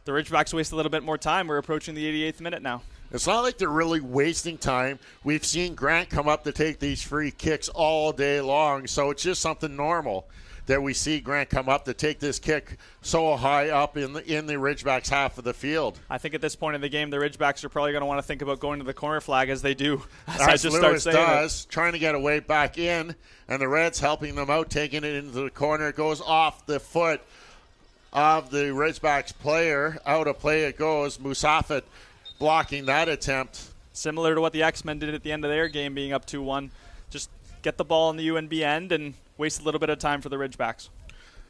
the Ridgebacks waste a little bit more time. We're approaching the 88th minute now. It's not like they're really wasting time. We've seen Grant come up to take these free kicks all day long, so it's just something normal that we see Grant come up to take this kick so high up in the Ridgebacks half of the field. I think at this point in the game, the Ridgebacks are probably going to want to think about going to the corner flag as they do. As Lewis does, trying to get a way back in, and the Reds helping them out, taking it into the corner. It goes off the foot of the Ridgebacks player. Out of play it goes. Musafet blocking that attempt. Similar to what the X-Men did at the end of their game, being up 2-1. Just get the ball in the UNB end and waste a little bit of time for the Ridgebacks.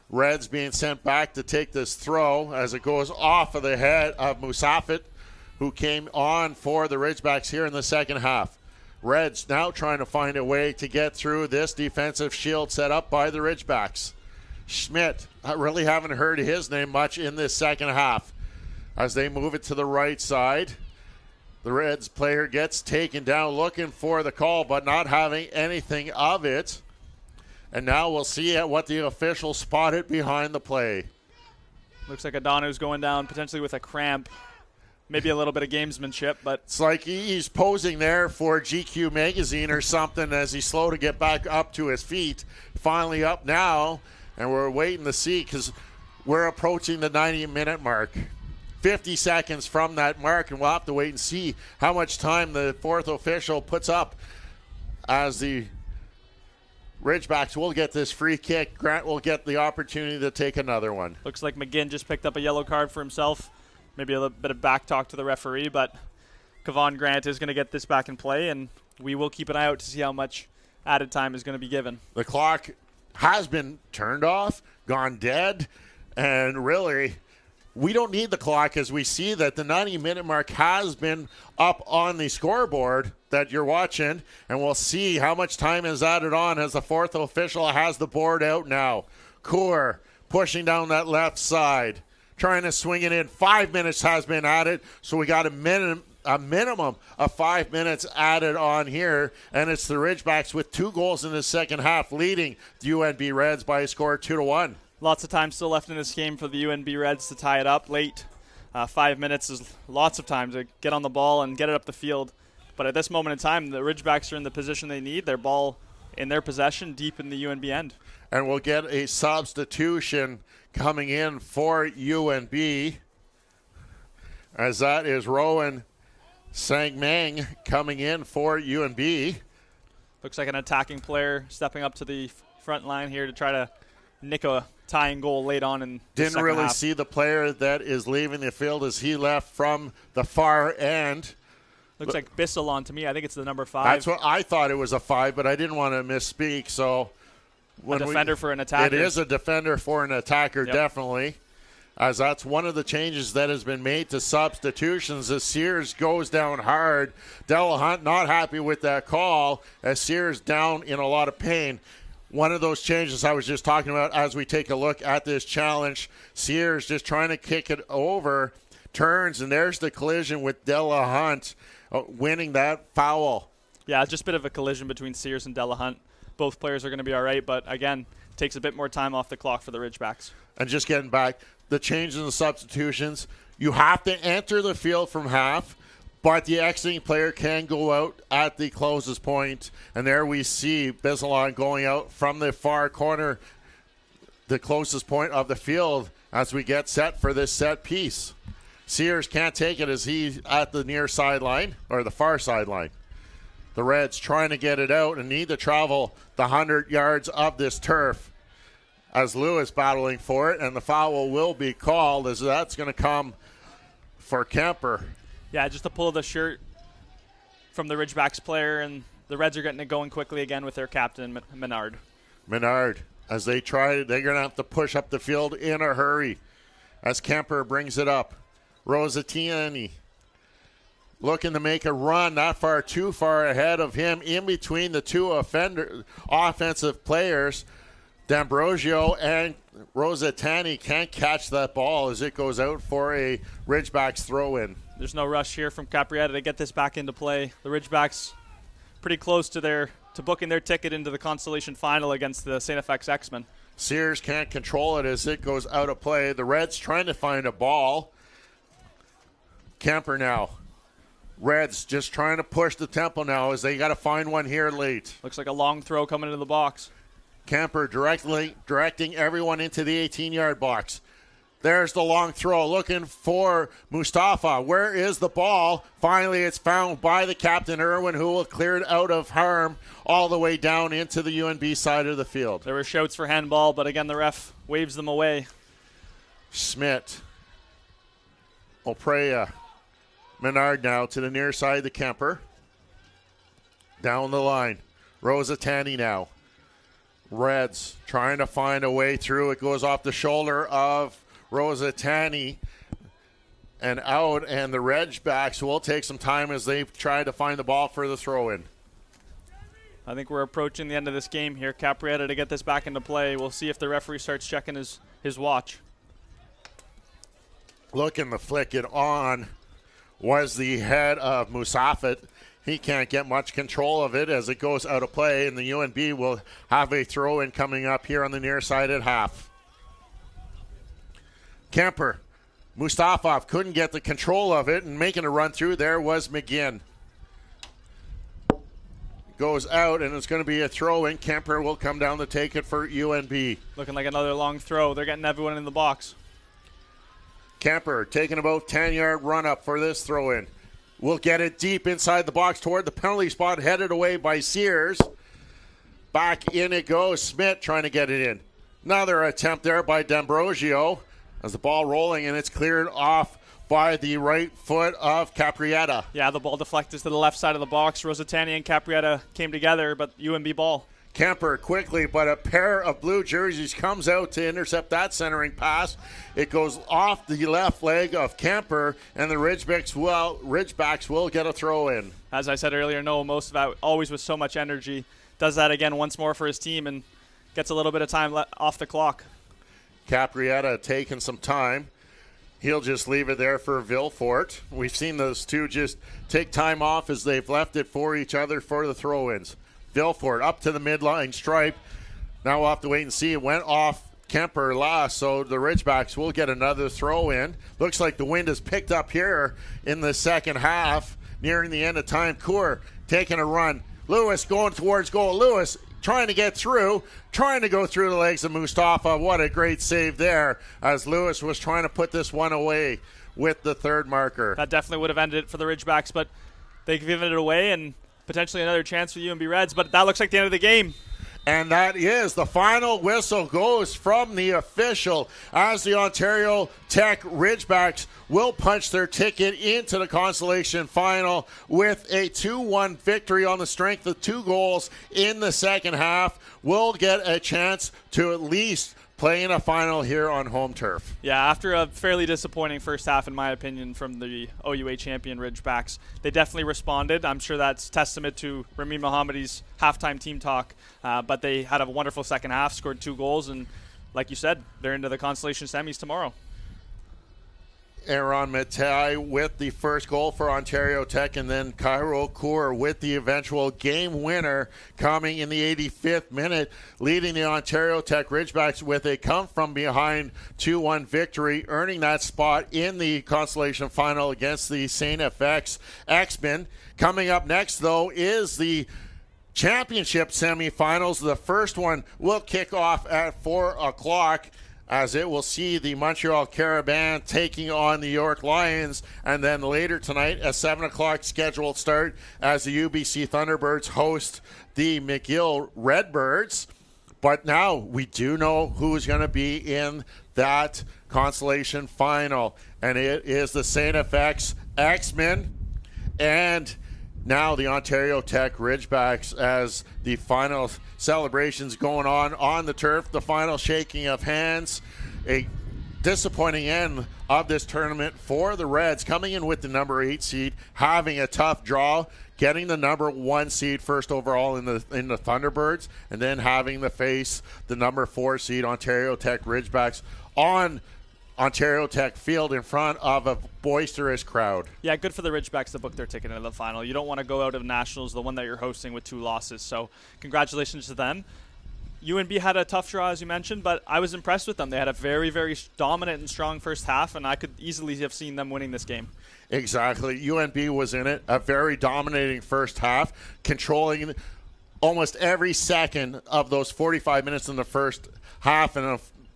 Reds being sent back to take this throw as it goes off of the head of Musafet, who came on for the Ridgebacks here in the second half. Reds now trying to find a way to get through this defensive shield set up by the Ridgebacks. Schmidt, I really haven't heard his name much in this second half. As they move it to the right side, the Reds player gets taken down looking for the call, but not having anything of it. And now we'll see what the official spotted behind the play. Looks like Adonu's going down potentially with a cramp. Maybe a little bit of gamesmanship, but it's like he's posing there for GQ magazine or something as he's slow to get back up to his feet. Finally up now, and we're waiting to see because we're approaching the 90-minute mark. 50 seconds from that mark, and we'll have to wait and see how much time the fourth official puts up as the Ridgebacks will get this free kick. Grant will get the opportunity to take another one. Looks like McGinn just picked up a yellow card for himself. Maybe a little bit of back talk to the referee, but Kevon Grant is going to get this back in play, and we will keep an eye out to see how much added time is going to be given. The clock has been turned off, gone dead, and really, we don't need the clock as we see that the 90-minute mark has been up on the scoreboard that you're watching, and we'll see how much time is added on as the fourth official has the board out now. Kaur pushing down that left side, trying to swing it in. 5 minutes has been added, so we got a minimum of 5 minutes added on here, and it's the Ridgebacks with 2 goals in the second half, leading the UNB Reds by a score of 2-1. Lots of time still left in this game for the UNB Reds to tie it up late. 5 minutes is lots of time to get on the ball and get it up the field. But at this moment in time, the Ridgebacks are in the position they need. Their ball in their possession deep in the UNB end. And we'll get a substitution coming in for UNB, as that is Rowan Sangmang coming in for UNB. Looks like an attacking player stepping up to the front line here to try to nick a tying goal late on in the Didn't really half. see the player that is leaving the field as he left from the far end. Looks like Bissalon to me. I think it's the number 5. That's what I thought it was a 5, but I didn't want to misspeak. So a defender for an attacker. It is a defender for an attacker, definitely. As that's one of the changes that has been made to substitutions as Sears goes down hard. Delahunt not happy with that call as Sears down in a lot of pain. One of those changes I was just talking about as we take a look at this challenge. Sears just trying to kick it over, turns, and there's the collision with Delahunt winning that foul. Yeah, just a bit of a collision between Sears and Delahunt. Both players are going to be all right, but again, takes a bit more time off the clock for the Ridgebacks. And just getting back, the changes and substitutions, you have to enter the field from half, but the exiting player can go out at the closest point. And there we see Bissalon going out from the far corner, the closest point of the field as we get set for this set piece. Sears can't take it as he's at the near sideline, or the far sideline. The Reds trying to get it out and need to travel the 100 yards of this turf as Lewis battling for it, and the foul will be called as that's going to come for Kemper. Yeah, just a pull of the shirt from the Ridgebacks player, and the Reds are getting it going quickly again with their captain, Menard. Menard, as they try, they're going to have to push up the field in a hurry as Kemper brings it up. Rosatiani looking to make a run, not far, too far ahead of him, in between the two offensive players. D'Ambrosio and Rosatani can't catch that ball as it goes out for a Ridgebacks throw-in. There's no rush here from Caprietta to get this back into play. The Ridgebacks pretty close to booking their ticket into the Consolation final against the St. FX X-Men. Sears can't control it as it goes out of play. The Reds trying to find a ball. Kemper now. Reds just trying to push the tempo now as they got to find one here late. Looks like a long throw coming into the box. Kemper directing everyone into the 18-yard box. There's the long throw, looking for Mustafa. Where is the ball? Finally, it's found by the captain, Irwin, who will clear it out of harm all the way down into the UNB side of the field. There were shouts for handball, but again, the ref waves them away. Schmidt. Oprea. Menard now to the near side of the Kemper. Down the line. Rosatani now. Reds trying to find a way through. It goes off the shoulder of Rosatani and out, and the Ridgebacks will take some time as they try to find the ball for the throw-in. I think we're approaching the end of this game here. Caprietta to get this back into play. We'll see if the referee starts checking his watch. Looking to flick it on was the head of Musafet. He can't get much control of it as it goes out of play, and the UNB will have a throw-in coming up here on the near side at half. Kemper, Mustafov couldn't get the control of it, and making a run through there was McGinn. Goes out, and it's going to be a throw in. Kemper will come down to take it for UNB. Looking like another long throw. They're getting everyone in the box. Kemper taking about 10-yard run up for this throw in. Will get it deep inside the box toward the penalty spot, headed away by Sears. Back in it goes. Smith trying to get it in. Another attempt there by D'Ambrosio as the ball rolling, and it's cleared off by the right foot of Caprietta. Yeah, the ball deflected to the left side of the box. Rosatani and Caprietta came together, but UNB ball. Kemper quickly, but a pair of blue jerseys comes out to intercept that centering pass. It goes off the left leg of Kemper, and the Ridgebacks will get a throw in. As I said earlier, Noah, most of that always with so much energy. Does that again once more for his team and gets a little bit of time off the clock. Caprietta taking some time. He'll just leave it there for Villefort. We've seen those two just take time off as they've left it for each other for the throw-ins. Villefort up to the midline stripe. Now we'll have to wait and see. It went off Kemper last, so the Ridgebacks will get another throw-in. Looks like the wind has picked up here in the second half, nearing the end of time. Coeur taking a run. Lewis going towards goal. Lewis trying to get through, trying to go through the legs of Mustafa. What a great save there as Lewis was trying to put this one away with the third marker. That definitely would have ended it for the Ridgebacks, but they've given it away and potentially another chance for UNB Reds, but that looks like the end of the game. And that is the final whistle goes from the official as the Ontario Tech Ridgebacks will punch their ticket into the Consolation final with a 2-1 victory on the strength of 2 goals in the second half. Will get a chance to at least play in a final here on home turf. Yeah, after a fairly disappointing first half, in my opinion, from the OUA champion Ridgebacks, they definitely responded. I'm sure that's testament to Ramin Mohammadi's halftime team talk, but they had a wonderful second half, scored 2 goals, and like you said, they're into the Consolation semis tomorrow. Aaron Matai with the first goal for Ontario Tech, and then Cairo Coeur with the eventual game winner coming in the 85th minute, leading the Ontario Tech Ridgebacks with a come-from-behind 2-1 victory, earning that spot in the Consolation final against the St. FX X-Men. Coming up next, though, is the championship semifinals. The first one will kick off at 4 o'clock. As it will see the Montreal Caravan taking on the York Lions. And then later tonight, a 7 o'clock scheduled start as the UBC Thunderbirds host the McGill Redbirds. But now we do know who's going to be in that Consolation final. And it is the St. FX X-Men and now the Ontario Tech Ridgebacks as the final celebrations going on the turf, the final shaking of hands. A disappointing end of this tournament for the Reds, coming in with the number 8 seed, having a tough draw, getting the number 1 seed first overall in the Thunderbirds, and then having to face the number 4 seed Ontario Tech Ridgebacks on Ontario Tech Field in front of a boisterous crowd. Yeah, good for the Ridgebacks to book their ticket into the final. You don't want to go out of Nationals, the one that you're hosting, with 2 losses. So congratulations to them. UNB had a tough draw, as you mentioned, but I was impressed with them. They had a very, very dominant and strong first half, and I could easily have seen them winning this game. Exactly. UNB was in it. A very dominating first half, controlling almost every second of those 45 minutes in the first half,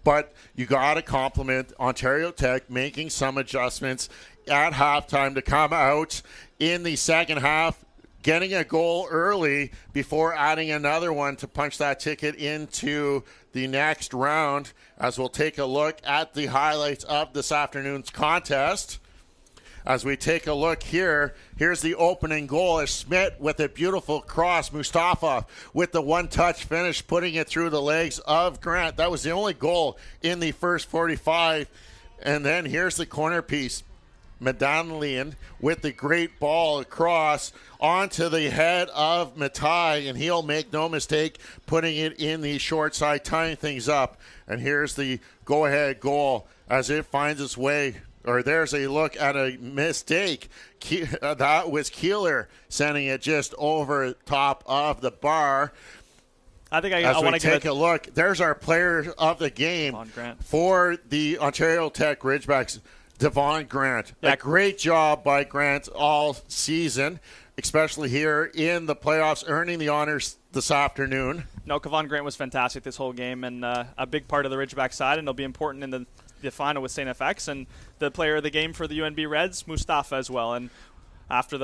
but you got to compliment Ontario Tech making some adjustments at halftime to come out in the second half, getting a goal early before adding another one to punch that ticket into the next round. As we'll take a look at the highlights of this afternoon's contest. As we take a look here, here's the opening goal as Schmidt with a beautiful cross. Mustafa with the one-touch finish, putting it through the legs of Grant. That was the only goal in the first 45. And then here's the corner piece. Medanian with the great ball across onto the head of Matai, and he'll make no mistake putting it in the short side, tying things up. And here's the go-ahead goal as it finds its way. Or there's a look at a mistake. That was Keeler sending it just over top of the bar. I think I want to take a look. There's our player of the game for the Ontario Tech Ridgebacks, Devon Grant. Yeah. A great job by Grant all season, especially here in the playoffs, earning the honors this afternoon. No, Kevon Grant was fantastic this whole game, and a big part of the Ridgeback side, and he'll be important in the final with St. FX. And the player of the game for the UNB Reds, Mustafa, as well. And after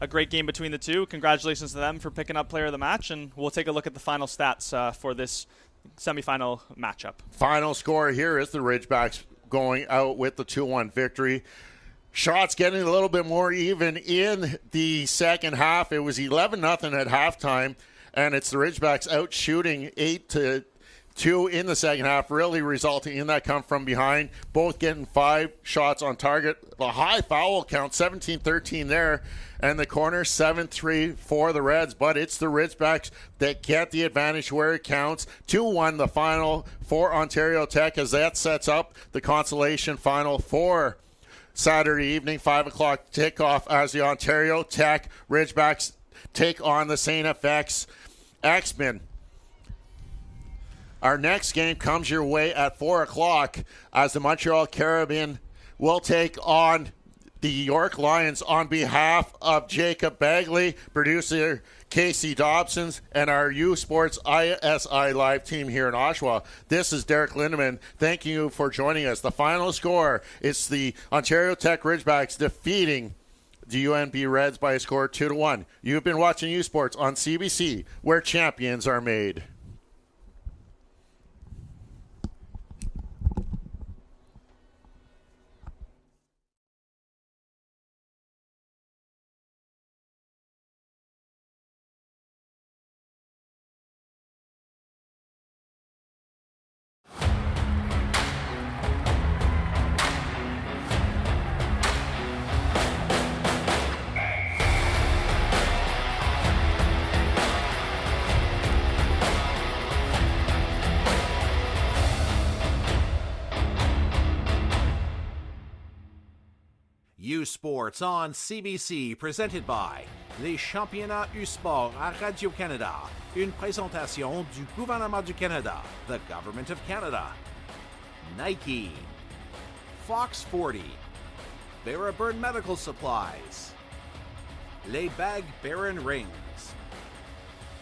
a great game between the two, congratulations to them for picking up player of the match, and we'll take a look at the final stats for this semifinal matchup. Final score here is the Ridgebacks going out with the 2-1 victory. Shots getting a little bit more even in the second half. It was 11-0 at halftime, and it's the Ridgebacks out shooting 8-2 in the second half, really resulting in that come from behind, both getting 5 shots on target. A high foul count, 17-13 there, and the corner 7-3 for the Reds, but it's the Ridgebacks that get the advantage where it counts. 2-1 the final for Ontario Tech, as that sets up the Consolation final for Saturday evening, 5 o'clock kickoff, as the Ontario Tech Ridgebacks take on the St. FX X-Men. Our next game comes your way at 4 o'clock as the Montreal Caribbean will take on the York Lions on behalf of Jacob Bagley, producer Casey Dobsons, and our U Sports ISI Live team here in Oshawa. This is Derek Lindemann. Thank you for joining us. The final score is the Ontario Tech Ridgebacks defeating the UNB Reds by a score 2-1. You've been watching U Sports on CBC, where champions are made. U Sports on CBC, presented by les Championnats U-Sport à Radio-Canada, une présentation du gouvernement du Canada, the Government of Canada, Nike, Fox 40, Barraburn Medical Supplies, Les Bag Baron Rings,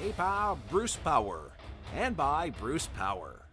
et par Bruce Power, and by Bruce Power.